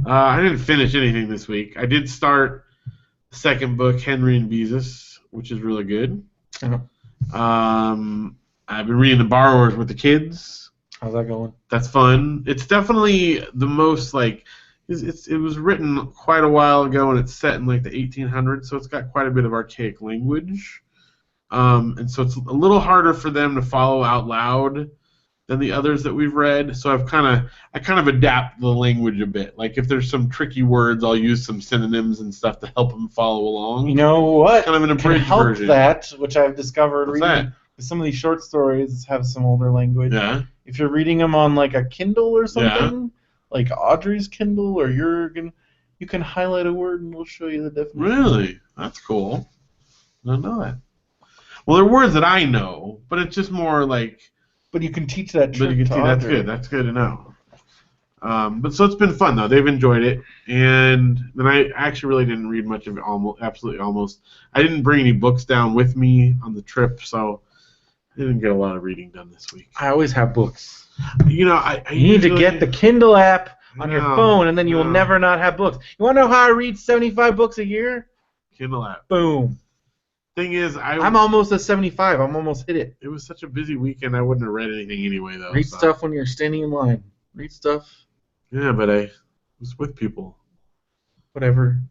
I didn't finish anything this week. I did start the second book, Henry and Beezus, which is really good.
Yeah.
I've been reading The Borrowers with the kids.
How's that going?
That's fun. It's definitely the most like it was written quite a while ago, and it's set in like the 1800s, so it's got quite a bit of archaic language. And so it's a little harder for them to follow out loud than the others that we've read. So I kind of adapt the language a bit. Like if there's some tricky words, I'll use some synonyms and stuff to help them follow along.
You know what?
Kind of an abridged
help
version.
That, which I've discovered
What's
reading. Some of these short stories have some older language.
Yeah.
If you're reading them on like a Kindle or something, like Audrey's Kindle or you can highlight a word and it'll show you the definition.
Really? That's cool. I don't know that. Well, they're words that I know, but it's just more like.
But you can teach that trick to Audrey.
That's good. That's good to know. But so it's been fun though. They've enjoyed it, and then I actually really didn't read much of it. Almost. I didn't bring any books down with me on the trip, so I didn't get a lot of reading done this week.
I always have books.
You know, I
you need to get the Kindle app on your phone, and then you will never not have books. You want to know how I read 75 books a year?
Kindle app.
Boom.
Thing is,
I'm almost at 75. I'm almost hit it.
It was such a busy weekend. I wouldn't have read anything anyway, though.
Read stuff when you're standing in line. Read stuff.
Yeah, but I was with people.
Whatever.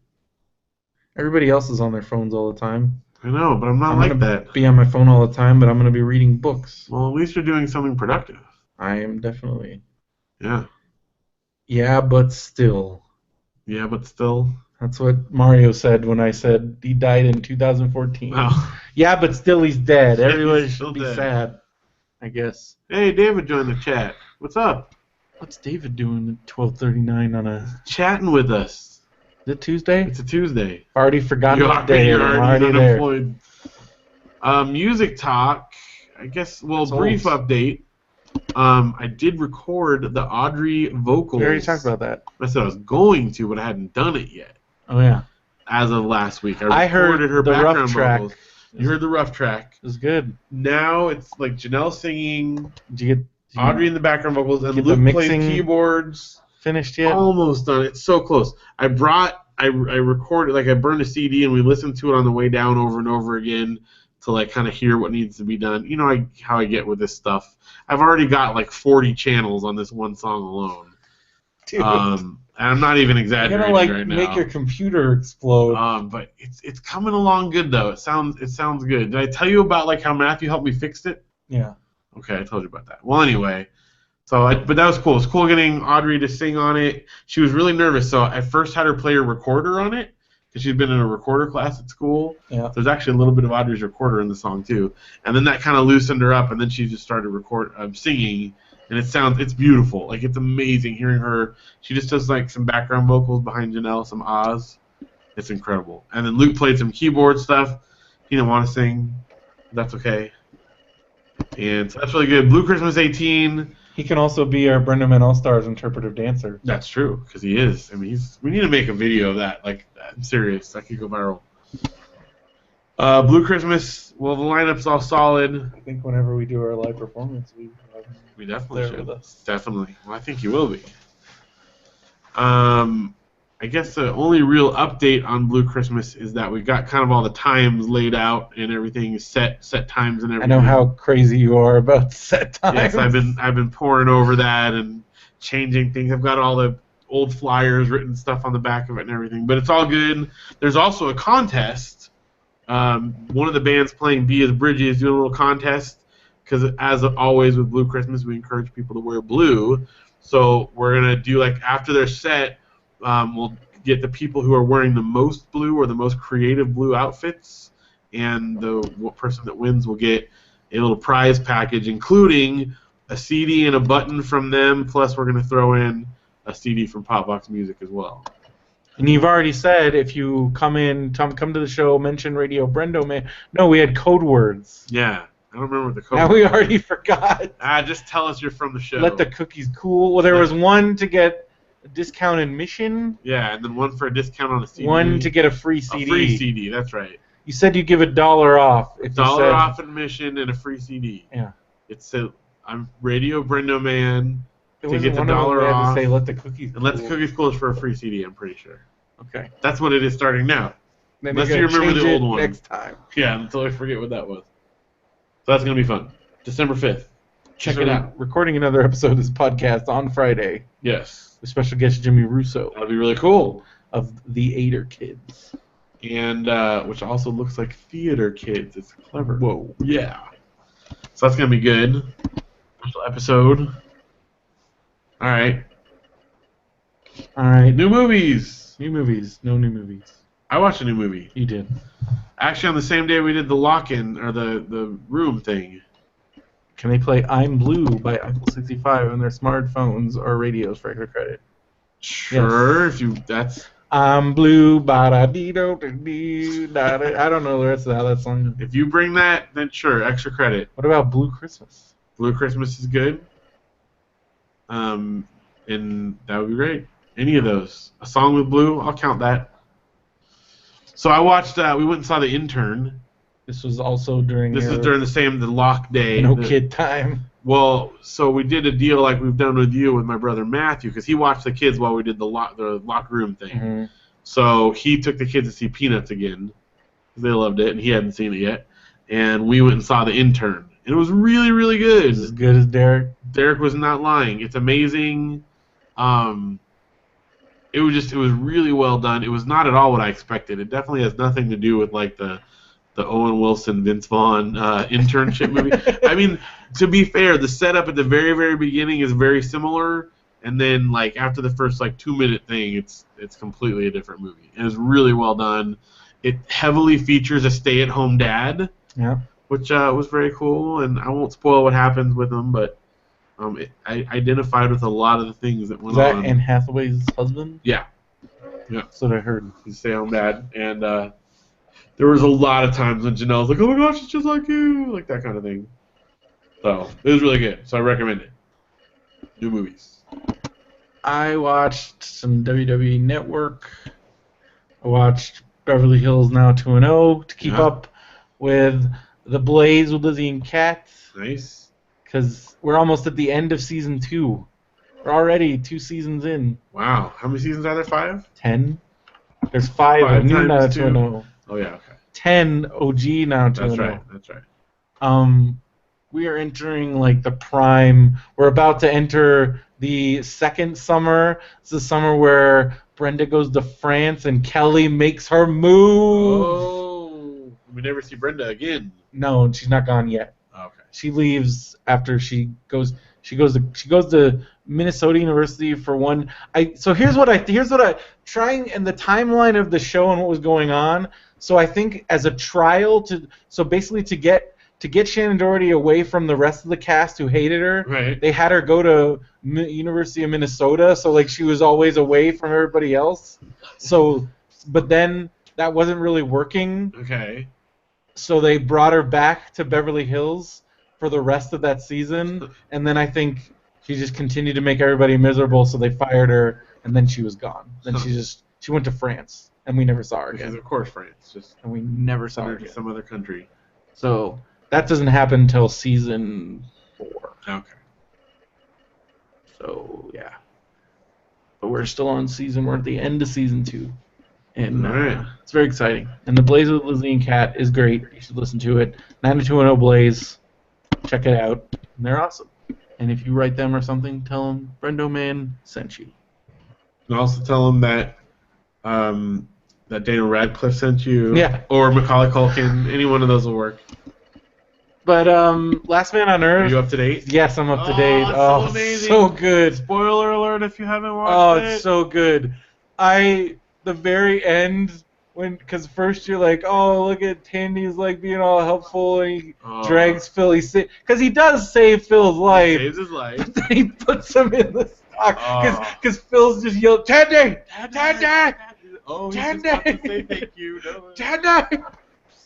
Everybody else is on their phones all the time.
I know, but I'm not like that.
Be on my phone all the time, but I'm going to be reading books.
Well, at least you're doing something productive.
I am definitely.
Yeah.
Yeah, but still.
Yeah, but still.
That's what Mario said when I said he died in 2014.
Oh.
Yeah, but still he's dead.
Yeah,
Everybody
he's
should be
dead.
sad, I guess.
Hey, David joined the chat. What's up?
What's David doing at 12:39 on a...
Chatting with us.
Is it Tuesday?
It's a Tuesday.
Already forgotten the day.
You're
I'm
already
there.
unemployed. Music talk. I guess, well,
It's
brief
old.
update. I did record the Audrey vocals.
We already talked about that.
I said I was going to, but I hadn't done it yet.
Oh, yeah.
As of last week.
I heard
her
the
background
rough track.
vocals. You heard the rough track.
It was good.
Now it's like Janelle singing,
Did you get
Audrey in the background vocals, and
get the
Luke plays
mixing
keyboards.
finished yet?
Almost done. It's so close. I recorded, like I burned a CD and we listened to it on the way down over and over again to like kind of hear what needs to be done. You know how I get with this stuff. I've already got like 40 channels on this one song alone.
Dude.
And I'm not even exaggerating
You're gonna like
right now.
make your computer explode.
But it's coming along good though. It sounds good. Did I tell you about like how Matthew helped me fix it?
Yeah.
Okay, I told you about that. Well, anyway, but that was cool. It's cool getting Audrey to sing on it. She was really nervous, so I first had her play a recorder on it because she'd been in a recorder class at school.
Yeah.
There's actually a little bit of Audrey's recorder in the song too, and then that kind of loosened her up, and then she just started singing, and it's beautiful. Like it's amazing hearing her. She just does like some background vocals behind Janelle, some ahs. It's incredible. And then Luke played some keyboard stuff. He didn't want to sing. That's okay. And so that's really good. Blue Christmas 18.
He can also be our BrendoMan All-Stars interpretive dancer.
That's true, because he is. I mean, we need to make a video of that. Like, I'm serious. That could go viral. Blue Christmas, well, the lineup's all solid.
I think whenever we do our live performance,
We definitely
there
should.
with us.
Definitely. Well, I think you will be. I guess the only real update on Blue Christmas is that we've got kind of all the times laid out and everything set times and everything.
I know how crazy you are about set times.
Yes, I've been poring over that and changing things. I've got all the old flyers, written stuff on the back of it and everything, but it's all good. There's also a contest. One of the bands playing B as Bridges doing a little contest because, as always with Blue Christmas, we encourage people to wear blue. So we're gonna do like after their set. We'll get the people who are wearing the most blue or the most creative blue outfits, and the person that wins will get a little prize package, including a CD and a button from them, plus we're going to throw in a CD from Popbox Music as well.
And you've already said if you come to the show, mention Radio BrendoMan. No, we had code words.
Yeah, I don't remember what the code
Now we already forgot.
Just tell us you're from the show.
Let the cookies cool. Well, there was one to get a discount admission.
Yeah, and then one for a discount on a CD.
One to get a free CD.
A free CD, that's right.
You said you'd give $1 off. If you
$1
said,
off admission and a free CD.
Yeah.
I'm Radio BrendoMan, to get the $1
had
off.
to say, let the cookies
and Let the Cookies Cool is for a free CD, I'm pretty sure.
Okay.
That's what it is starting now.
Then
Unless you remember the old one.
next time.
Yeah, until I forget what that was. So that's going to be fun. December 5th. Check it out.
Recording another episode of this podcast on Friday.
Yes.
With special guest Jimmy Russo.
That'll be really cool.
Of the Ader Kids.
And which also looks like Theater Kids. It's clever.
Whoa.
Yeah. So that's going to be good. Special episode. All right. New movies.
New movies. No new movies.
I watched a new movie.
You did.
Actually, on the same day we did the lock-in, or the room thing.
Can they play I'm Blue by Uncle 65 on their smartphones or radios for extra credit?
Sure,
Yes.
if you, that's...
I'm blue, ba-da-dee-do-dee-dee, da-da. I don't know the rest of how that song is.
If you bring that, then sure, extra credit.
What about Blue Christmas?
Blue Christmas is good. And that would be great. Any of those. A song with Blue, I'll count that. So I watched, we went and saw The Intern.
This was also during
This is during the lock day.
Kid time.
Well, so we did a deal like we've done with you with my brother Matthew, because he watched the kids while we did the locker room thing.
Mm-hmm.
So he took the kids to see Peanuts again. They loved it, and he hadn't seen it yet. And we went and saw The Intern. And it was really, really good.
As good as Derek?
Derek was not lying. It's amazing. It was really well done. It was not at all what I expected. It definitely has nothing to do with like the Owen Wilson, Vince Vaughn internship movie. I mean, to be fair, the setup at the very, very beginning is very similar, and then like after the first like 2-minute thing, it's completely a different movie. And it's really well done. It heavily features a stay-at-home dad, which was very cool. And I won't spoil what happens with him, but I identified with a lot of the things that went on.
Is that Anne Hathaway's husband?
Yeah.
That's what I heard.
He's a stay-at-home dad, and there was a lot of times when Janelle's like, "Oh my gosh, it's just like you," like that kind of thing. So it was really good. So I recommend it. New movies.
I watched some WWE Network. I watched Beverly Hills Now 2-0 to keep up with the Blaze with Lizzie and Kat.
Nice.
Because we're almost at the end of season 2. We're already 2 seasons in.
Wow. How many seasons are there? 5?
10. There's 5 of New Now 2-0.
Oh yeah. Okay.
10 OG Now 2-0.
That's right.
We are entering like the prime. We're about to enter the second summer. It's the summer where Brenda goes to France and Kelly makes her move.
Oh, we never see Brenda again.
No, she's not gone yet.
Okay.
She leaves after she goes to Minnesota University for one. So here's what I trying in the timeline of the show and what was going on. So I think as a trial to get Shannon Doherty away from the rest of the cast who hated her,
right.
They had her go to University of Minnesota, so like she was always away from everybody else. So, but then that wasn't really working.
Okay.
So they brought her back to Beverly Hills for the rest of that season, and then I think she just continued to make everybody miserable, so they fired her, and then she was gone. Then she went to France, and we never saw her again.
Because of course France,
and we never saw her again.
Some other country.
So that doesn't happen until season 4.
Okay.
So yeah, but we're still on we're at the end of season 2, and it's very exciting. And the Blaze with Lizzie and Kat is great. You should listen to it. 90210 Blaze. Check it out. And they're awesome. And if you write them or something, tell them BrendoMan sent you.
And also tell them that that Daniel Radcliffe sent you.
Yeah.
Or Macaulay Culkin. Any one of those will work.
But Last Man on Earth.
Are you up to date?
Yes, I'm up to date.
So amazing.
So good.
Spoiler alert if you haven't watched it.
Oh, it's so good. The very end, because first you're like, oh, look at Tandy's like being all helpful, and he drags Phil. Because he does save Phil's life.
He saves his life.
But then he puts him in the stock because Phil's just yelled, Tandy! Tandy!
Oh, he's
Tandy!
just about to say thank you.
Tandy!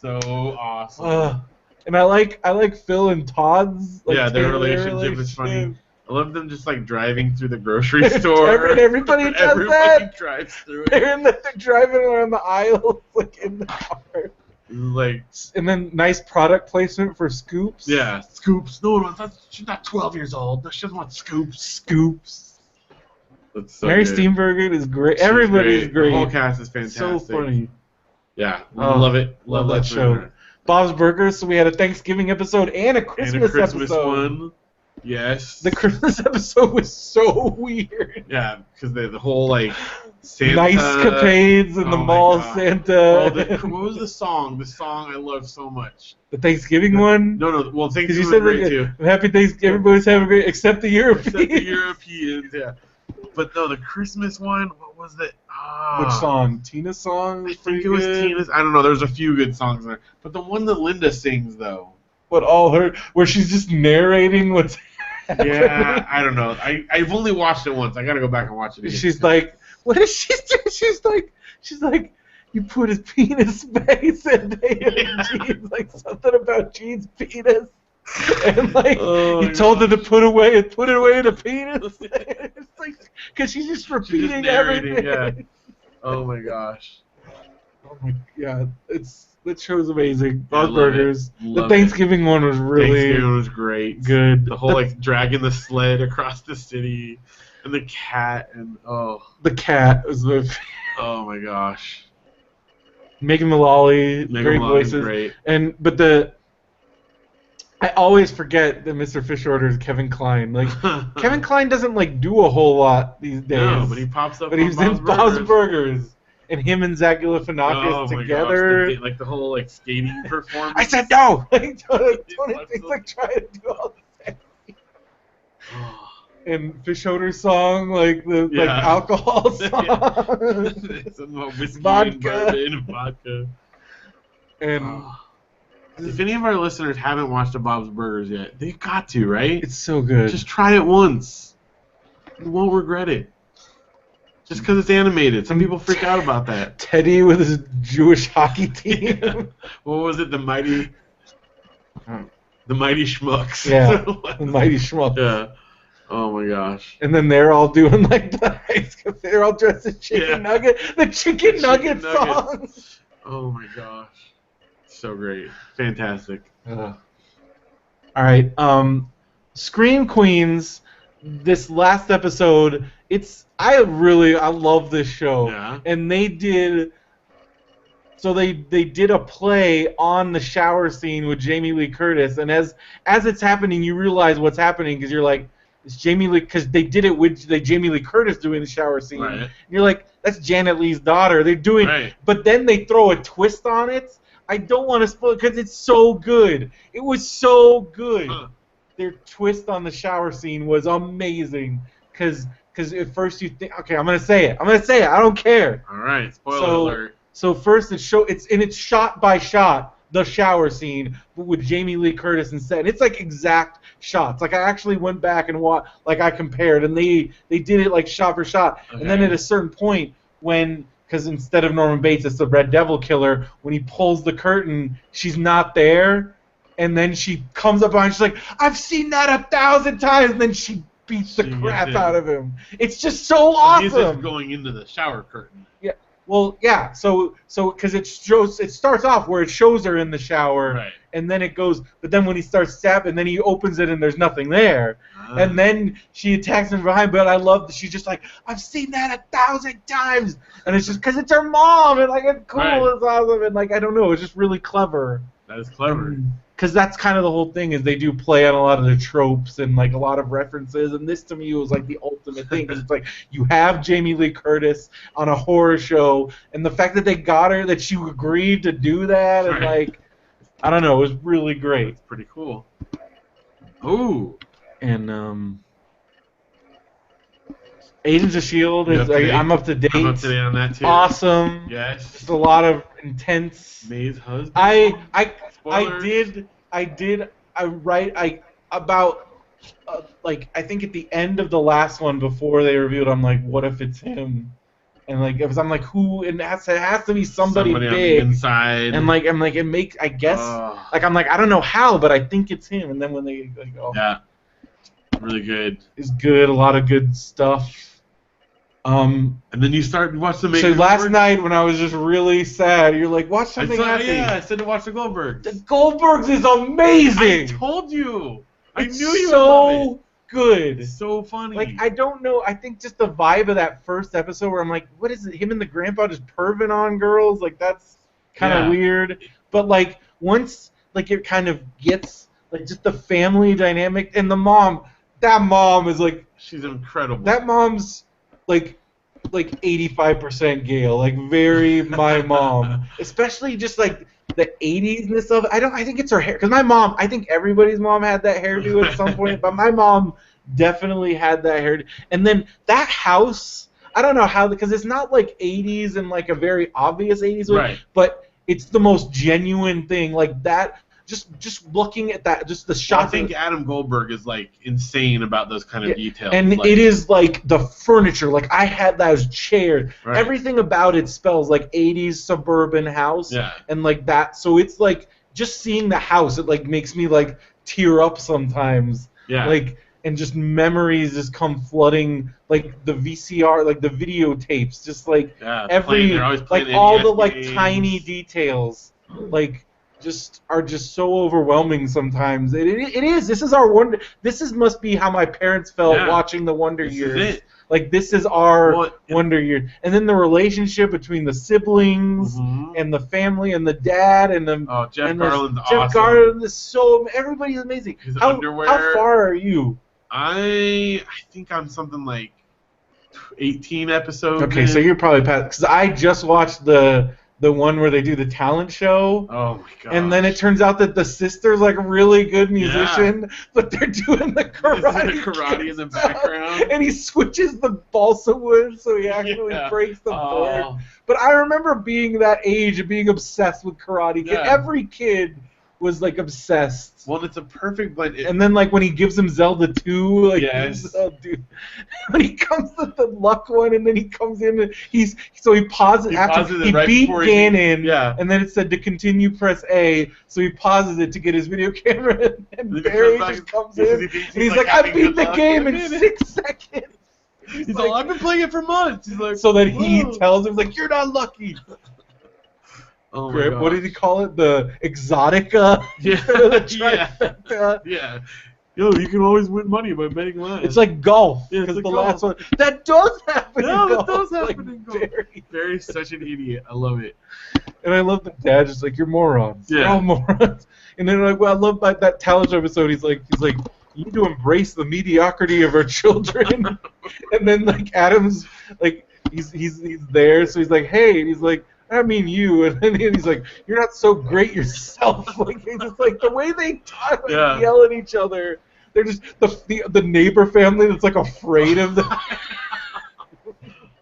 So awesome.
And I like Phil and Todd's
their relationship is funny. I love them just like driving through the grocery store.
Everybody does that.
Drives through it.
They're driving around the aisles like in the car.
Like,
and then nice product placement for Scoops.
yeah, Scoops. No, she's not 12 years old. No, she doesn't want Scoops.
Scoops.
That's so
Mary
good.
Steenburgen is great.
She's
Everybody's great.
The whole cast is fantastic.
So funny.
Yeah,
Oh,
love it.
Love that show. Bob's Burgers. So we had a Thanksgiving episode and a Christmas episode.
One. Yes.
The Christmas episode was so weird.
Yeah, because the whole like Santa
nice capades in the mall, Santa.
What was the song? The song I love so much.
The Thanksgiving one?
No. Well, Thanksgiving
you said
was great too.
Happy Thanksgiving. Everybody's having a great, except the Europeans.
Except the Europeans, yeah. But no, the Christmas one. What was that?
Which song? Tina's song?
I think it was Tina's. I don't know. There's a few good songs there, but the one that Linda sings though.
But where she's just narrating what's happening.
Yeah, I don't know. I've only watched it once. I gotta go back and watch it again.
She's like, what is she doing? She's like, you put his penis back. He said, Gene's like something about Gene's penis. And like he told her to put it away in a penis. It's like because she's just repeating everything.
Yeah. Oh my gosh.
Oh my god, that show's amazing.
Yeah,
Bob's Burgers.
The
Thanksgiving one was really
Thanksgiving was great.
Good.
The whole like dragging the sled across the city, and the cat and
the cat was my favorite.
Oh my gosh.
Megan Mullally, great voices.
Great.
I always forget that Mr. Fish Order is Kevin Kline. Like Kevin Kline doesn't like do a whole lot these days.
No, but he pops up.
But he's in Bob's Burgers. And him and Zach Galifianakis together.
Gosh, like the whole like skating performance.
I said no. Like, Tony's like trying to do all the and Fish Odor's song, like the like alcohol song.
Whiskey
vodka.
And vodka.
And
if any of our listeners haven't watched a Bob's Burgers yet, they've got to, right?
It's so good.
Just try it once. You won't regret it. Just because it's animated. Some people freak out about that.
Teddy with his Jewish hockey team.
What was it? The Mighty Schmucks.
Yeah, the Mighty Schmucks.
Yeah. Oh my gosh.
And then they're all doing like they're all dressed as chicken nugget. The chicken nugget song.
Oh my gosh. So great. Fantastic.
All right. Scream Queens. This last episode, I love this show.
Yeah.
And they did a play on the shower scene with Jamie Lee Curtis, and as it's happening, you realize what's happening because you're like, it's Jamie Lee, because they did it with Jamie Lee Curtis doing the shower scene.
Right.
And you're like, that's Janet Leigh's daughter. They're doing,
right.
But then they throw a twist on it. I don't want to spoil it because it's so good. It was so good. Their twist on the shower scene was amazing because at first you think, okay, I'm gonna say it. I don't care.
All right, spoiler alert.
So first it's shot by shot the shower scene, but with Jamie Lee Curtis instead. And it's like exact shots. Like I actually went back and I compared, and they did it like shot for shot. Okay. And then at a certain point because instead of Norman Bates, it's the Red Devil killer. When he pulls the curtain, she's not there. And then she comes up behind, she's like, I've seen that 1,000 times, and then she beats the crap out of him. It's just so awesome.
He's just going into the shower curtain.
Yeah. Well, yeah. So because it starts off where it shows her in the shower,
right.
And then it goes, but then when he starts stabbing, then he opens it and there's nothing there, and then she attacks him behind. But I love that she's just like, I've seen that 1,000 times, and it's just because it's her mom, and like it's cool, right. It's awesome, and like I don't know, it's just really clever.
That is clever.
Because that's kind of the whole thing is they do play on a lot of the tropes and like a lot of references, and this to me was like the ultimate thing because it's like you have Jamie Lee Curtis on a horror show, and the fact that they got her, that she agreed to do that, and like I don't know, it was really great.
It's pretty cool. Ooh.
And Agents of S.H.I.E.L.D. I'm up to date. I'm
up to date on that too.
Awesome.
Yes.
Just a lot of intense.
May's husband.
I think at the end of the last one before they reviewed, I'm like, what if it's him? And like, because I'm like, who? And it has to be somebody big.
On the inside.
And like, I'm like, it makes. I guess. Like, I'm like, I don't know how, but I think it's him. And then when they like,
yeah, really good.
It's good. A lot of good stuff.
And then you start to watch the
So last night when I was just really sad, you're like, watch something happy.
Yeah, I said to watch the Goldbergs.
The Goldbergs is amazing.
I told you. I
It's
knew you
so
would love it.
good.
It's so funny.
Like, I don't know. I think just the vibe of that first episode where I'm like, what is it? Him and the grandpa just perving on girls? Like, that's kind of weird. But, like, once, like, it kind of gets, like, just the family dynamic. And the mom, that mom is, like...
She's incredible.
That mom's, like 85% Gail. Like, very my mom. Especially just, like... the 80s-ness of it. I think it's her hair. Because my mom, I think everybody's mom had that hairdo at some point, but my mom definitely had that hairdo. And then that house, I don't know how, because it's not like 80s and like a very obvious 80s way,
right.
But it's the most genuine thing. Like that, just looking at that, just the shots.
I think Adam Goldberg is like insane about those kind of details.
And
like,
it is like the furniture. Like I had those chairs.
Right.
Everything about it spells like 80s suburban house.
Yeah.
And like that. So it's like just seeing the house. It like makes me like tear up sometimes.
Yeah.
Like and just memories just come flooding. Like the VCR, like the videotapes. Just like every like all the like tiny details. Like. Are just so overwhelming sometimes. It is. This is our wonder. Must be how my parents felt watching the Wonder Years. Like this is our Wonder Years. And then the relationship between the siblings and the family and the dad and the
Jeff Garland's awesome.
Jeff Garland is so everybody's amazing.
His underwear.
How far are you?
I think I'm something like 18 episodes.
Okay, so you're probably past because I just watched the one where they do the talent show.
Oh my god!
And then it turns out that the sister's like a really good musician, but they're doing the karate
in the background.
And he switches the balsa wood so he actually breaks the board. But I remember being that age and being obsessed with karate. Yeah. Every kid was like obsessed.
Well, it's a perfect blend.
And then like when he gives him Zelda 2, like oh dude, when he comes to the luck one, and then he comes in and he pauses after he beat Ganon, and then it said to continue press A, so he pauses it to get his video camera, and Barry just comes in and he's like I beat the game in 6 seconds.
He's like, I've been playing it for months. He's like,
so that he tells him like you're not lucky.
Oh my God.
What did he call it? The Exotica?
Yeah. Yo, you can always win money by betting last.
It's like golf.
Yeah,
it's
like
the
golf.
last one. That does happen in golf.
That does happen in golf.
Barry's
such an idiot. I love it.
And I love the dad just like, you're morons.
Yeah.
You're all morons. And then like, well, I love that talent show episode. He's like, you need to embrace the mediocrity of our children. And then like Adam's like, he's there, so he's like, hey, and he's like, I mean you, and then he's like, you're not so great yourself. Like it's just like the way they talk, like, yell at each other. They're just the neighbor family that's like afraid of them.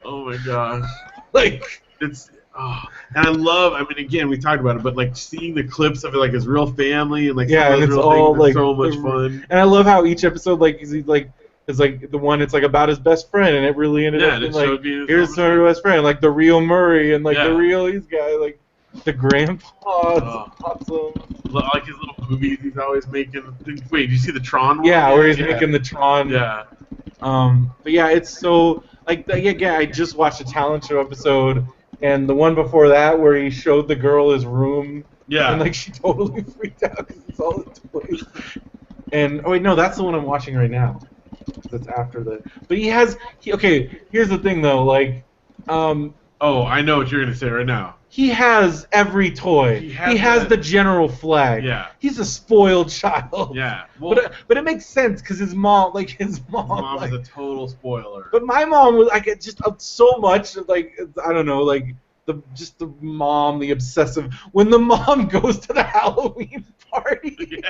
Oh my gosh!
Like
it's and I love. I mean, again, we talked about it, but like seeing the clips of it, like his real family and like
and it's all like
so much fun.
And I love how each episode like it's like the one it's like about his best friend, and it really ended up being like here's sort of best friend, like the real Murray and like the real these guys, like the grandpa. Awesome.
Like his little movies he's always making. Wait, did you see the Tron one?
Yeah, where he's making the Tron.
Yeah.
But yeah, it's so like I just watched a talent show episode, and the one before that where he showed the girl his room.
Yeah.
And like she totally freaked out because it's all the toys. And oh wait, no, that's the one I'm watching right now. That's after the. But okay, here's the thing though, like,
oh, I know what you're gonna say right now.
He has every toy. He has the general flag.
Yeah.
He's a spoiled child.
Yeah. Well,
but it makes sense because his mom like,
is a total spoiler.
But my mom was like just so much like I don't know like the mom, the obsessive. When the mom goes to the Halloween party.
Yeah.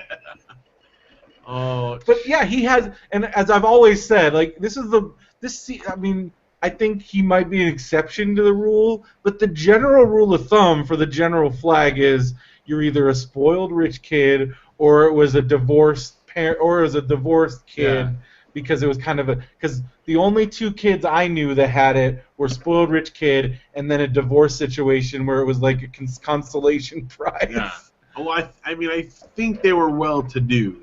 Oh.
But yeah, he has, and as I've always said, like I mean, I think he might be an exception to the rule, but the general rule of thumb for the general flag is you're either a spoiled rich kid or it was a divorced parent or it was a divorced kid because it was kind of because the only 2 kids I knew that had it were spoiled rich kid and then a divorce situation where it was like a consolation prize.
Yeah. Well, I mean, I think they were well-to-do.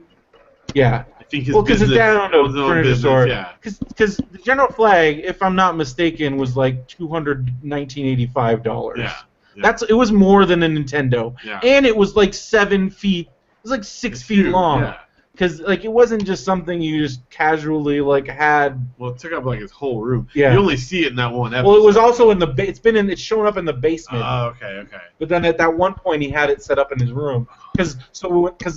Yeah.
I think his
because his
business
dad owned
owns his
a
own
furniture
business,
store.
yeah.
Because the General Flag, if I'm not mistaken, was like $285.
Yeah.
It was more than a Nintendo,
Yeah.
and it was like 7 feet. It was like 6 feet
huge,
long.
yeah.
Because like it wasn't just something you just casually like had.
Well, it took up like his whole room.
Yeah.
You only see it in that one episode.
Well, it was also in the it's shown up in the basement.
Oh, okay.
But then at that one point, he had it set up in his room. Because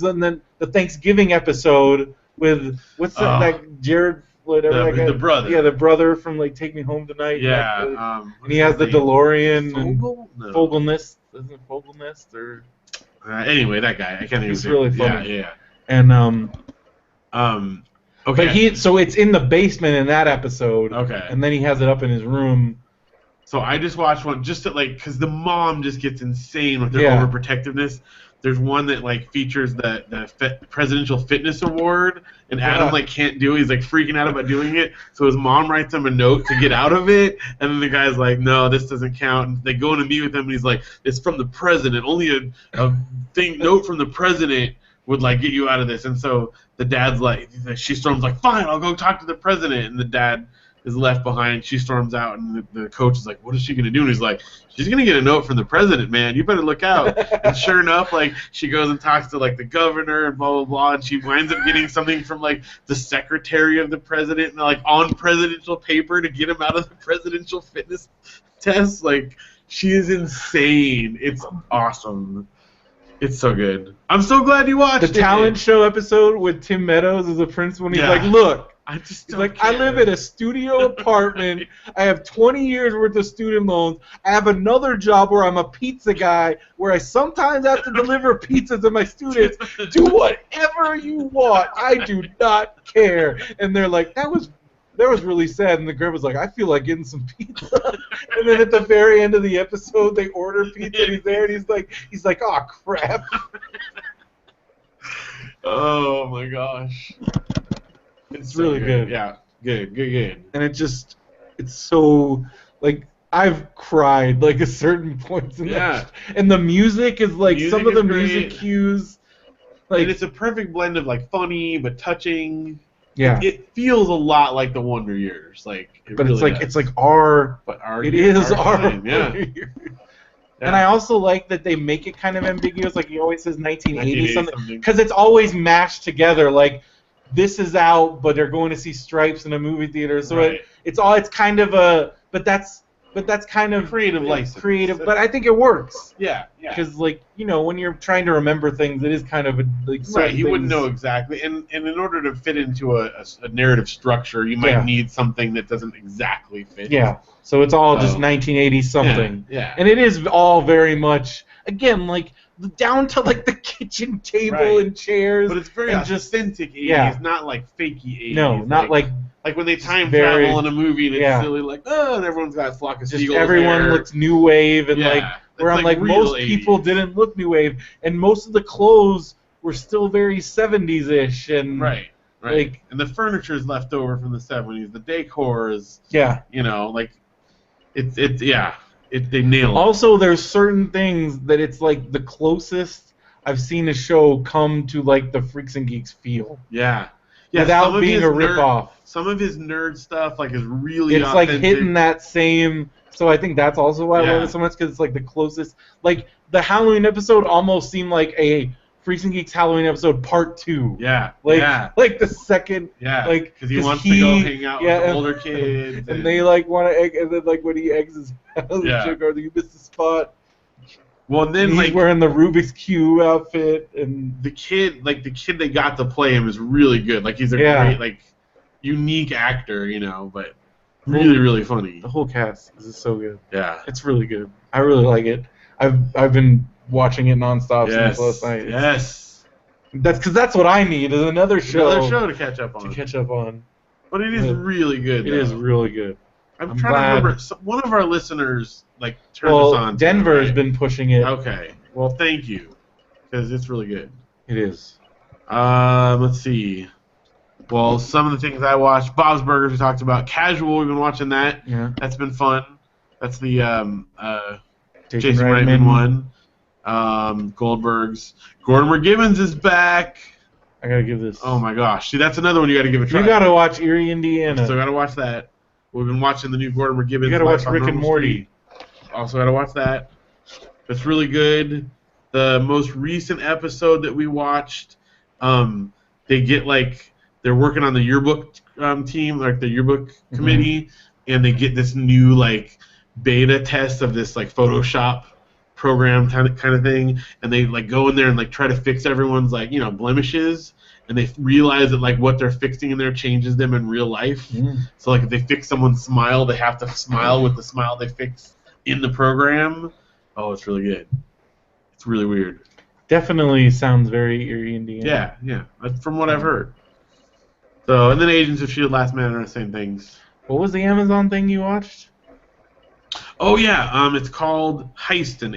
then the Thanksgiving episode with that Jared whatever that guy,
the brother.
Yeah, the brother from like Take Me Home Tonight.
Yeah.
And he has the DeLorean.
Fogel?
And Fogelnest. Isn't it Fogelnest or?
Anyway, that guy. I can't think of his name.
He's really funny.
Yeah.
And
okay.
But so it's in the basement in that episode.
Okay.
And then he has it up in his room.
So I just watched one just to because the mom just gets insane with her overprotectiveness. There's one that like features the presidential fitness award, and Adam like can't do it. He's like freaking out about doing it. So his mom writes him a note to get out of it, and then the guy's like, "No, this doesn't count." And they go in to meet with him, and he's like, "It's from the president. Only a note from the president would like get you out of this." And so the dad's like, she storms like, "Fine, I'll go talk to the president." And the dad is left behind. She storms out, and the coach is like, "What is she gonna do?" And he's like, "She's gonna get a note from the president, man. You better look out." And sure enough, like she goes and talks to like the governor and blah blah blah, and she winds up getting something from like the secretary of the president, and like on presidential paper to get him out of the presidential fitness test. Like she is insane. It's awesome. It's so good. I'm so glad you watched
the talent show episode with Tim Meadows as a prince when he's like, "Look,
he's
like, I live in a studio apartment. I have 20 years worth of student loans. I have another job where I'm a pizza guy, where I sometimes have to deliver pizza to my students. Do whatever you want. I do not care." And they're like, that was really sad. And the girl was like, "I feel like getting some pizza." And then at the very end of the episode, they order pizza, and he's there, and he's like, "Oh crap."
Oh my gosh.
It's really good.
Yeah, good.
And it's so, like, I've cried, like, at certain points in that. And the music is, like, some of the music cues. Like,
and it's a perfect blend of, like, funny but touching.
Yeah.
It feels a lot like the Wonder Years. Like,
but
really
it's like our...
But our...
It is our...
Time, yeah.
And I also like that they make it kind of ambiguous. Like, he always says 1980 something. Because it's always mashed together, like... This is out, but they're going to see Stripes in a movie theater, so it's kind of a, but that's kind of
creative license.
But I think it works.
Yeah.
Because when you're trying to remember things, it is kind of a
right. You wouldn't know exactly, and in order to fit into a narrative structure, you might need something that doesn't exactly fit.
Yeah. So it's all just 1980 something.
Yeah.
And it is all very much again down to like the kitchen table and chairs.
But it's very authentic 80s, not like fakey 80s.
No, not like
when they time travel in a movie and it's silly, like, oh, and everyone's got a flock of seagulls.
Everyone looks new wave, and where I'm like most
80s.
people didn't look new wave, and most of the clothes were still very 70s-ish, and
right. And the furniture is left over from the 70s. The decor is they nail it.
Also, there's certain things that it's like the closest I've seen a show come to like the Freaks and Geeks feel.
Yeah.
Without being a ripoff.
Some of his nerd stuff is really
It's
authentic.
like hitting that same. So I think that's also why I love it so much, because it's like the closest. Like the Halloween episode almost seemed like a Freaks and Geeks Halloween episode part 2.
Yeah.
Like the second.
Yeah.
Like
because he wants to go hang out with the older kids.
And they like want to egg, and then like when he eggs his house, you missed the spot.
Well, and then
he's wearing the Rubik's Cube outfit, and
the kid they got to play him is really good. Like he's a great unique actor, but really really funny.
The whole cast is so good.
Yeah,
it's really good. I really like it. I've been watching it nonstop since last night. That's what I need is another show
to catch up on. But it is really good.
It is really good.
I'm trying to remember. One of our listeners turned us on.
Denver has been pushing it.
Okay. Well, thank you, because it's really good.
It is.
Let's see. Well, some of the things I watched, Bob's Burgers we talked about. Casual, we've been watching that.
Yeah.
That's been fun. That's the Jason Reitman one. Goldberg's. Gordon McGivens is back.
I gotta give this.
Oh my gosh! See, that's another one you got to give a try.
You gotta watch Erie, Indiana.
So got to watch that. We've been watching the new Gordon McGibbon.
You gotta watch Rick and Morty.
Also got to watch that. That's really good. The most recent episode that we watched, they get they're working on the yearbook team, like the yearbook committee, and they get this new beta test of this Photoshop program kind of thing, and they go in there and try to fix everyone's blemishes, and they realize that what they're fixing in there changes them in real life. So if they fix someone's smile, they have to smile with the smile they fix in the program. Oh, it's really good. It's really weird.
Definitely sounds very Erie, Indiana.
Yeah. That's from what I've heard. So, and then Agents of S.H.I.E.L.D. Last Man are the same things.
What was the Amazon thing you watched?
Oh, yeah. It's called Heiston,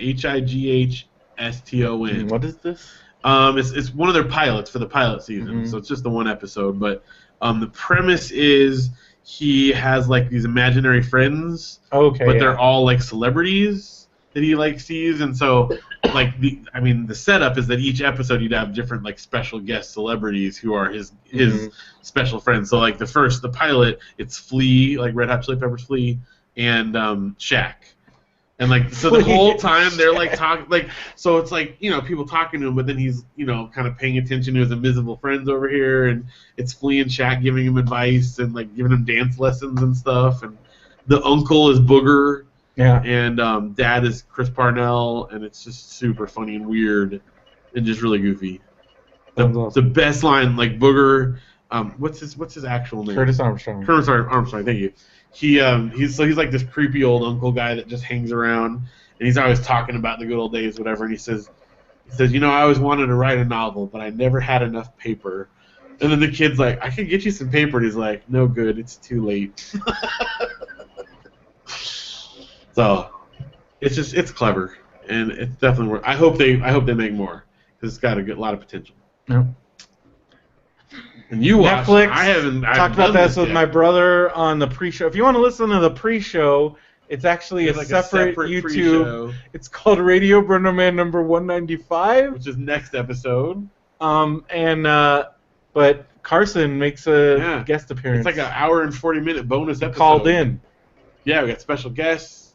Highston.
What is this?
It's one of their pilots for the pilot season, so it's just the one episode. But the premise is he has these imaginary friends, but they're all celebrities that he sees, and so the setup is that each episode you'd have different special guest celebrities who are his special friends. So the pilot, it's Flea, Red Hot Chili Peppers Flea, and Shaq. And so the whole time they're talking, so it's people talking to him, but then he's kind of paying attention to his invisible friends over here, and it's Flea and Shaq giving him advice and giving him dance lessons and stuff, and the uncle is Booger, and dad is Chris Parnell, and it's just super funny and weird, and just really goofy. The best line, Booger, what's his actual name?
Curtis Armstrong.
Curtis Armstrong, thank you. He's this creepy old uncle guy that just hangs around, and he's always talking about the good old days, whatever. And he says, I always wanted to write a novel, but I never had enough paper. And then the kid's like, I can get you some paper, and he's like, no good, it's too late. So it's clever, and it's definitely worth. I hope they make more, because it's got a lot of potential.
No.
And you watched,
Netflix.
I haven't
talked about this with my brother on the pre-show. If you want to listen to the pre-show, it's actually a separate YouTube. Pre-show. It's called Radio BrendoMan number 195,
which is next episode.
But Carson makes a guest appearance.
It's an hour and 40-minute bonus episode.
Called in.
Yeah, we got special guests.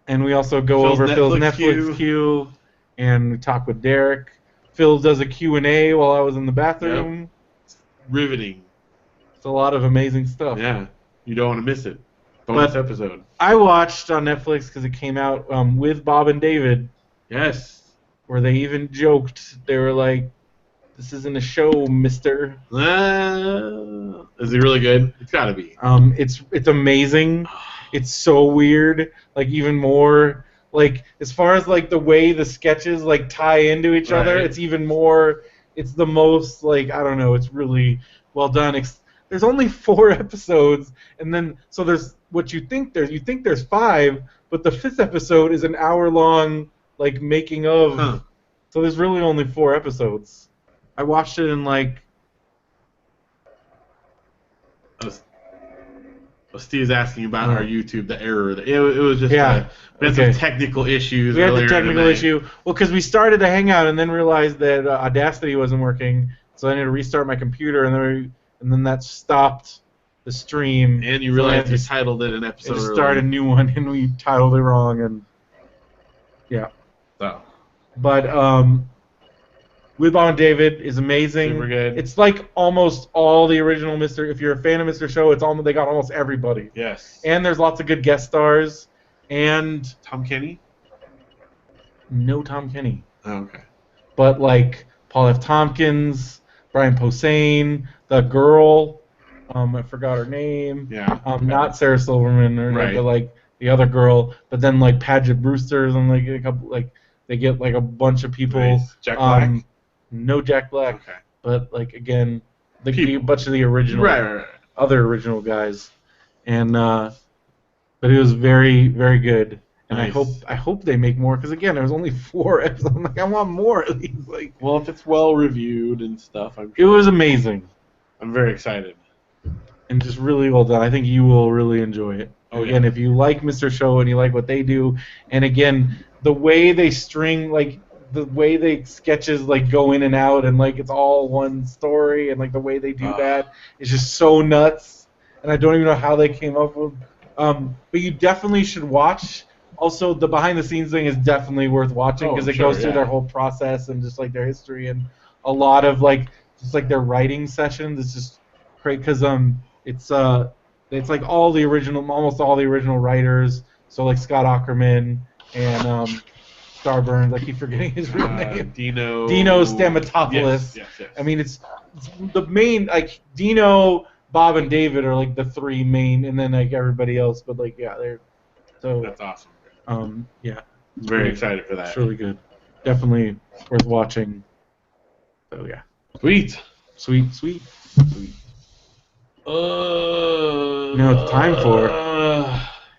And we also go over Phil's Netflix queue, and we talk with Derek. Phil does a Q&A while I was in the bathroom.
Yep. Riveting.
It's a lot of amazing stuff.
Yeah, you don't want to miss it. Bonus episode.
I watched on Netflix because it came out with Bob and David.
Yes.
Where they even joked. They were like, "This isn't a show, mister."
Is he really good? It's got to be.
It's amazing. It's so weird. Even more as far as the way the sketches tie into each other. It's even more. It's the most I don't know. It's really well done. There's only 4 episodes, and then so there's what you think there's 5, but the 5th episode is an hour long making of.
Huh.
So there's really only 4 episodes. I watched it in
Steve's asking about our YouTube, the error. It was just we had some technical issues.
We had the technical issue. Well, because we started the Hangout and then realized that Audacity wasn't working, so I had to restart my computer, and then that stopped the stream.
And you realized you titled it an episode.
Just start a new one, and we titled it wrong, and yeah.
So.
But with Bob and David is amazing.
Super good.
It's almost all the original Mr. If you're a fan of Mr. Show, they got almost everybody.
Yes.
And there's lots of good guest stars. And
Tom Kenny?
No Tom Kenny.
Oh, okay.
But Paul F. Tompkins, Brian Posehn, the girl, I forgot her name.
Yeah.
Not Sarah Silverman but the other girl. But then Paget Brewster's and a couple they get a bunch of people.
Nice. Jack Black.
No Jack Black.
Okay.
But again, a bunch of the original, other original guys, and but it was very, very good. And
nice.
I hope they make more because again, there was only 4 episodes. I'm I want more at least.
Well, if it's well reviewed and stuff,
it was amazing.
I'm very excited.
And just really well done. I think you will really enjoy it.
Oh,
again, if you like Mr. Show and you like what they do, and again, the way they string the way they sketches like go in and out and like it's all one story and like the way they do that is just so nuts. And I don't even know how they came up with. But you definitely should watch. Also, the behind the scenes thing is definitely worth watching because it goes through their whole process and just like their history and a lot of like just like their writing sessions. It's just great because it's like almost all the original writers. So like Scott Aukerman and Starburns. I keep forgetting his real name. Dino Stamatopoulos.
Yes.
I mean, it's the main like Dino, Bob, and David are like the three main, and then like everybody else. But like they're so.
That's awesome.
Yeah.
Very excited for that.
It's really good. Definitely worth watching. So yeah.
Sweet.
You know what it's time for?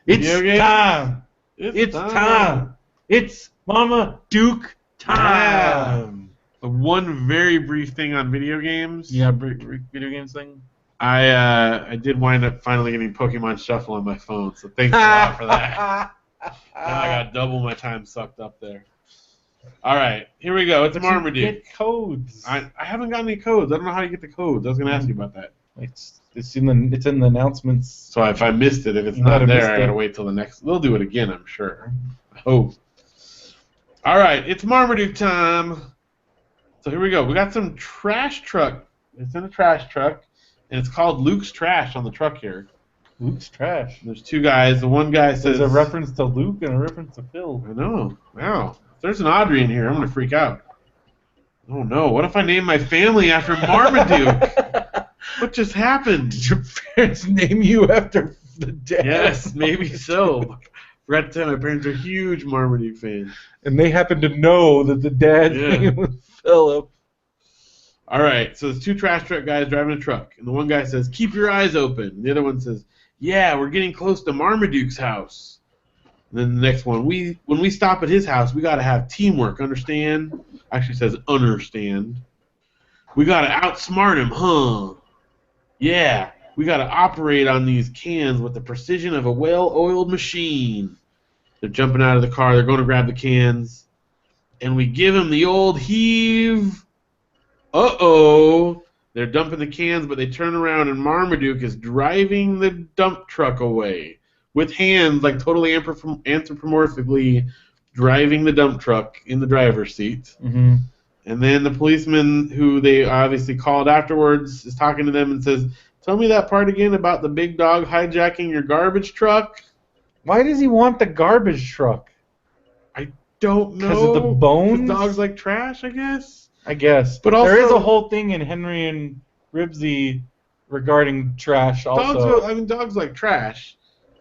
It's time. It's time. It's Mama Duke time.
The one very brief thing on video games.
Yeah, video games thing.
I did wind up finally getting Pokemon Shuffle on my phone, so thanks a lot for that. Now I got double my time sucked up there. All right, here we go. It's Marmaduke.
Get codes.
I haven't got any codes. I don't know how you get the codes. I was going to ask you about that.
It's in the announcements.
So if I missed it, if it's not there, I got to wait till the next. They'll do it again, I'm sure. I hope. All right, it's Marmaduke time. So here we go. We got some trash truck. It's in a trash truck, and it's called Luke's Trash on the truck here.
Luke's Trash.
There's two guys. The one guy says...
There's a reference to Luke and a reference to Phil.
I know. Wow. If there's an Audrey in here, I'm going to freak out. Oh, no. What if I name my family after Marmaduke? What just happened?
Did your parents name you after the dad?
Yes, maybe so. Forgot to tell my parents are huge Marmaduke fans.
And they happen to know that the dad's name was Philip.
All right, so there's two trash truck guys driving a truck. And the one guy says, keep your eyes open. And the other one says, yeah, we're getting close to Marmaduke's house. And then the next one, when we stop at his house, we got to have teamwork, understand? Actually says understand. We got to outsmart him, huh? Yeah, we got to operate on these cans with the precision of a well-oiled machine. They're jumping out of the car. They're going to grab the cans. And we give him the old heave. Uh-oh. They're dumping the cans, but they turn around, and Marmaduke is driving the dump truck away with hands, like totally anthropomorphically driving the dump truck in the driver's seat.
Mm-hmm.
And then the policeman, who they obviously called afterwards, is talking to them and says, tell me that part again about the big dog hijacking your garbage truck.
Why does he want the garbage truck?
I don't know.
Because of the bones?
Dogs like trash, I guess.
I guess.
But also,
there is a whole thing in Henry and Ribsy regarding trash also.
Dogs like trash.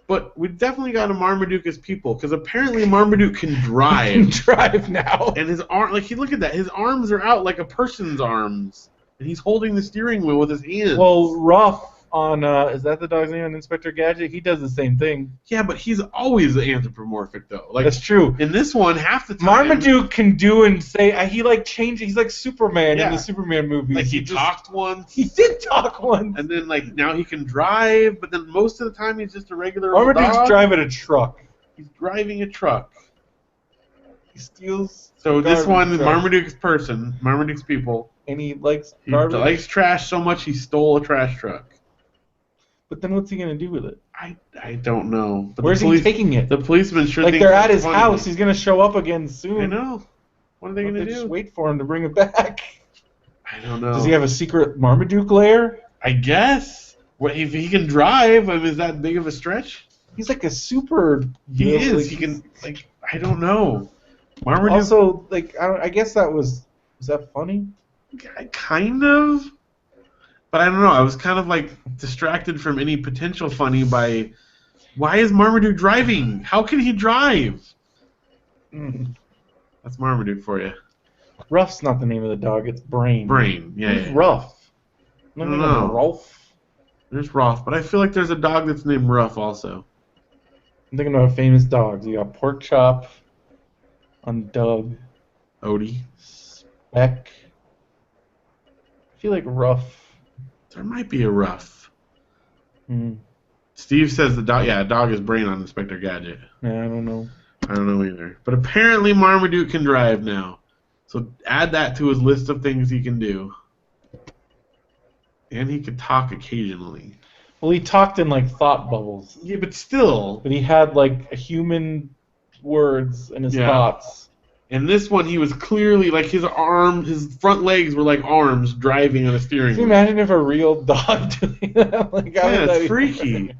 But we definitely got a Marmaduke as people, because apparently Marmaduke can drive.
Drive now.
And his arm, look at that. His arms are out like a person's arms. And he's holding the steering wheel with his hands.
Well, Ruff on, is that the dog's name on Inspector Gadget? He does the same thing.
Yeah, but he's always anthropomorphic, though.
That's true.
In this one, half the time...
Marmaduke can do and say... He, changes... He's like Superman in the Superman movies.
He talked once.
He did talk once.
And then, now he can drive, but then most of the time he's just a regular
Marmaduke's
dog.
driving a truck.
He's driving a truck.
He steals...
So this one, Marmaduke's person, Marmaduke's people...
And he likes garbage.
He likes trash so much he stole a trash truck.
But then what's he going to do with it?
I don't know. But
where's he taking it?
The policeman sure
thinks
they're
at his house. He's going to show up again soon.
I know. What are they going to do?
Just wait for him to bring it back.
I don't know.
Does he have a secret Marmaduke lair?
I guess. What if he can drive? is that big of a stretch?
He's like a super...
He is. He can, I don't know. Marmaduke...
Also, I guess that was... Was that funny?
Kind of. But I don't know. I was kind of distracted from any potential funny by, why is Marmaduke driving? How can he drive? That's Marmaduke for you.
Ruff's not the name of the dog. It's Brain.
Brain. Yeah.
Who's Ruff?
I don't know.
Rolf.
There's Ruff, but I feel like there's a dog that's named Ruff also.
I'm thinking about famous dogs. You got Pork Chop on Doug.
Odie.
Speck. I feel like Ruff.
There might be a Ruff.
Hmm.
Steve says the dog. Yeah, a dog is Brain on Inspector Gadget.
Yeah, I don't know.
I don't know either. But apparently Marmaduke can drive now. So add that to his list of things he can do. And he could talk occasionally.
Well, he talked in like thought bubbles.
Yeah, but still.
But he had like human words in his thoughts.
And this one, he was clearly like his front legs were like arms driving on a steering wheel.
Can you imagine if a real dog doing that? Like,
yeah, it's freaky.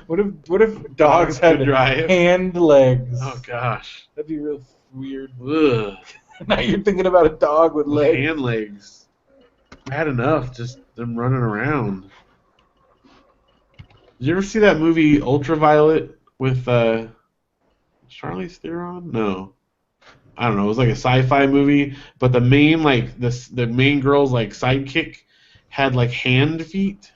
What if dogs had hand legs?
Oh gosh,
that'd be real weird.
Ugh.
Now you're thinking about a dog with legs.
Hand legs. Bad enough, just them running around. Did you ever see that movie Ultraviolet with Charlize Theron? No. I don't know. It was like a sci-fi movie, but the main the main girl's like sidekick had like hand feet,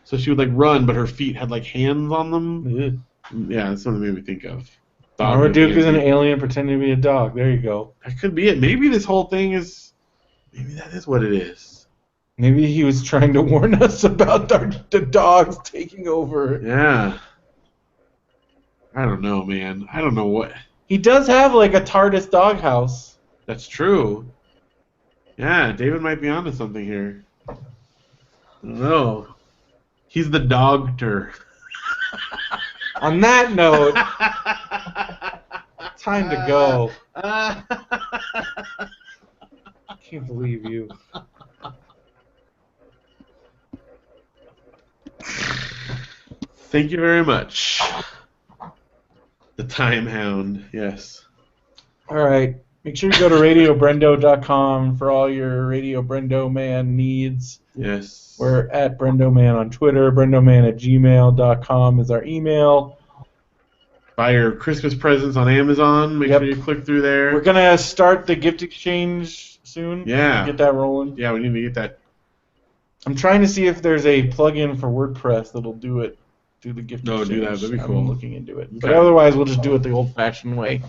so she would like run, but her feet had like hands on them.
Mm-hmm.
Yeah, that's what it made me think of.
Marmaduke is an alien pretending to be a dog. There you go.
That could be it. Maybe this whole thing is. Maybe that is what it is.
Maybe he was trying to warn us about the dogs taking over.
Yeah. I don't know, man. I don't know what.
He does have like a TARDIS doghouse.
That's true. Yeah, David might be onto something here. I don't know. He's the dogter.
On that note, time to go. I can't believe you.
Thank you very much. The Time Hound, yes.
All right. Make sure you go to radiobrendo.com for all your Radio BrendoMan needs.
Yes.
We're at BrendoMan on Twitter. BrendoMan@gmail.com is our email.
Buy your Christmas presents on Amazon. Make sure you click through there.
We're going to start the gift exchange soon.
Yeah.
Get that rolling.
Yeah, we need to get that.
I'm trying to see if there's a plugin for WordPress that'll do it. Do the gift exchange.
Do that. That'd be cool.
I'm looking into it.
Okay.
But otherwise, we'll just do it the old-fashioned way.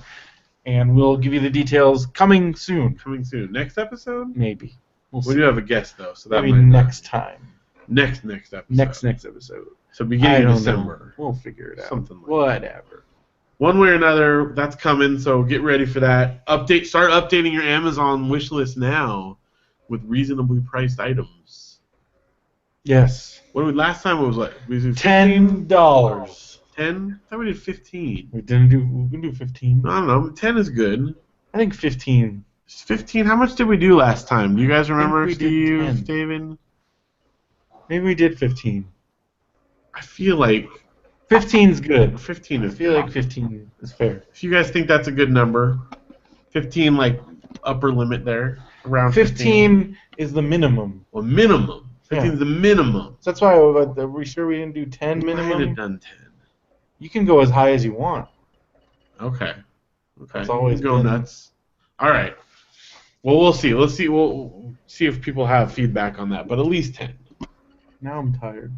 And we'll give you the details coming soon.
Coming soon. Next episode?
Maybe.
We do have a guest, though. So that
maybe next time.
Next episode.
Next episode.
So beginning of December.
We'll figure it out.
Something like
whatever.
One way or another, that's coming, so get ready for that. Start updating your Amazon wish list now with reasonably priced items.
Yes.
Last time it was like
$10.
10? I thought we did 15.
We can do 15.
I don't know. 10 is good.
I think 15.
15. How much did we do last time? Do you guys remember,
we did 10.
Steve, David?
Maybe we did 15.
I feel like
15's good.
15 is.
I feel like 15 is fair.
If you guys think that's a good number, 15 like upper limit there, around
15 is the minimum.
Well, minimum. 15 is the minimum.
So that's why are we sure we didn't do 10 minimum?
We might have done 10.
You can go as high as you want.
Okay.
It's always
go nuts. All right. Well, we'll see. We'll see if people have feedback on that, but at least 10.
Now I'm tired.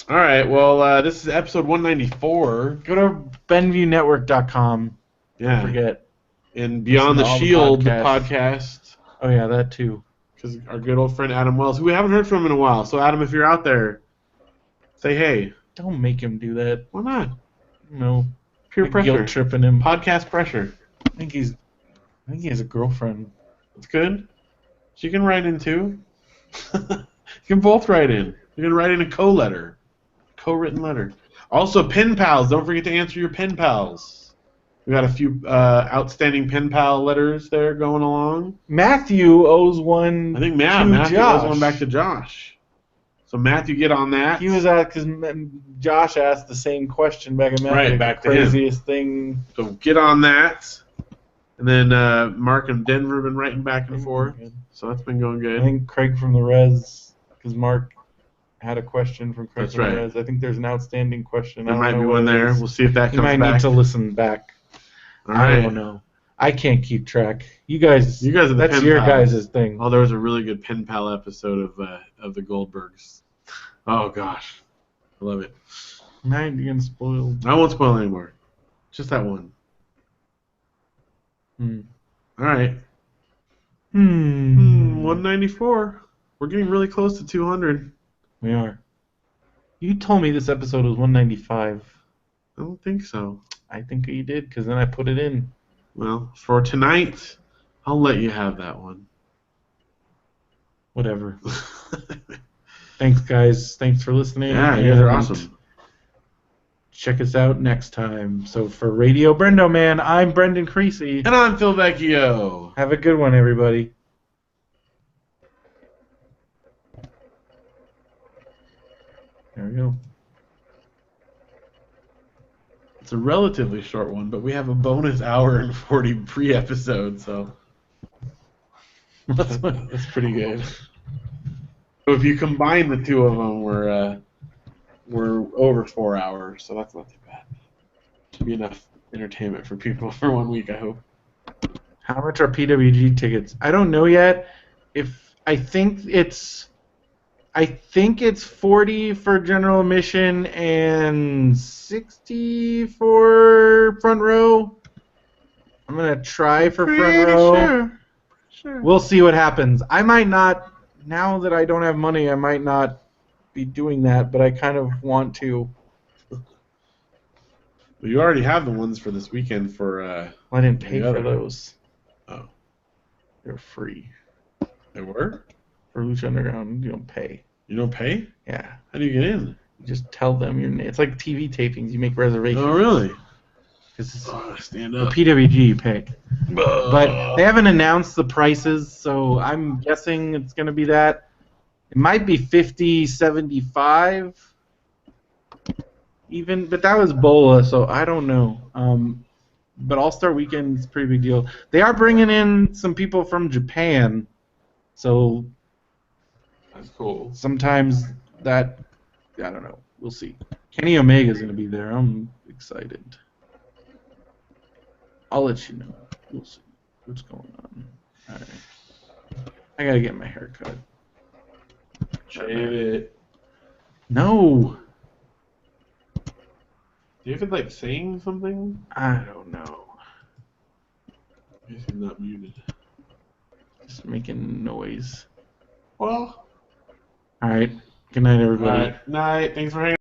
All right. Well, this is episode 194.
Go to BenviewNetwork.com.
Yeah.
Don't forget.
And Beyond the Shield, the podcast.
Oh, yeah, that too.
Because our good old friend Adam Wells, who we haven't heard from in a while. So, Adam, if you're out there, say hey.
Don't make him do that.
Why not?
No.
Peer pressure.
Guilt tripping him.
Podcast pressure.
I think he has a girlfriend.
That's good. She can write in too. You can both write in. You can write in a co-written letter. Also, pen pals. Don't forget to answer your pen pals. We got a few outstanding pen pal letters there going along.
Matthew owes one.
I think Matthew owes one back to Josh. So Matthew, get on that.
He was at because Josh asked the same question back at Matthew.
Right, back to him.
Craziest thing.
So get on that. And then Mark and Denver have been writing back and forth. So that's been going good.
I think Craig from the Res, because Mark had a question from Craig from
the
Res. I think there's an outstanding question.
There might be one there. We'll see if that comes back.
You might need to listen back.
All right.
I don't know. I can't keep track. You guys
are the
that's
pen
your
pals.
guys' thing.
Oh, there was a really good pen pal episode of the Goldbergs. Oh gosh, I love it.
Now you're gonna spoil.
I won't spoil anymore. Just that one. All right. 194. We're getting really close to 200.
We are. You told me this episode was 195.
I don't think so.
I think you did, because then I put it in.
Well, for tonight, I'll let you have that one.
Whatever. Thanks, guys. Thanks for listening.
Yeah, you guys are
and
awesome.
Check us out next time. So for Radio BrendoMan, I'm Brendan Creasy.
And I'm Phil Vecchio.
Have a good one, everybody. There we go.
It's a relatively short one, but we have a bonus hour and 40 pre-episode, so that's pretty good. So if you combine the two of them, we're over 4 hours, so that's not too bad. Should be enough entertainment for people for 1 week, I hope.
How much are PWG tickets? I don't know yet. I think it's 40 for general admission and 60 for front row. I'm gonna try for front row.
Sure.
We'll see what happens. I might not. Now that I don't have money, I might not be doing that, but I kind of want to.
Well, you already have the ones for this weekend for.
I didn't pay for those.
Oh.
They're free.
They were?
For Lucha Underground, you don't pay.
You don't pay?
Yeah.
How do you get in?
You just tell them your name. It's like TV tapings. You make reservations.
Oh, really?
Stand up. The PWG you pay. But they haven't announced the prices, so I'm guessing it's going to be that. It might be 50, 75 even, but that was Bola, so I don't know. But All-Star Weekend is a pretty big deal. They are bringing in some people from Japan, so
that's cool.
Sometimes that, I don't know. We'll see. Kenny Omega's going to be there. I'm excited. I'll let you know. We'll see what's going on. All right. I got to get my hair cut.
Shave it.
No.
Do you have to, like, saying something?
I don't know.
I guess he's not muted.
Just making noise.
Well.
All right. Good night, everybody.
Night. Thanks for hanging.